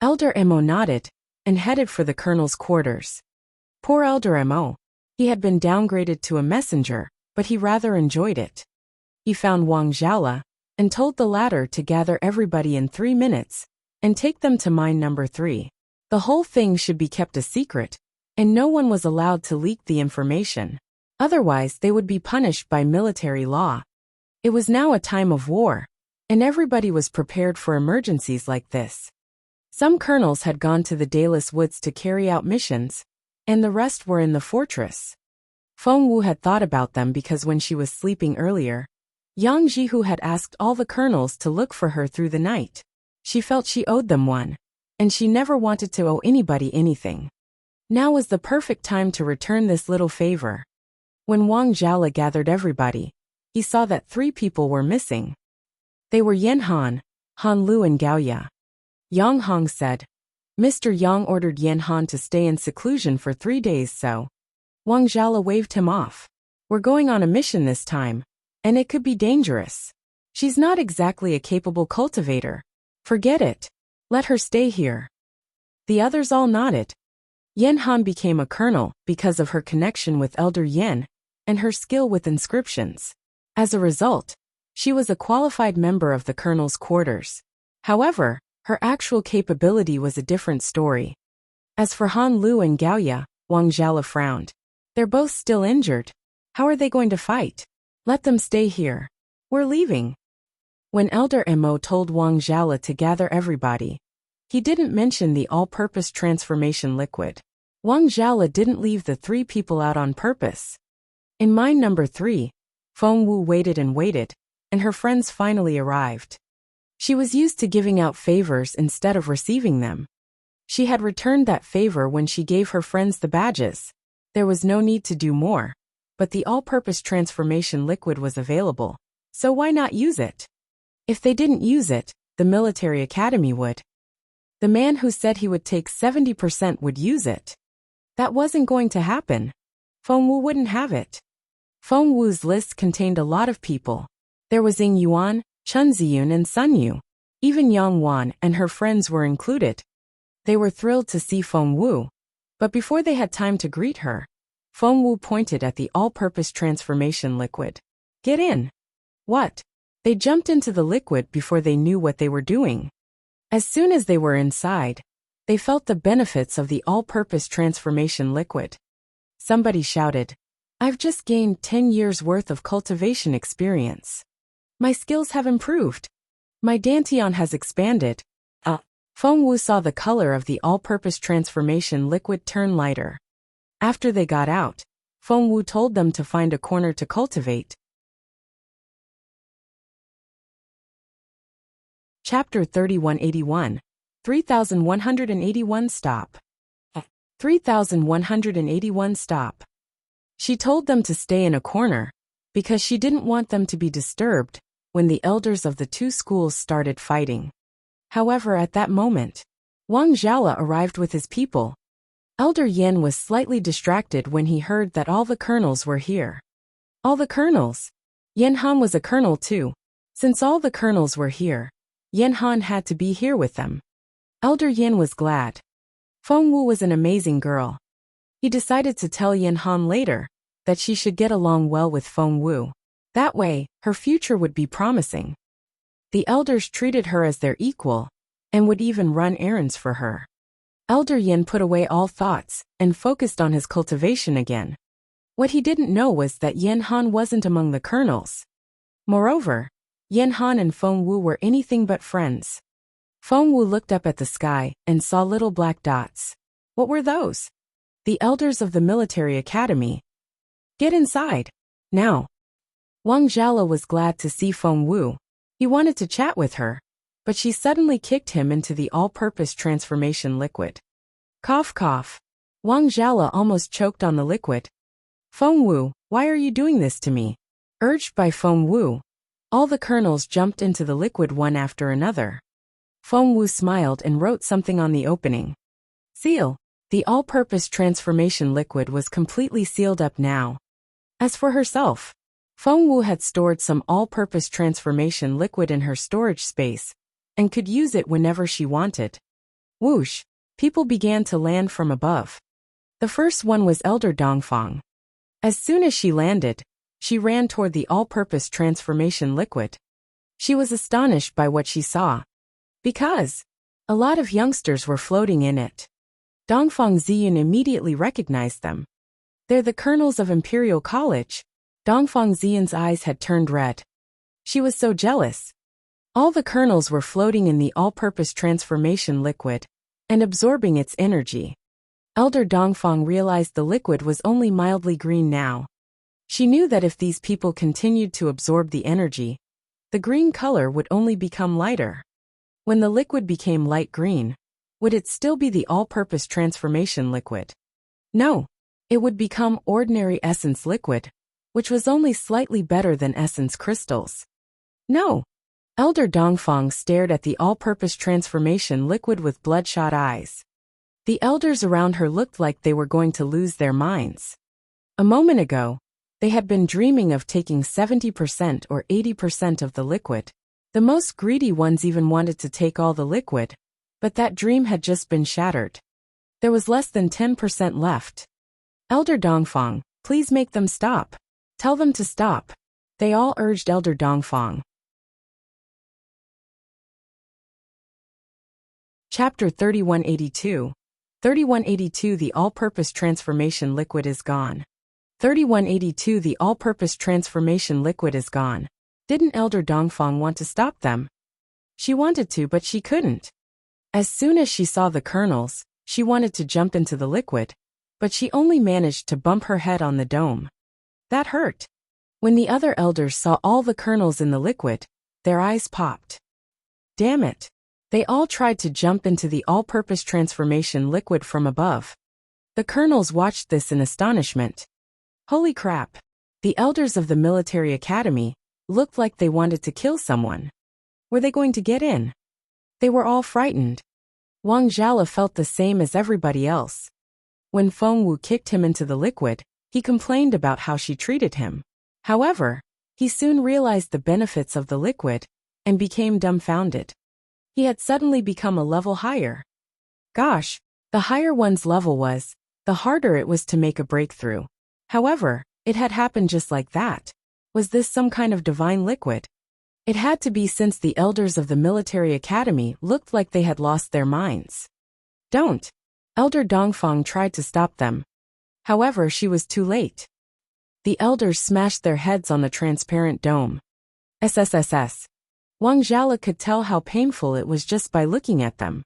Elder Mo nodded and headed for the colonel's quarters. Poor Elder Mo. He had been downgraded to a messenger, but he rather enjoyed it. He found Wang Zhaola and told the latter to gather everybody in 3 minutes and take them to mine number 3. The whole thing should be kept a secret, and no one was allowed to leak the information. Otherwise, they would be punished by military law. It was now a time of war, and everybody was prepared for emergencies like this. Some colonels had gone to the Dayless Woods to carry out missions, and the rest were in the fortress. Feng Wu had thought about them because when she was sleeping earlier, Yang Jihu had asked all the colonels to look for her through the night. She felt she owed them one, and she never wanted to owe anybody anything. Now was the perfect time to return this little favor. When Wang Zhaola gathered everybody, he saw that 3 people were missing. They were Yan Han, Han Lu and Gao Ya. Yang Hong said, Mr. Yang ordered Yan Han to stay in seclusion for 3 days so. Wang Zhaola waved him off. We're going on a mission this time, and it could be dangerous. She's not exactly a capable cultivator. Forget it. Let her stay here. The others all nodded. Yan Han became a colonel because of her connection with Elder Yan and her skill with inscriptions. As a result, she was a qualified member of the colonel's quarters. However, her actual capability was a different story. As for Han Lu and Gao Ya, Wang Zhaola frowned. They're both still injured. How are they going to fight? Let them stay here. We're leaving. When Elder Mo told Wang Zhaola to gather everybody, he didn't mention the all-purpose transformation liquid. Wang Zhaola didn't leave the 3 people out on purpose. In mine number 3, Feng Wu waited and waited, and her friends finally arrived. She was used to giving out favors instead of receiving them. She had returned that favor when she gave her friends the badges. There was no need to do more, but the all-purpose transformation liquid was available, so why not use it? If they didn't use it, the military academy would. The man who said he would take 70% would use it. That wasn't going to happen. Feng Wu wouldn't have it. Feng Wu's list contained a lot of people. There was Ying Yuan, Chun Ziyun and Sun Yu. Even Yang Wan and her friends were included. They were thrilled to see Feng Wu, but before they had time to greet her, Feng Wu pointed at the all-purpose transformation liquid. Get in. What? They jumped into the liquid before they knew what they were doing. As soon as they were inside, they felt the benefits of the all-purpose transformation liquid. Somebody shouted, I've just gained 10 years worth of cultivation experience. My skills have improved. My dantian has expanded. Feng Wu saw the color of the all-purpose transformation liquid turn lighter. After they got out, Feng Wu told them to find a corner to cultivate. Chapter 3181. 3181 Stop. 3181 Stop. She told them to stay in a corner, because she didn't want them to be disturbed when the elders of the two schools started fighting. However, at that moment, Wang Zhala arrived with his people. Elder Yin was slightly distracted when he heard that all the colonels were here. All the colonels? Yen Han was a colonel too. Since all the colonels were here, Yen Han had to be here with them. Elder Yin was glad. Feng Wu was an amazing girl. He decided to tell Yen Han later that she should get along well with Feng Wu. That way, her future would be promising. The elders treated her as their equal, and would even run errands for her. Elder Yin put away all thoughts, and focused on his cultivation again. What he didn't know was that Yen Han wasn't among the colonels. Moreover, Yen Han and Feng Wu were anything but friends. Feng Wu looked up at the sky, and saw little black dots. What were those? The elders of the military academy. Get inside. Now. Wang Zhala was glad to see Feng Wu. He wanted to chat with her, but she suddenly kicked him into the all-purpose transformation liquid. Cough cough. Wang Zhala almost choked on the liquid. Feng Wu, why are you doing this to me? Urged by Feng Wu, all the colonels jumped into the liquid one after another. Feng Wu smiled and wrote something on the opening. Seal. The all-purpose transformation liquid was completely sealed up now. As for herself, Feng Wu had stored some all-purpose transformation liquid in her storage space, and could use it whenever she wanted. Whoosh! People began to land from above. The first one was Elder Dongfang. As soon as she landed, she ran toward the all-purpose transformation liquid. She was astonished by what she saw. Because a lot of youngsters were floating in it. Dongfang Ziyun immediately recognized them. They're the colonels of Imperial College. Dongfang Ziyun's eyes had turned red. She was so jealous. All the colonels were floating in the all-purpose transformation liquid, and absorbing its energy. Elder Dongfang realized the liquid was only mildly green now. She knew that if these people continued to absorb the energy, the green color would only become lighter. When the liquid became light green, would it still be the all-purpose transformation liquid? No, it would become ordinary essence liquid, which was only slightly better than essence crystals. No. Elder Dongfang stared at the all-purpose transformation liquid with bloodshot eyes. The elders around her looked like they were going to lose their minds. A moment ago, they had been dreaming of taking 70% or 80% of the liquid. The most greedy ones even wanted to take all the liquid, but that dream had just been shattered. There was less than 10% left. Elder Dongfang, please make them stop. Tell them to stop. They all urged Elder Dongfang. Chapter 3182. 3182 The all-purpose transformation liquid is gone. 3182 The all-purpose transformation liquid is gone. Didn't Elder Dongfang want to stop them? She wanted to, but she couldn't. As soon as she saw the colonels, she wanted to jump into the liquid, but she only managed to bump her head on the dome. That hurt. When the other elders saw all the colonels in the liquid, their eyes popped. Damn it. They all tried to jump into the all-purpose transformation liquid from above. The colonels watched this in astonishment. Holy crap! The elders of the military academy looked like they wanted to kill someone. Were they going to get in? They were all frightened. Wang Zhala felt the same as everybody else. When Feng Wu kicked him into the liquid, he complained about how she treated him. However, he soon realized the benefits of the liquid and became dumbfounded. He had suddenly become a level higher. Gosh, the higher one's level was, the harder it was to make a breakthrough. However, it had happened just like that. Was this some kind of divine liquid? It had to be, since the elders of the military academy looked like they had lost their minds. Don't! Elder Dongfang tried to stop them. However, she was too late. The elders smashed their heads on the transparent dome. SSSS. Wang Zhala could tell how painful it was just by looking at them.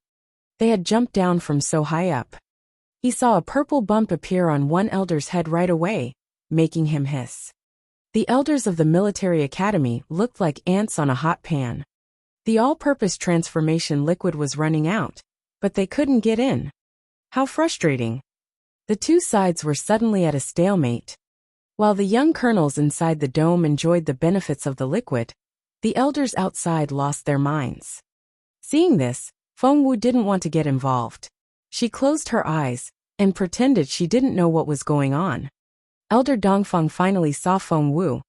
They had jumped down from so high up. He saw a purple bump appear on one elder's head right away, making him hiss. The elders of the military academy looked like ants on a hot pan. The all-purpose transformation liquid was running out, but they couldn't get in. How frustrating. The two sides were suddenly at a stalemate. While the young colonels inside the dome enjoyed the benefits of the liquid, the elders outside lost their minds. Seeing this, Feng Wu didn't want to get involved. She closed her eyes and pretended she didn't know what was going on. Elder Dongfang finally saw Feng Wu.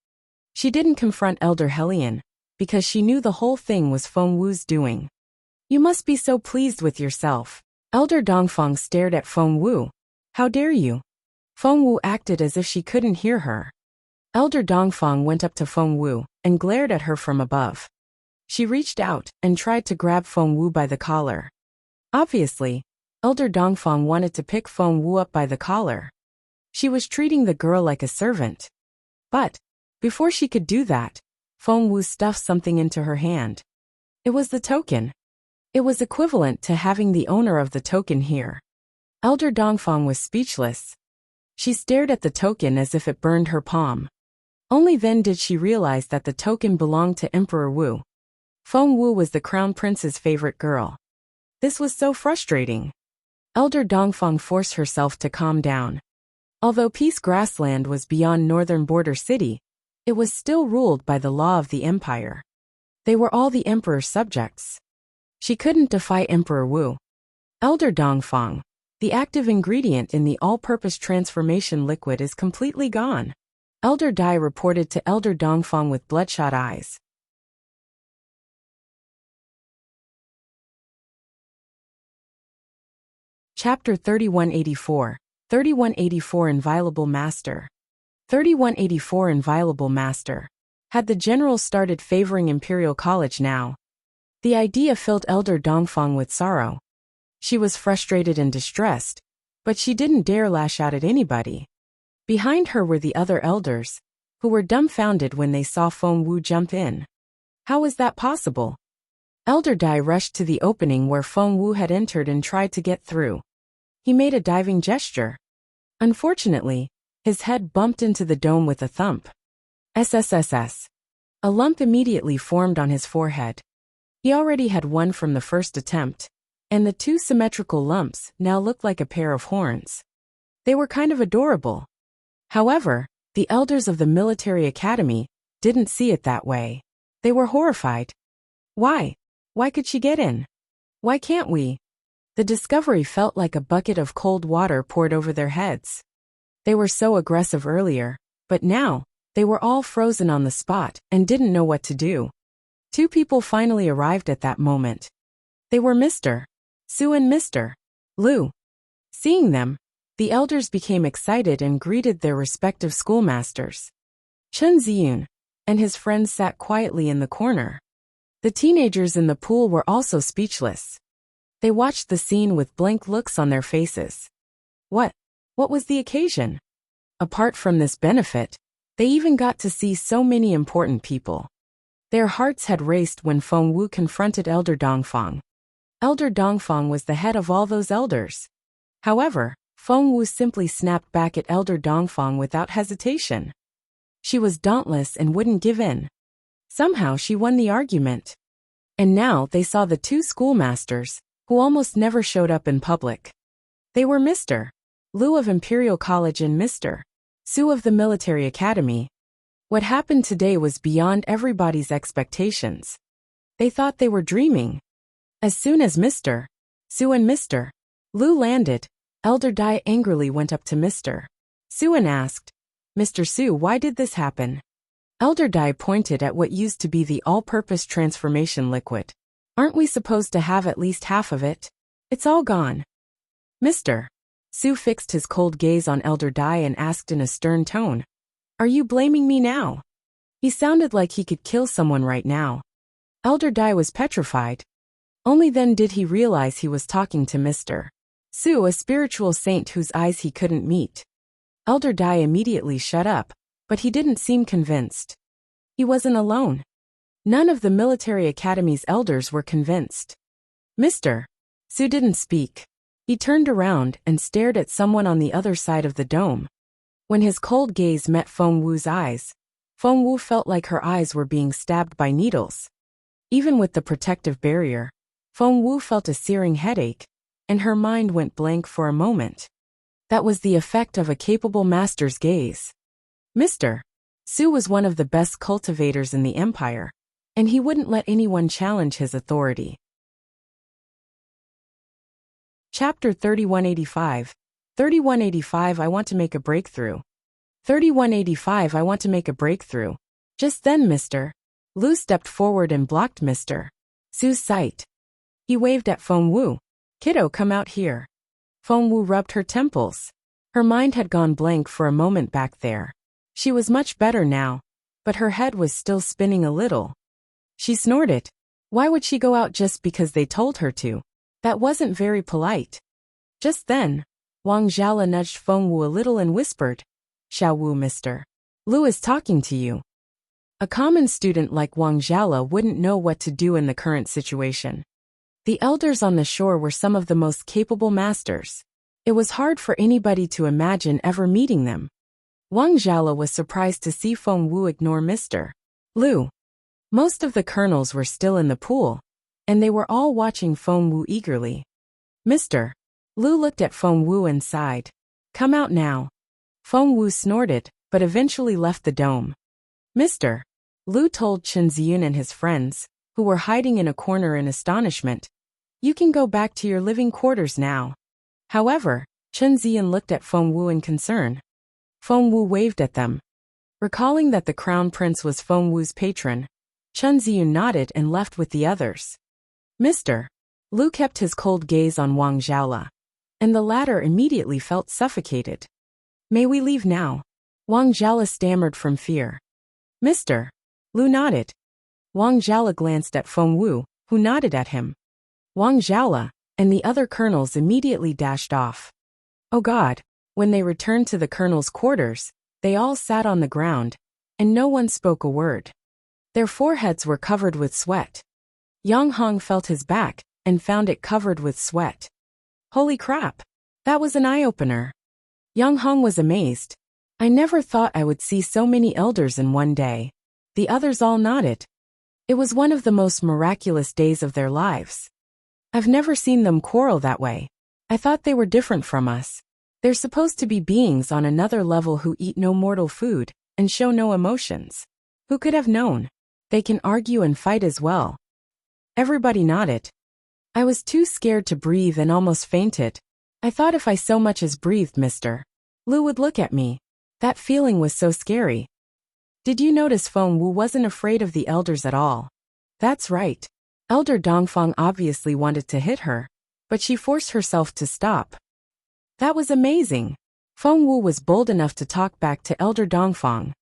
She didn't confront Elder Helion, because she knew the whole thing was Feng Wu's doing. You must be so pleased with yourself. Elder Dongfang stared at Feng Wu. How dare you? Feng Wu acted as if she couldn't hear her. Elder Dongfang went up to Feng Wu and glared at her from above. She reached out and tried to grab Feng Wu by the collar. Obviously, Elder Dongfang wanted to pick Feng Wu up by the collar. She was treating the girl like a servant. But, before she could do that, Feng Wu stuffed something into her hand. It was the token. It was equivalent to having the owner of the token here. Elder Dongfang was speechless. She stared at the token as if it burned her palm. Only then did she realize that the token belonged to Emperor Wu. Feng Wu was the crown prince's favorite girl. This was so frustrating. Elder Dongfang forced herself to calm down. Although Peace Grassland was beyond northern border city, it was still ruled by the law of the empire. They were all the emperor's subjects. She couldn't defy Emperor Wu. Elder Dongfang, the active ingredient in the all-purpose transformation liquid, is completely gone. Elder Dai reported to Elder Dongfang with bloodshot eyes. Chapter 3184. 3184 Inviolable Master. 3184 Inviolable Master. Had the general started favoring Imperial College now? The idea filled Elder Dongfang with sorrow. She was frustrated and distressed, but she didn't dare lash out at anybody. Behind her were the other elders, who were dumbfounded when they saw Feng Wu jump in. How was that possible? Elder Dai rushed to the opening where Feng Wu had entered and tried to get through. He made a diving gesture. Unfortunately, his head bumped into the dome with a thump. SSSS. A lump immediately formed on his forehead. He already had one from the first attempt, and the two symmetrical lumps now looked like a pair of horns. They were kind of adorable. However, the elders of the military academy didn't see it that way. They were horrified. Why? Why could she get in? Why can't we? The discovery felt like a bucket of cold water poured over their heads. They were so aggressive earlier, but now, they were all frozen on the spot and didn't know what to do. Two people finally arrived at that moment. They were Mr. Su and Mr. Lu. Seeing them, the elders became excited and greeted their respective schoolmasters. Chen Ziyun and his friends sat quietly in the corner. The teenagers in the pool were also speechless. They watched the scene with blank looks on their faces. What was the occasion? Apart from this benefit, they even got to see so many important people. Their hearts had raced when Feng Wu confronted Elder Dongfang. Elder Dongfang was the head of all those elders. However, Feng Wu simply snapped back at Elder Dongfang without hesitation. She was dauntless and wouldn't give in. Somehow she won the argument. And now they saw the two schoolmasters, who almost never showed up in public. They were Mr. Lu of Imperial College and Mr. Su of the Military Academy. What happened today was beyond everybody's expectations. They thought they were dreaming. As soon as Mr. Su and Mr. Lu landed, Elder Dai angrily went up to Mr. Su and asked, "Mr. Su, why did this happen?" Elder Dai pointed at what used to be the all-purpose transformation liquid. "Aren't we supposed to have at least half of it? It's all gone." Mr. Su fixed his cold gaze on Elder Dai and asked in a stern tone, "Are you blaming me now?" He sounded like he could kill someone right now. Elder Dai was petrified. Only then did he realize he was talking to Mr. Su, a spiritual saint whose eyes he couldn't meet. Elder Dai immediately shut up, but he didn't seem convinced. He wasn't alone. None of the military academy's elders were convinced. Mr. Su didn't speak. He turned around and stared at someone on the other side of the dome. When his cold gaze met Feng Wu's eyes, Feng Wu felt like her eyes were being stabbed by needles. Even with the protective barrier, Feng Wu felt a searing headache, and her mind went blank for a moment. That was the effect of a capable master's gaze. Mr. Su was one of the best cultivators in the empire, and he wouldn't let anyone challenge his authority. Chapter 3185. 3185 I want to make a breakthrough. 3185 I want to make a breakthrough. Just then Mr. Lu stepped forward and blocked Mr. Su's sight. He waved at Feng Wu. "Kiddo, come out here." Feng Wu rubbed her temples. Her mind had gone blank for a moment back there. She was much better now, but her head was still spinning a little. She snorted. Why would she go out just because they told her to? That wasn't very polite. Just then, Wang Zhala nudged Feng Wu a little and whispered, "Xiao Wu, Mr. Lu is talking to you." A common student like Wang Zhala wouldn't know what to do in the current situation. The elders on the shore were some of the most capable masters. It was hard for anybody to imagine ever meeting them. Wang Zhala was surprised to see Feng Wu ignore Mr. Lu. Most of the colonels were still in the pool, and they were all watching Feng Wu eagerly. Mr. Lu looked at Feng Wu and sighed. "Come out now." Feng Wu snorted, but eventually left the dome. Mr. Lu told Chen Ziyun and his friends, who were hiding in a corner in astonishment, "You can go back to your living quarters now." However, Chen Ziyun looked at Feng Wu in concern. Feng Wu waved at them. Recalling that the crown prince was Feng Wu's patron, Chen Ziyun nodded and left with the others. Mr. Lu kept his cold gaze on Wang Zhala, and the latter immediately felt suffocated. "May we leave now?" Wang Zhala stammered from fear. Mr. Lu nodded. Wang Zhala glanced at Feng Wu, who nodded at him. Wang Zhala and the other colonels immediately dashed off. Oh God! When they returned to the colonels' quarters, they all sat on the ground, and no one spoke a word. Their foreheads were covered with sweat. Yang Hong felt his back, and found it covered with sweat. Holy crap! That was an eye-opener. Yang Hong was amazed. "I never thought I would see so many elders in one day." The others all nodded. It was one of the most miraculous days of their lives. "I've never seen them quarrel that way. I thought they were different from us. They're supposed to be beings on another level who eat no mortal food, and show no emotions. Who could have known? They can argue and fight as well." Everybody nodded. "I was too scared to breathe and almost fainted. I thought if I so much as breathed, Mr. Lu would look at me. That feeling was so scary." Did you notice Feng Wu wasn't afraid of the elders at all? That's right. Elder Dongfang obviously wanted to hit her, but she forced herself to stop. That was amazing. Feng Wu was bold enough to talk back to Elder Dongfang.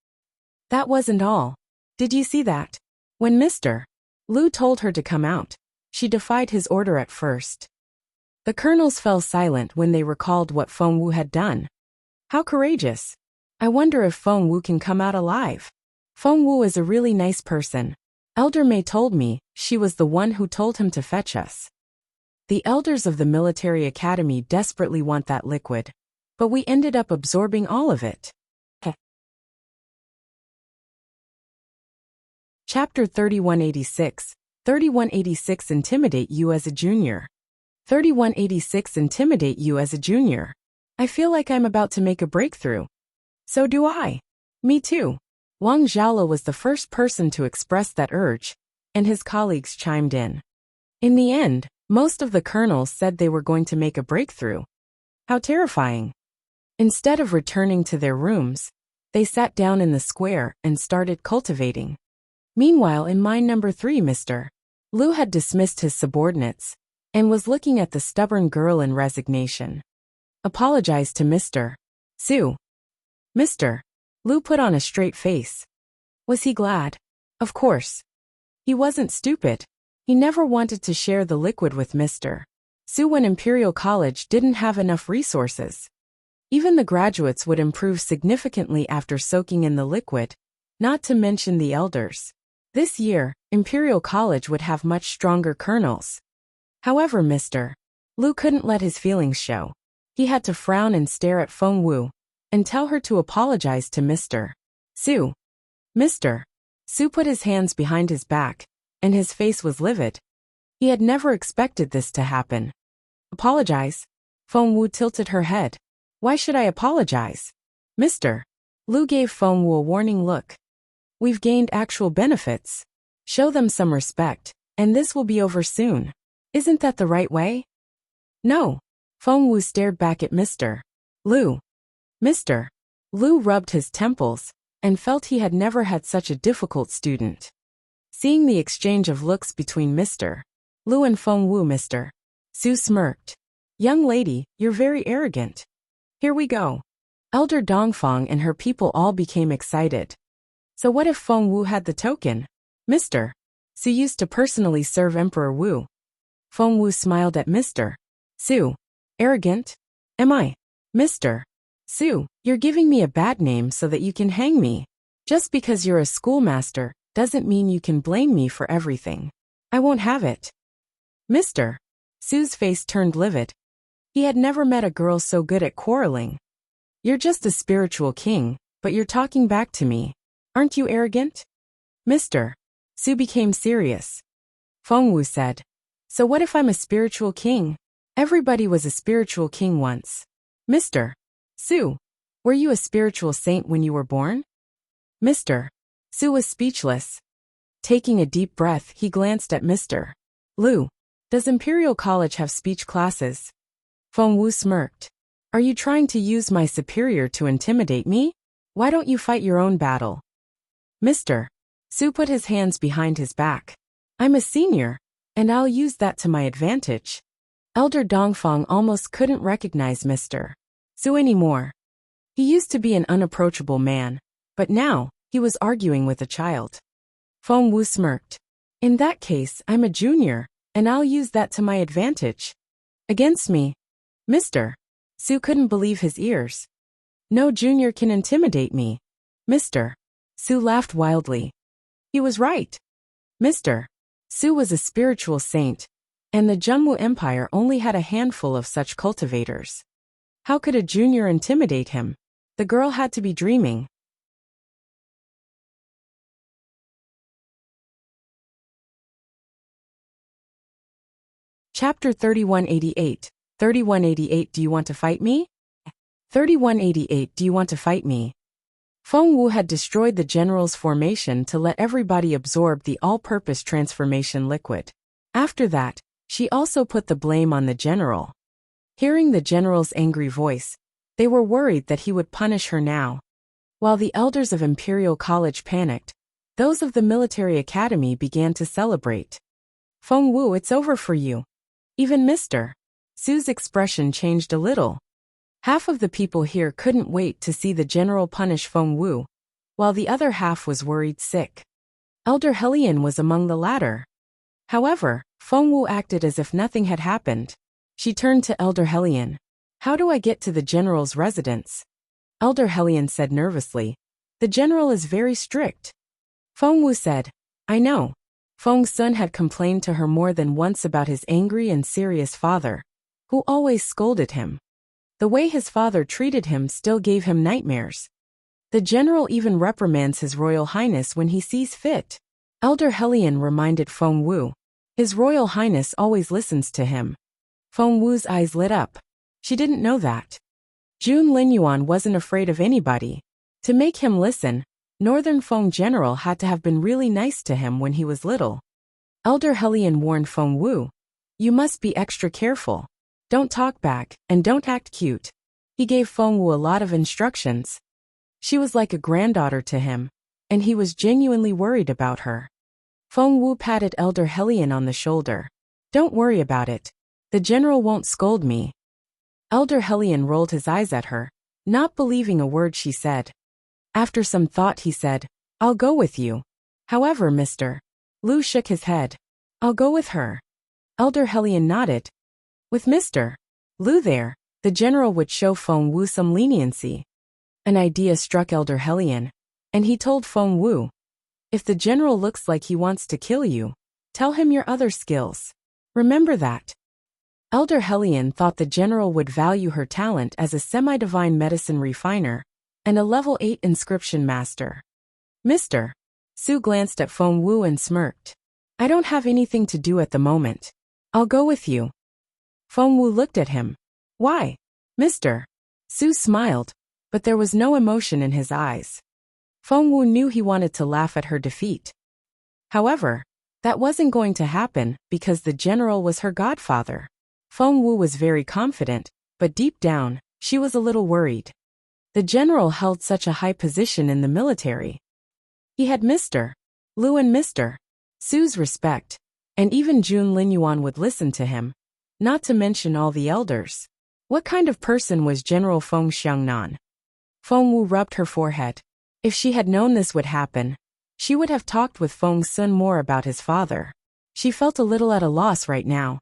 That wasn't all. Did you see that? When Mr. Lu told her to come out, she defied his order at first. The colonels fell silent when they recalled what Feng Wu had done. How courageous. I wonder if Feng Wu can come out alive. Feng Wu is a really nice person. Elder Mei told me she was the one who told him to fetch us. The elders of the military academy desperately want that liquid, but we ended up absorbing all of it. Chapter 3186. 3186 Intimidate you as a junior. 3186 Intimidate you as a junior. I feel like I'm about to make a breakthrough. So do I. Me too. Wang Zhaolo was the first person to express that urge, and his colleagues chimed in. In the end, most of the colonels said they were going to make a breakthrough. How terrifying. Instead of returning to their rooms, they sat down in the square and started cultivating. Meanwhile, in mine number 3, Mr. Lu had dismissed his subordinates and was looking at the stubborn girl in resignation. Apologized to Mr. Su. Mr. Lu put on a straight face. Was he glad? Of course. He wasn't stupid. He never wanted to share the liquid with Mr. Su when Imperial College didn't have enough resources. Even the graduates would improve significantly after soaking in the liquid, not to mention the elders. This year, Imperial College would have much stronger colonels. However, Mr. Lu couldn't let his feelings show. He had to frown and stare at Feng Wu and tell her to apologize to Mr. Su. Mr. Su put his hands behind his back, and his face was livid. He had never expected this to happen. Apologize? Feng Wu tilted her head. Why should I apologize? Mr. Lu gave Feng Wu a warning look. We've gained actual benefits. Show them some respect, and this will be over soon. Isn't that the right way? No. Feng Wu stared back at Mr. Lu. Mr. Lu rubbed his temples and felt he had never had such a difficult student. Seeing the exchange of looks between Mr. Lu and Feng Wu, Mr. Su smirked. Young lady, you're very arrogant. Here we go. Elder Dongfang and her people all became excited. So what if Feng Wu had the token? Mr. Su used to personally serve Emperor Wu. Feng Wu smiled at Mr. Su. Arrogant? Am I? Mr. Su, you're giving me a bad name so that you can hang me. Just because you're a schoolmaster doesn't mean you can blame me for everything. I won't have it. Mr. Su's face turned livid. He had never met a girl so good at quarreling. You're just a spiritual king, but you're talking back to me. Aren't you arrogant? Mr. Su became serious. Feng Wu said, so what if I'm a spiritual king? Everybody was a spiritual king once. Mr. Su, were you a spiritual saint when you were born? Mr. Su was speechless. Taking a deep breath, he glanced at Mr. Lu. Does Imperial College have speech classes? Feng Wu smirked. Are you trying to use my superior to intimidate me? Why don't you fight your own battle? Mr. Su put his hands behind his back. I'm a senior, and I'll use that to my advantage. Elder Dongfang almost couldn't recognize Mr. Su anymore. He used to be an unapproachable man, but now, he was arguing with a child. Feng Wu smirked. In that case, I'm a junior, and I'll use that to my advantage. Against me? Mr. Su couldn't believe his ears. No junior can intimidate me. Mr. Su laughed wildly. He was right. Mr. Su was a spiritual saint, and the Zhengwu Empire only had a handful of such cultivators. How could a junior intimidate him? The girl had to be dreaming. Chapter 3188. 3188 Do you want to fight me? 3188 Do you want to fight me? Feng Wu had destroyed the general's formation to let everybody absorb the all-purpose transformation liquid. After that, she also put the blame on the general. Hearing the general's angry voice, they were worried that he would punish her now. While the elders of Imperial College panicked, those of the military academy began to celebrate. Feng Wu, it's over for you. Even Mr. Su's expression changed a little. Half of the people here couldn't wait to see the general punish Feng Wu, while the other half was worried sick. Elder Helian was among the latter. However, Feng Wu acted as if nothing had happened. She turned to Elder Helian. How do I get to the general's residence? Elder Helian said nervously. The general is very strict. Feng Wu said, I know. Feng Sun had complained to her more than once about his angry and serious father, who always scolded him. The way his father treated him still gave him nightmares. The general even reprimands His Royal Highness when he sees fit. Elder Helian reminded Feng Wu. His Royal Highness always listens to him. Feng Wu's eyes lit up. She didn't know that. Jun Linyuan wasn't afraid of anybody. To make him listen, Northern Feng General had to have been really nice to him when he was little. Elder Hellion warned Feng Wu, "You must be extra careful. Don't talk back, and don't act cute." He gave Feng Wu a lot of instructions. She was like a granddaughter to him, and he was genuinely worried about her. Feng Wu patted Elder Hellion on the shoulder. "Don't worry about it. The general won't scold me." Elder Hellion rolled his eyes at her, not believing a word she said. After some thought he said, "I'll go with you. However, Mr. Lu shook his head. "I'll go with her." Elder Hellion nodded. With Mr. Lu there, the general would show Feng Wu some leniency. An idea struck Elder Hellion, and he told Feng Wu, "If the general looks like he wants to kill you, tell him your other skills. Remember that." Elder Hellion thought the general would value her talent as a semi-divine medicine refiner and a level 8 inscription master. Mr. Su glanced at Feng Wu and smirked. "I don't have anything to do at the moment. I'll go with you." Feng Wu looked at him. "Why?" Mr. Su smiled, but there was no emotion in his eyes. Feng Wu knew he wanted to laugh at her defeat. However, that wasn't going to happen because the general was her godfather. Feng Wu was very confident, but deep down, she was a little worried. The general held such a high position in the military. He had Mr. Lu and Mr. Su's respect, and even Jun Linyuan would listen to him, not to mention all the elders. What kind of person was General Feng Xiangnan? Feng Wu rubbed her forehead. If she had known this would happen, she would have talked with Feng Sun more about his father. She felt a little at a loss right now.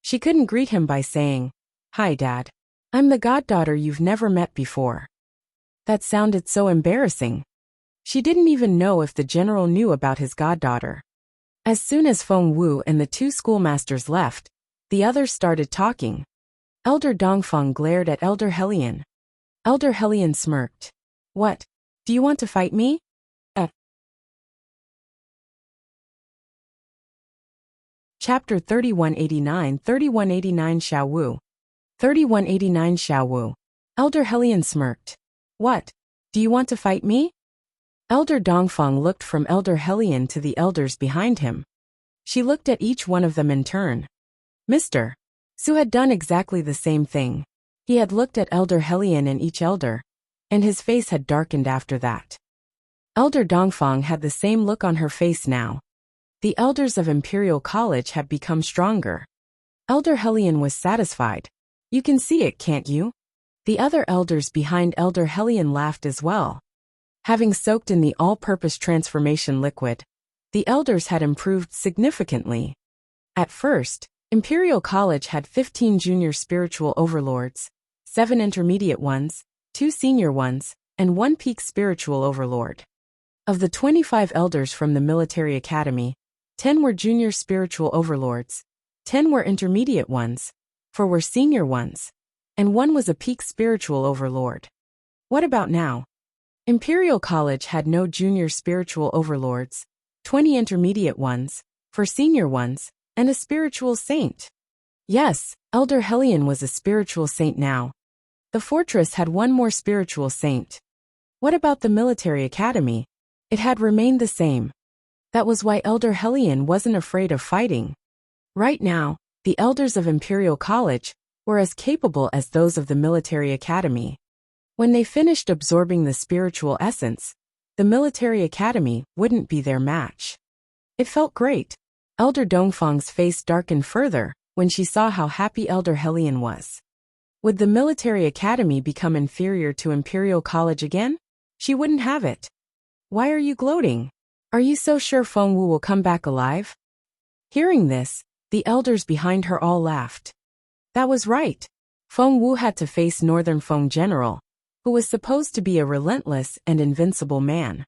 She couldn't greet him by saying, "Hi, Dad. I'm the goddaughter you've never met before." That sounded so embarrassing. She didn't even know if the general knew about his goddaughter. As soon as Feng Wu and the two schoolmasters left, the others started talking. Elder Dongfeng glared at Elder Hellion. Elder Hellion smirked. "What? Do you want to fight me?" Chapter 3189 3189 Xiao Wu. 3189 Xiao Wu. Elder Hellion smirked. "What? Do you want to fight me?" Elder Dongfeng looked from Elder Hellion to the elders behind him. She looked at each one of them in turn. Mr. Su had done exactly the same thing. He had looked at Elder Hellion and each elder, and his face had darkened after that. Elder Dongfeng had the same look on her face now. The elders of Imperial College had become stronger. Elder Hellion was satisfied. "You can see it, can't you?" The other elders behind Elder Hellion laughed as well. Having soaked in the all-purpose transformation liquid, the elders had improved significantly. At first, Imperial College had 15 junior spiritual overlords, 7 intermediate ones, 2 senior ones, and 1 peak spiritual overlord. Of the 25 elders from the military academy, 10 were junior spiritual overlords, 10 were intermediate ones, 4 were senior ones, and 1 was a peak spiritual overlord. What about now? Imperial College had no junior spiritual overlords, 20 intermediate ones, 4 senior ones, and a spiritual saint. Yes, Elder Hellion was a spiritual saint now. The fortress had 1 more spiritual saint. What about the military academy? It had remained the same. That was why Elder Hellion wasn't afraid of fighting. Right now, the elders of Imperial College were as capable as those of the military academy. When they finished absorbing the spiritual essence, the military academy wouldn't be their match. It felt great. Elder Dongfeng's face darkened further when she saw how happy Elder Hellion was. Would the military academy become inferior to Imperial College again? She wouldn't have it. Why are you gloating? Are you so sure Feng Wu will come back alive? Hearing this, the elders behind her all laughed. That was right. Feng Wu had to face Northern Feng General, who was supposed to be a relentless and invincible man.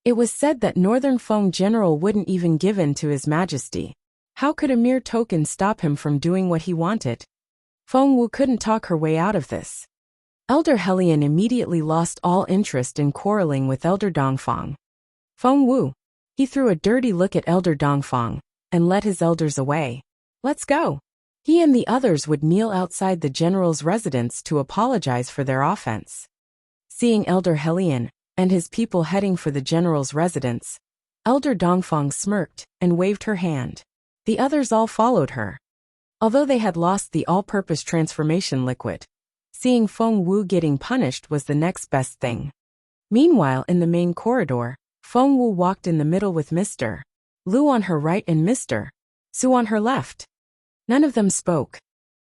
It was said that Northern Feng General wouldn't even give in to His Majesty. How could a mere token stop him from doing what he wanted? Feng Wu couldn't talk her way out of this. Elder Hellion immediately lost all interest in quarreling with Elder Dongfeng. Feng Wu. He threw a dirty look at Elder Dongfeng and led his elders away. Let's go. He and the others would kneel outside the general's residence to apologize for their offense. Seeing Elder Helian and his people heading for the general's residence, Elder Dongfang smirked and waved her hand. The others all followed her. Although they had lost the all-purpose transformation liquid, seeing Feng Wu getting punished was the next best thing. Meanwhile, in the main corridor, Feng Wu walked in the middle with Mr. Lu on her right and Mr. Su on her left. None of them spoke.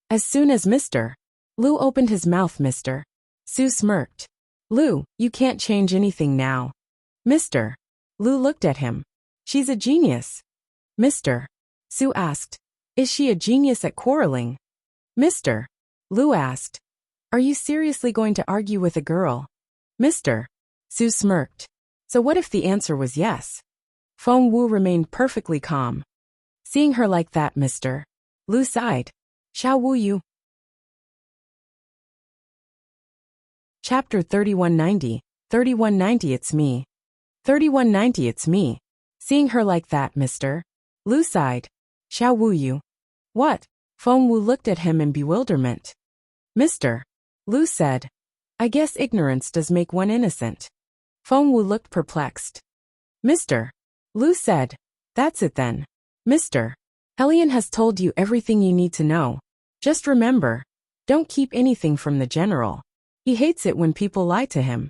As soon as Mr. Lu opened his mouth, Mr. Su smirked. Lu, you can't change anything now. Mr. Lu looked at him. She's a genius. Mr. Su asked. Is she a genius at quarreling? Mr. Lu asked. Are you seriously going to argue with a girl? Mr. Su smirked. So what if the answer was yes? Feng Wu remained perfectly calm. Seeing her like that, Mr. Lu sighed. Xiao Wu Yu. Chapter 3190. 3190 It's me. 3190 It's me. Seeing her like that, Mr. Lu sighed. Xiao Wu Yu. What? Feng Wu looked at him in bewilderment. Mr. Lu said. I guess ignorance does make one innocent. Feng Wu looked perplexed. Mr. Lu said. That's it then. Mr. Helian has told you everything you need to know. Just remember, don't keep anything from the general. He hates it when people lie to him.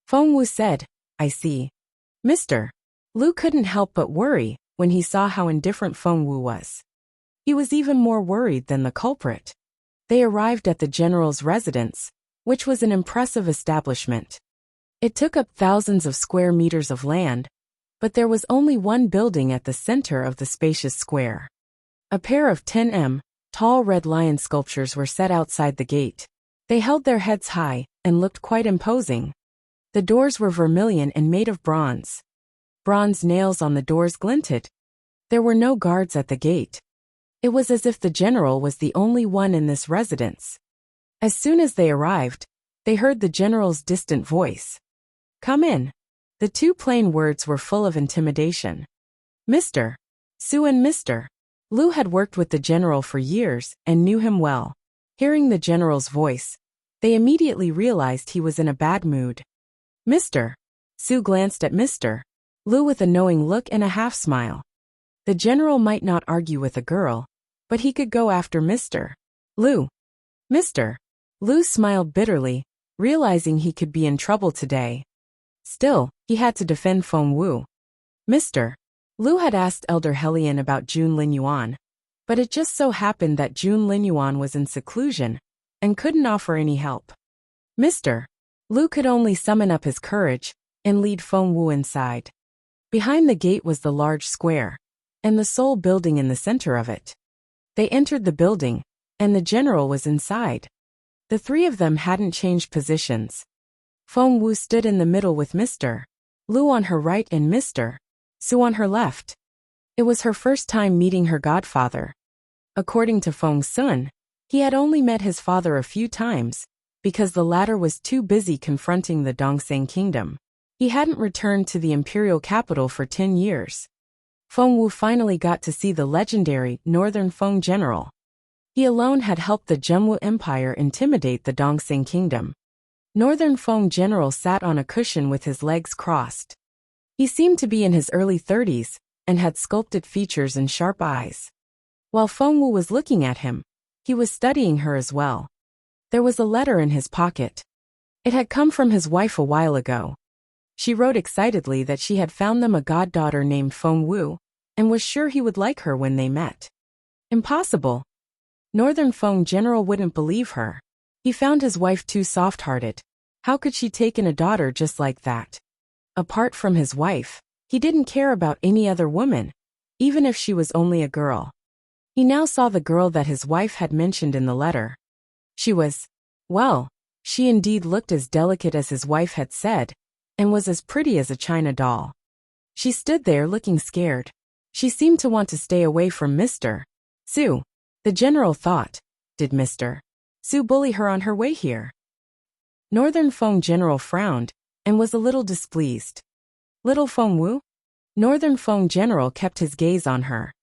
Feng Wu said, I see. Mr. Lu couldn't help but worry when he saw how indifferent Feng Wu was. He was even more worried than the culprit. They arrived at the general's residence, which was an impressive establishment. It took up thousands of square meters of land, but there was only one building at the center of the spacious square. A pair of 10 tall red lion sculptures were set outside the gate. They held their heads high and looked quite imposing. The doors were vermilion and made of bronze. Bronze nails on the doors glinted. There were no guards at the gate. It was as if the general was the only one in this residence. As soon as they arrived, they heard the general's distant voice. Come in. The two plain words were full of intimidation. Mr. Su and Mr. Lu had worked with the general for years and knew him well. Hearing the general's voice, they immediately realized he was in a bad mood. Mr. Su glanced at Mr. Lu with a knowing look and a half-smile. The general might not argue with a girl, but he could go after Mr. Lu. Mr. Lu smiled bitterly, realizing he could be in trouble today. Still, he had to defend Feng Wu. Mr. Lu had asked Elder Helian about Jun Linyuan, but it just so happened that Jun Linyuan was in seclusion and couldn't offer any help. Mr. Lu could only summon up his courage and lead Feng Wu inside. Behind the gate was the large square, and the sole building in the center of it. They entered the building, and the general was inside. The three of them hadn't changed positions. Feng Wu stood in the middle with Mr. Lu on her right and Mr. Su on her left. It was her first time meeting her godfather. According to Feng Sun, he had only met his father a few times, because the latter was too busy confronting the Dongseng kingdom. He hadn't returned to the imperial capital for 10 years. Feng Wu finally got to see the legendary Northern Feng general. He alone had helped the Zhenwu Empire intimidate the Dongseng kingdom. Northern Feng general sat on a cushion with his legs crossed. He seemed to be in his early 30s and had sculpted features and sharp eyes. While Feng Wu was looking at him, he was studying her as well. There was a letter in his pocket. It had come from his wife a while ago. She wrote excitedly that she had found them a goddaughter named Feng Wu, and was sure he would like her when they met. Impossible. Northern Feng general wouldn't believe her. He found his wife too soft-hearted. How could she take in a daughter just like that? Apart from his wife, he didn't care about any other woman, even if she was only a girl. He now saw the girl that his wife had mentioned in the letter. She was, well, she indeed looked as delicate as his wife had said, and was as pretty as a china doll. She stood there looking scared. She seemed to want to stay away from Mr. Su. The general thought, did Mr. Su bully her on her way here? Northern Feng general frowned, and was a little displeased. Little Feng Wu? Northern Feng general kept his gaze on her.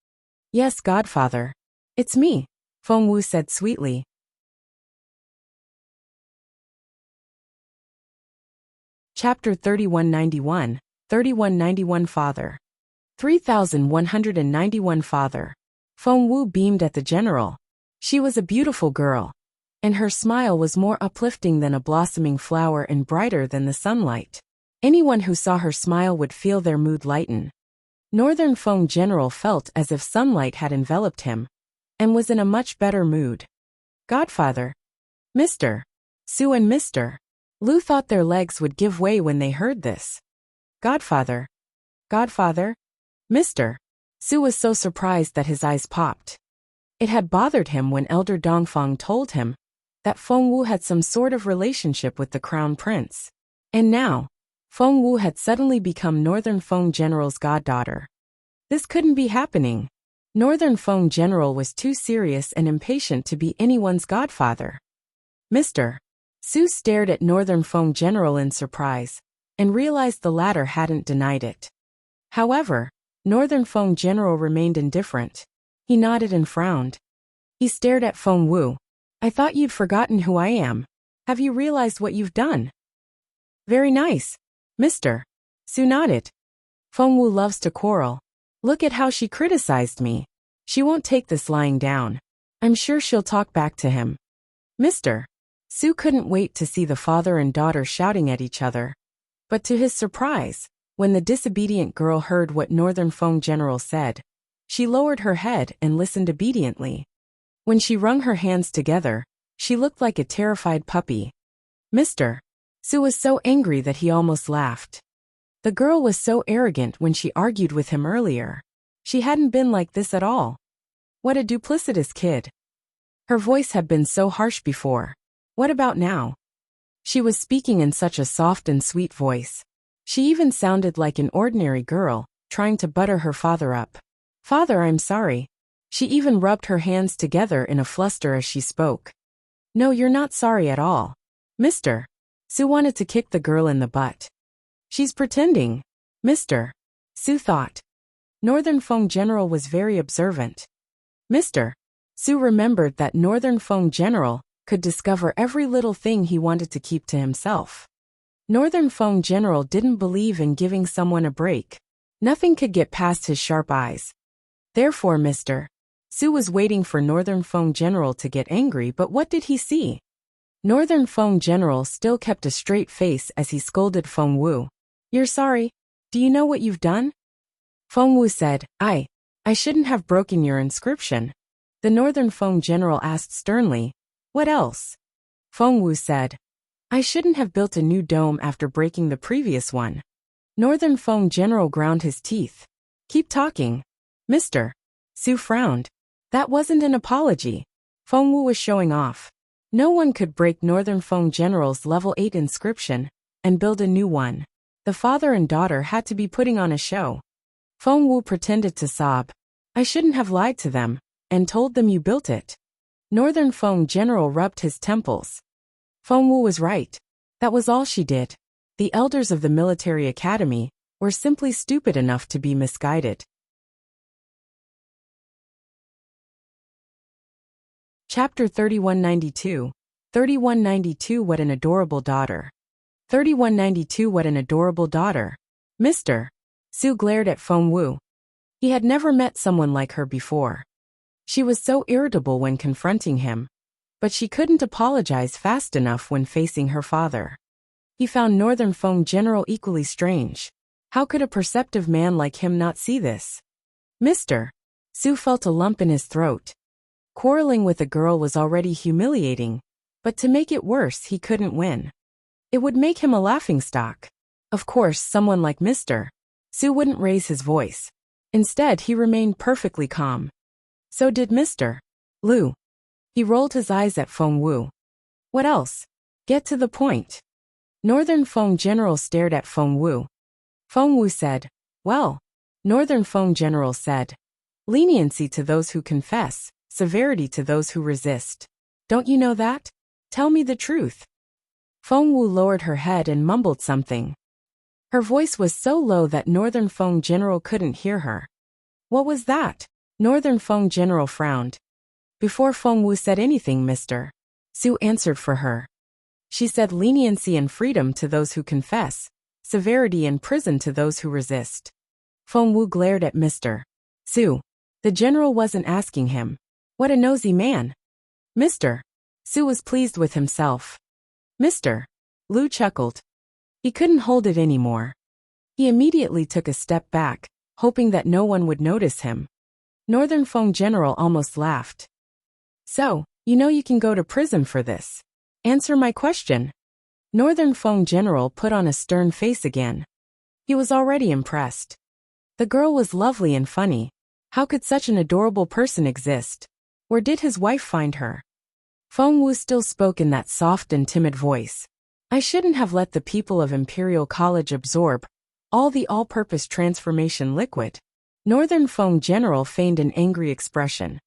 Yes, godfather. It's me. Feng Wu said sweetly. Chapter 3191, 3191 Father. 3191 Father. Feng Wu beamed at the general. She was a beautiful girl, and her smile was more uplifting than a blossoming flower and brighter than the sunlight. Anyone who saw her smile would feel their mood lighten. Northern Feng General felt as if sunlight had enveloped him, and was in a much better mood. Godfather. Mr. Su and Mr. Lu thought their legs would give way when they heard this. Godfather. Godfather. Mr. Su was so surprised that his eyes popped. It had bothered him when Elder Dongfang told him that Feng Wu had some sort of relationship with the crown prince. And now, Feng Wu had suddenly become Northern Feng General's goddaughter. This couldn't be happening. Northern Feng General was too serious and impatient to be anyone's godfather. Mr. Su stared at Northern Feng General in surprise, and realized the latter hadn't denied it. However, Northern Feng General remained indifferent. He nodded and frowned. He stared at Feng Wu. I thought you'd forgotten who I am. Have you realized what you've done? Very nice, Mr. Su nodded. Feng Wu loves to quarrel. Look at how she criticized me. She won't take this lying down. I'm sure she'll talk back to him. Mr. Su couldn't wait to see the father and daughter shouting at each other. But to his surprise, when the disobedient girl heard what Northern Feng General said, she lowered her head and listened obediently. When she wrung her hands together, she looked like a terrified puppy. Mr. Su was so angry that he almost laughed. The girl was so arrogant when she argued with him earlier. She hadn't been like this at all. What a duplicitous kid. Her voice had been so harsh before. What about now? She was speaking in such a soft and sweet voice. She even sounded like an ordinary girl, trying to butter her father up. Father, I'm sorry. She even rubbed her hands together in a fluster as she spoke. No, you're not sorry at all. Mr. Su wanted to kick the girl in the butt. She's pretending. Mr. Su thought. Northern Feng General was very observant. Mr. Su remembered that Northern Feng General could discover every little thing he wanted to keep to himself. Northern Feng General didn't believe in giving someone a break. Nothing could get past his sharp eyes. Therefore Mr. Su was waiting for Northern Feng General to get angry, but what did he see? Northern Feng General still kept a straight face as he scolded Feng Wu. You're sorry? Do you know what you've done? Feng Wu said, I shouldn't have broken your inscription. The Northern Feng General asked sternly, what else? Feng Wu said, I shouldn't have built a new dome after breaking the previous one. Northern Feng General ground his teeth. Keep talking. Mr. Su frowned. That wasn't an apology. Feng Wu was showing off. No one could break Northern Feng General's level 8 inscription and build a new one. The father and daughter had to be putting on a show. Feng Wu pretended to sob. I shouldn't have lied to them and told them you built it. Northern Feng General rubbed his temples. Feng Wu was right. That was all she did. The elders of the military academy were simply stupid enough to be misguided. Chapter 3192. 3192 What an adorable daughter. 3192 What an adorable daughter. Mr. Su glared at Feng Wu. He had never met someone like her before. She was so irritable when confronting him, but she couldn't apologize fast enough when facing her father. He found Northern Feng General equally strange. How could a perceptive man like him not see this? Mr. Su felt a lump in his throat. Quarreling with a girl was already humiliating, but to make it worse he couldn't win. It would make him a laughingstock. Of course, someone like Mr. Su wouldn't raise his voice. Instead, he remained perfectly calm. So did Mr. Lu. He rolled his eyes at Feng Wu. What else? Get to the point. Northern Feng General stared at Feng Wu. Feng Wu said, well, Northern Feng General said, leniency to those who confess, severity to those who resist. Don't you know that? Tell me the truth. Feng Wu lowered her head and mumbled something. Her voice was so low that Northern Feng General couldn't hear her. What was that? Northern Feng General frowned. Before Feng Wu said anything, Mr. Su answered for her. She said leniency and freedom to those who confess, severity and prison to those who resist. Feng Wu glared at Mr. Su. The general wasn't asking him. What a nosy man. Mr. Su was pleased with himself. Mr. Lu chuckled. He couldn't hold it anymore. He immediately took a step back, hoping that no one would notice him. Northern Feng General almost laughed. So, you know you can go to prison for this. Answer my question. Northern Feng General put on a stern face again. He was already impressed. The girl was lovely and funny. How could such an adorable person exist? Where did his wife find her? Feng Wu still spoke in that soft and timid voice. I shouldn't have let the people of Imperial College absorb all the all-purpose transformation liquid. Northern Feng General feigned an angry expression.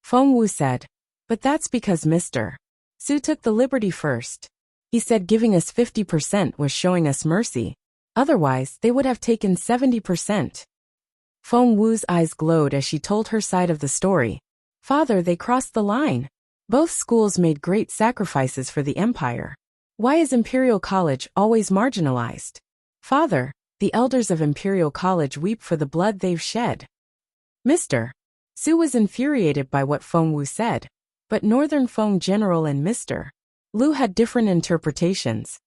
Feng Wu said, but that's because Mr. Su took the liberty first. He said giving us 50% was showing us mercy. Otherwise, they would have taken 70%. Feng Wu's eyes glowed as she told her side of the story. Father, they crossed the line. Both schools made great sacrifices for the empire. Why is Imperial College always marginalized? Father, the elders of Imperial College weep for the blood they've shed. Mr. Su was infuriated by what Feng Wu said, but Northern Feng General and Mr. Lu had different interpretations.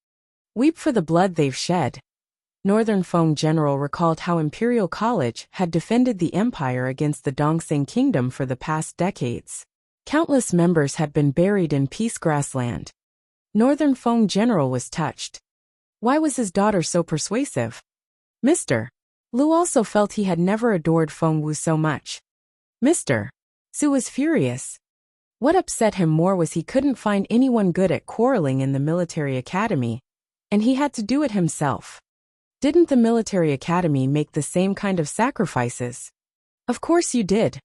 Weep for the blood they've shed. Northern Feng General recalled how Imperial College had defended the empire against the Dongxing Kingdom for the past decades. Countless members had been buried in peace grassland. Northern Feng General was touched. Why was his daughter so persuasive? Mr. Lu also felt he had never adored Feng Wu so much. Mr. Su was furious. What upset him more was he couldn't find anyone good at quarreling in the military academy, and he had to do it himself. Didn't the military academy make the same kind of sacrifices? Of course you did.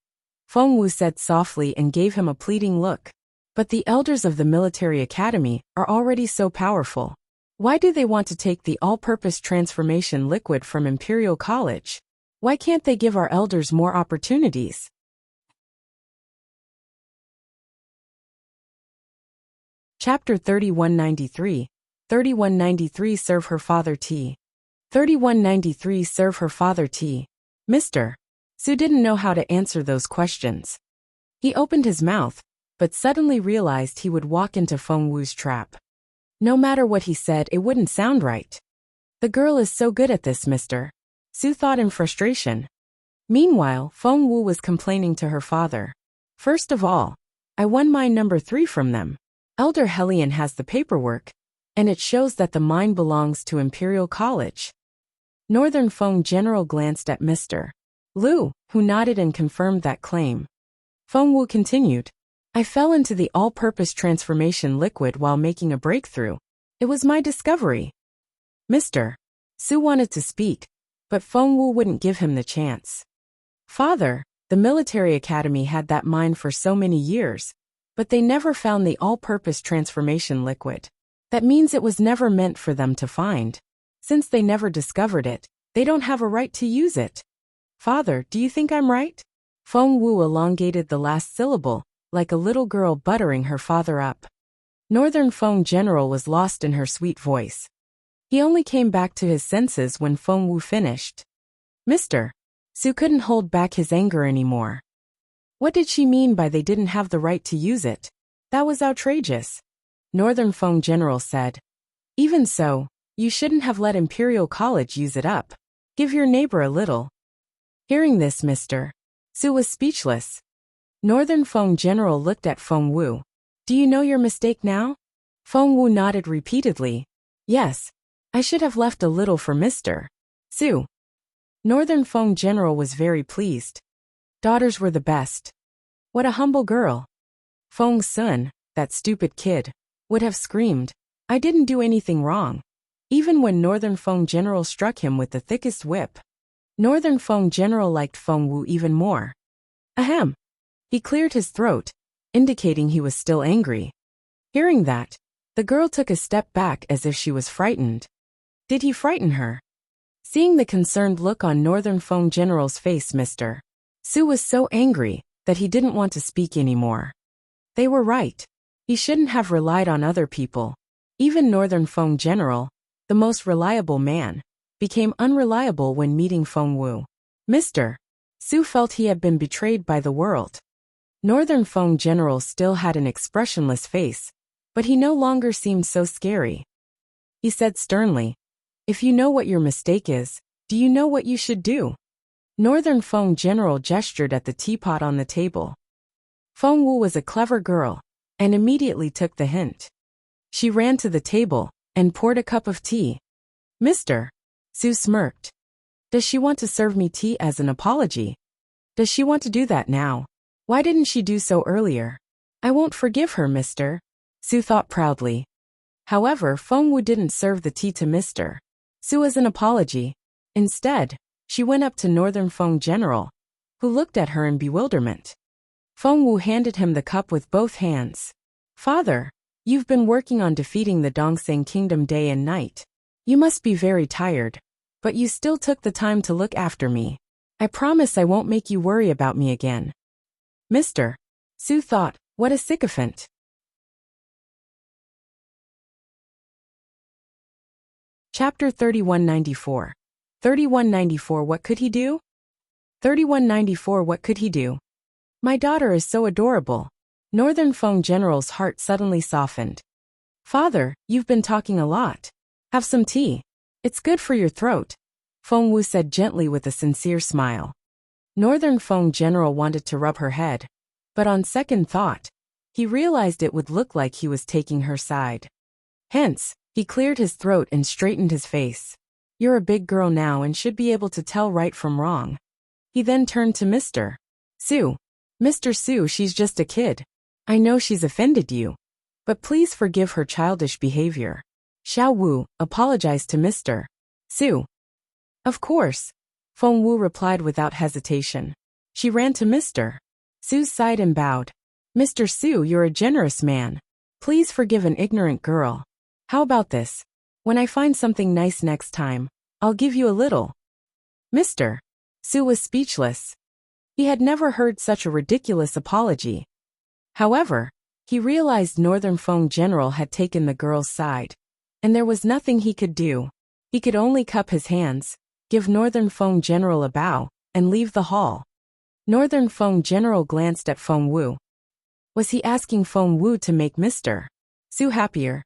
Feng Wu said softly and gave him a pleading look. But the elders of the military academy are already so powerful. Why do they want to take the all-purpose transformation liquid from Imperial College? Why can't they give our elders more opportunities? Chapter 3193. 3193 Serve her father tea. 3193 Serve her father tea. Mr. Su didn't know how to answer those questions. He opened his mouth, but suddenly realized he would walk into Feng Wu's trap. No matter what he said, it wouldn't sound right. The girl is so good at this, Mr. Su thought in frustration. Meanwhile, Feng Wu was complaining to her father. First of all, I won mine number 3 from them. Elder Hellion has the paperwork, and it shows that the mine belongs to Imperial College. Northern Feng General glanced at Mr. Lu, who nodded and confirmed that claim. Feng Wu continued. I fell into the all-purpose transformation liquid while making a breakthrough. It was my discovery. Mr. Su wanted to speak, but Feng Wu wouldn't give him the chance. Father, the military academy had that mine for so many years, but they never found the all-purpose transformation liquid. That means it was never meant for them to find. Since they never discovered it, they don't have a right to use it. Father, do you think I'm right? Feng Wu elongated the last syllable, like a little girl buttering her father up. Northern Feng General was lost in her sweet voice. He only came back to his senses when Feng Wu finished. Mr. Su couldn't hold back his anger anymore. What did she mean by they didn't have the right to use it? That was outrageous. Northern Feng General said. Even so, you shouldn't have let Imperial College use it up. Give your neighbor a little. Hearing this, Mr. Su was speechless. Northern Feng General looked at Feng Wu. Do you know your mistake now? Feng Wu nodded repeatedly. Yes, I should have left a little for Mr. Su. Northern Feng General was very pleased. Daughters were the best. What a humble girl. Feng Sun, that stupid kid, would have screamed. I didn't do anything wrong. Even when Northern Feng General struck him with the thickest whip. Northern Feng General liked Feng Wu even more. Ahem. He cleared his throat, indicating he was still angry. Hearing that, the girl took a step back as if she was frightened. Did he frighten her? Seeing the concerned look on Northern Feng General's face, Mr. Su was so angry that he didn't want to speak anymore. They were right. He shouldn't have relied on other people. Even Northern Feng General, the most reliable man, became unreliable when meeting Feng Wu. Mr. Su felt he had been betrayed by the world. Northern Feng General still had an expressionless face, but he no longer seemed so scary. He said sternly, "If you know what your mistake is, do you know what you should do?" Northern Feng General gestured at the teapot on the table. Feng Wu was a clever girl, and immediately took the hint. She ran to the table and poured a cup of tea. "Mr. Su smirked. Does she want to serve me tea as an apology? Does she want to do that now? Why didn't she do so earlier? I won't forgive her, Mr. Su thought proudly. However, Feng Wu didn't serve the tea to Mr. Su as an apology. Instead, she went up to Northern Feng General, who looked at her in bewilderment. Feng Wu handed him the cup with both hands. "Father, you've been working on defeating the Dongseng Kingdom day and night. You must be very tired, but you still took the time to look after me. I promise I won't make you worry about me again." Mr. Su thought, what a sycophant. Chapter 3194. 3194 What could he do? 3194 What could he do? My daughter is so adorable. Northern Feng General's heart suddenly softened. "Father, you've been talking a lot. Have some tea. It's good for your throat," Feng Wu said gently with a sincere smile. Northern Feng General wanted to rub her head, but on second thought, he realized it would look like he was taking her side. Hence, he cleared his throat and straightened his face. "You're a big girl now and should be able to tell right from wrong." He then turned to Mr. Su. "Mr. Su, she's just a kid. I know she's offended you, but please forgive her childish behavior." Xiao Wu apologized to Mr. Su. "Of course," Feng Wu replied without hesitation. She ran to Mr. Su's side and bowed. "Mr. Su, you're a generous man. Please forgive an ignorant girl. How about this? When I find something nice next time, I'll give you a little." Mr. Su was speechless. He had never heard such a ridiculous apology. However, he realized Northern Feng General had taken the girl's side, and there was nothing he could do. He could only cup his hands, give Northern Feng General a bow, and leave the hall. Northern Feng General glanced at Feng Wu. Was he asking Feng Wu to make Mr. Su happier?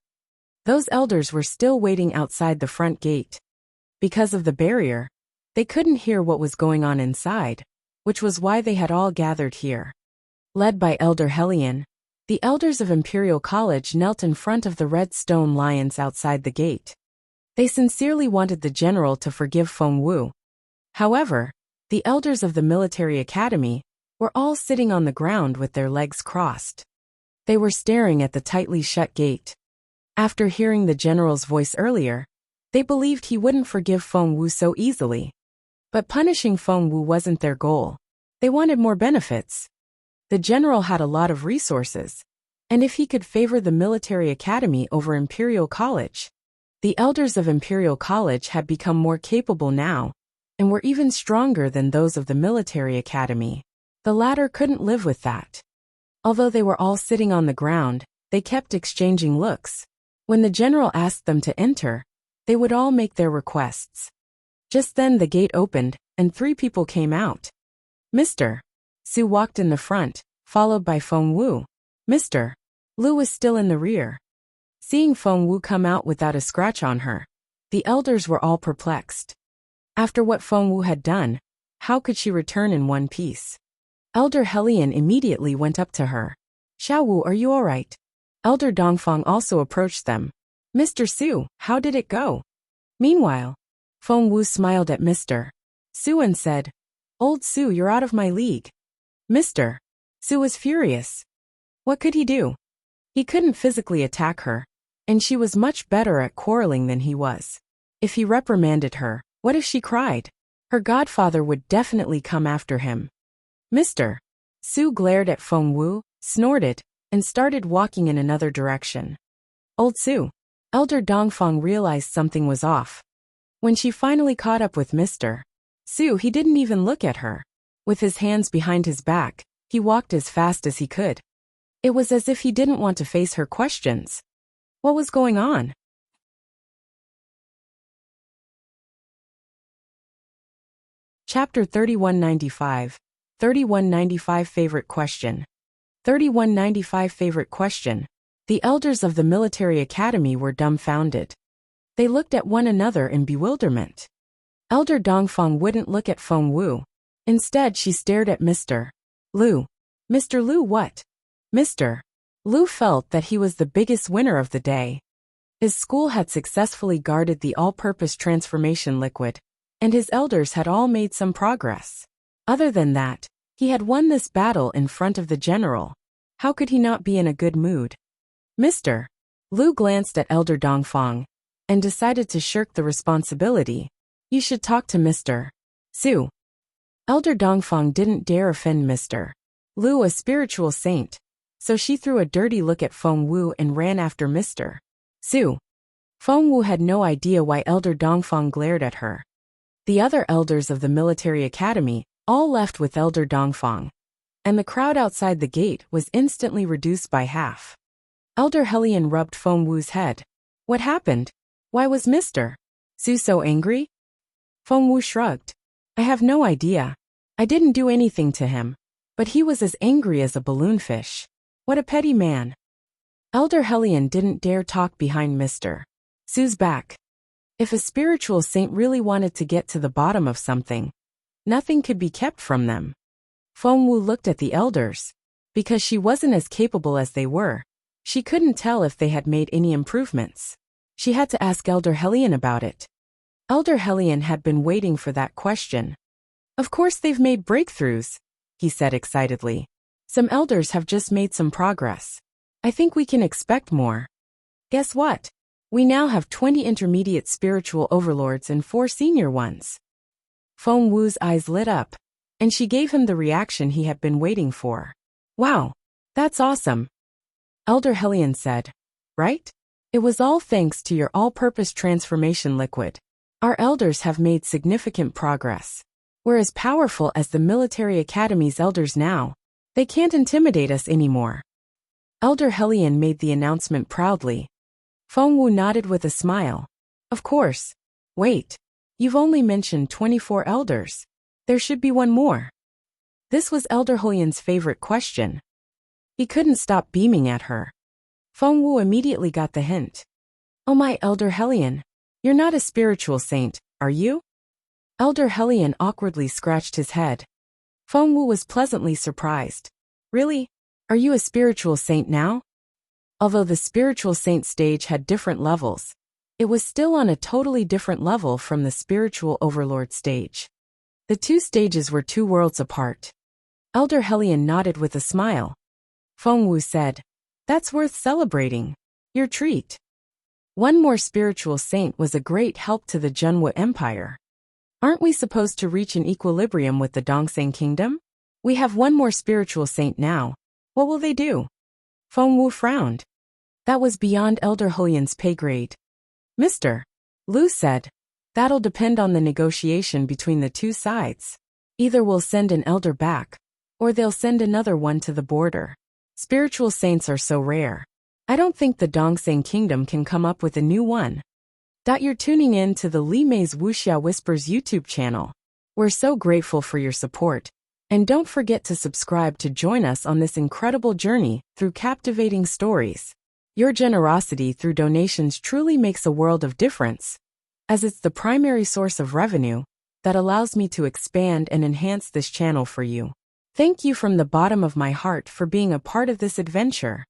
Those elders were still waiting outside the front gate. Because of the barrier, they couldn't hear what was going on inside, which was why they had all gathered here. Led by Elder Helion, the elders of Imperial College knelt in front of the red stone lions outside the gate. They sincerely wanted the general to forgive Feng Wu. However, the elders of the military academy were all sitting on the ground with their legs crossed. They were staring at the tightly shut gate. After hearing the general's voice earlier, they believed he wouldn't forgive Feng Wu so easily. But punishing Feng Wu wasn't their goal. They wanted more benefits. The general had a lot of resources, and if he could favor the military academy over Imperial College, the elders of Imperial College had become more capable now, and were even stronger than those of the military academy. The latter couldn't live with that. Although they were all sitting on the ground, they kept exchanging looks. When the general asked them to enter, they would all make their requests. Just then the gate opened, and 3 people came out. Mr. Su walked in the front, followed by Feng Wu. Mr. Lu was still in the rear. Seeing Feng Wu come out without a scratch on her, the elders were all perplexed. After what Feng Wu had done, how could she return in one piece? Elder Helion immediately went up to her. "Xiao Wu, are you all right?" Elder Dongfang also approached them. "Mr. Su, how did it go?" Meanwhile, Feng Wu smiled at Mr. Su and said, "Old Su, you're out of my league." Mr. Su was furious. What could he do? He couldn't physically attack her, and she was much better at quarreling than he was. If he reprimanded her, what if she cried? Her godfather would definitely come after him. Mr. Su glared at Feng Wu, snorted, and started walking in another direction. Old Su. Elder Dongfang realized something was off. When she finally caught up with Mr. Su, he didn't even look at her. With his hands behind his back, he walked as fast as he could. It was as if he didn't want to face her questions. What was going on? Chapter 3195. 3195 Favorite Question. 3195 Favorite Question. The elders of the military academy were dumbfounded. They looked at one another in bewilderment. Elder Dongfang wouldn't look at Feng Wu. Instead, she stared at Mr. Lu. Mr. Lu what? Mr. Lu felt that he was the biggest winner of the day. His school had successfully guarded the all-purpose transformation liquid, and his elders had all made some progress. Other than that, he had won this battle in front of the general. How could he not be in a good mood? Mr. Lu glanced at Elder Dongfang and decided to shirk the responsibility. You should talk to Mr. Su. Elder Dongfang didn't dare offend Mr. Lu, a spiritual saint, so she threw a dirty look at Feng Wu and ran after Mr. Su. Feng Wu had no idea why Elder Dongfang glared at her. The other elders of the military academy all left with Elder Dongfang, and the crowd outside the gate was instantly reduced by half. Elder Hellion rubbed Feng Wu's head. What happened? Why was Mr. Su so angry? Feng Wu shrugged. I have no idea. I didn't do anything to him, but he was as angry as a balloonfish. What a petty man. Elder Hellion didn't dare talk behind Mr. Su's back. If a spiritual saint really wanted to get to the bottom of something, nothing could be kept from them. Feng Wu looked at the elders. Because she wasn't as capable as they were, she couldn't tell if they had made any improvements. She had to ask Elder Hellion about it. Elder Hellion had been waiting for that question. Of course they've made breakthroughs, he said excitedly. Some elders have just made some progress. I think we can expect more. Guess what? We now have 20 intermediate spiritual overlords and 4 senior ones. Feng Wu's eyes lit up, and she gave him the reaction he had been waiting for. Wow, that's awesome. Elder Hellion said. Right? It was all thanks to your all-purpose transformation liquid. Our elders have made significant progress. We're as powerful as the military academy's elders now. They can't intimidate us anymore. Elder Hellion made the announcement proudly. Feng Wu nodded with a smile. Of course. Wait. You've only mentioned 24 elders. There should be one more. This was Elder Hellion's favorite question. He couldn't stop beaming at her. Feng Wu immediately got the hint. Oh my Elder Hellion, you're not a spiritual saint, are you? Elder Hellion awkwardly scratched his head. Feng Wu was pleasantly surprised. Really? Are you a spiritual saint now? Although the spiritual saint stage had different levels, it was still on a totally different level from the spiritual overlord stage. The 2 stages were 2 worlds apart. Elder Hellion nodded with a smile. Feng Wu said, That's worth celebrating. Your treat. One more spiritual saint was a great help to the Junwu Empire. Aren't we supposed to reach an equilibrium with the Dongseng Kingdom? We have one more spiritual saint now. What will they do? Feng Wu frowned. That was beyond Elder Hellion's pay grade. Mr. Lu said, That'll depend on the negotiation between the 2 sides. Either we'll send an elder back, or they'll send another one to the border. Spiritual saints are so rare. I don't think the Dongseng Kingdom can come up with a new one. You're tuning in to the Li Mei's Wuxia Whispers YouTube channel. We're so grateful for your support, and don't forget to subscribe to join us on this incredible journey through captivating stories. Your generosity through donations truly makes a world of difference, as it's the primary source of revenue that allows me to expand and enhance this channel for you. Thank you from the bottom of my heart for being a part of this adventure.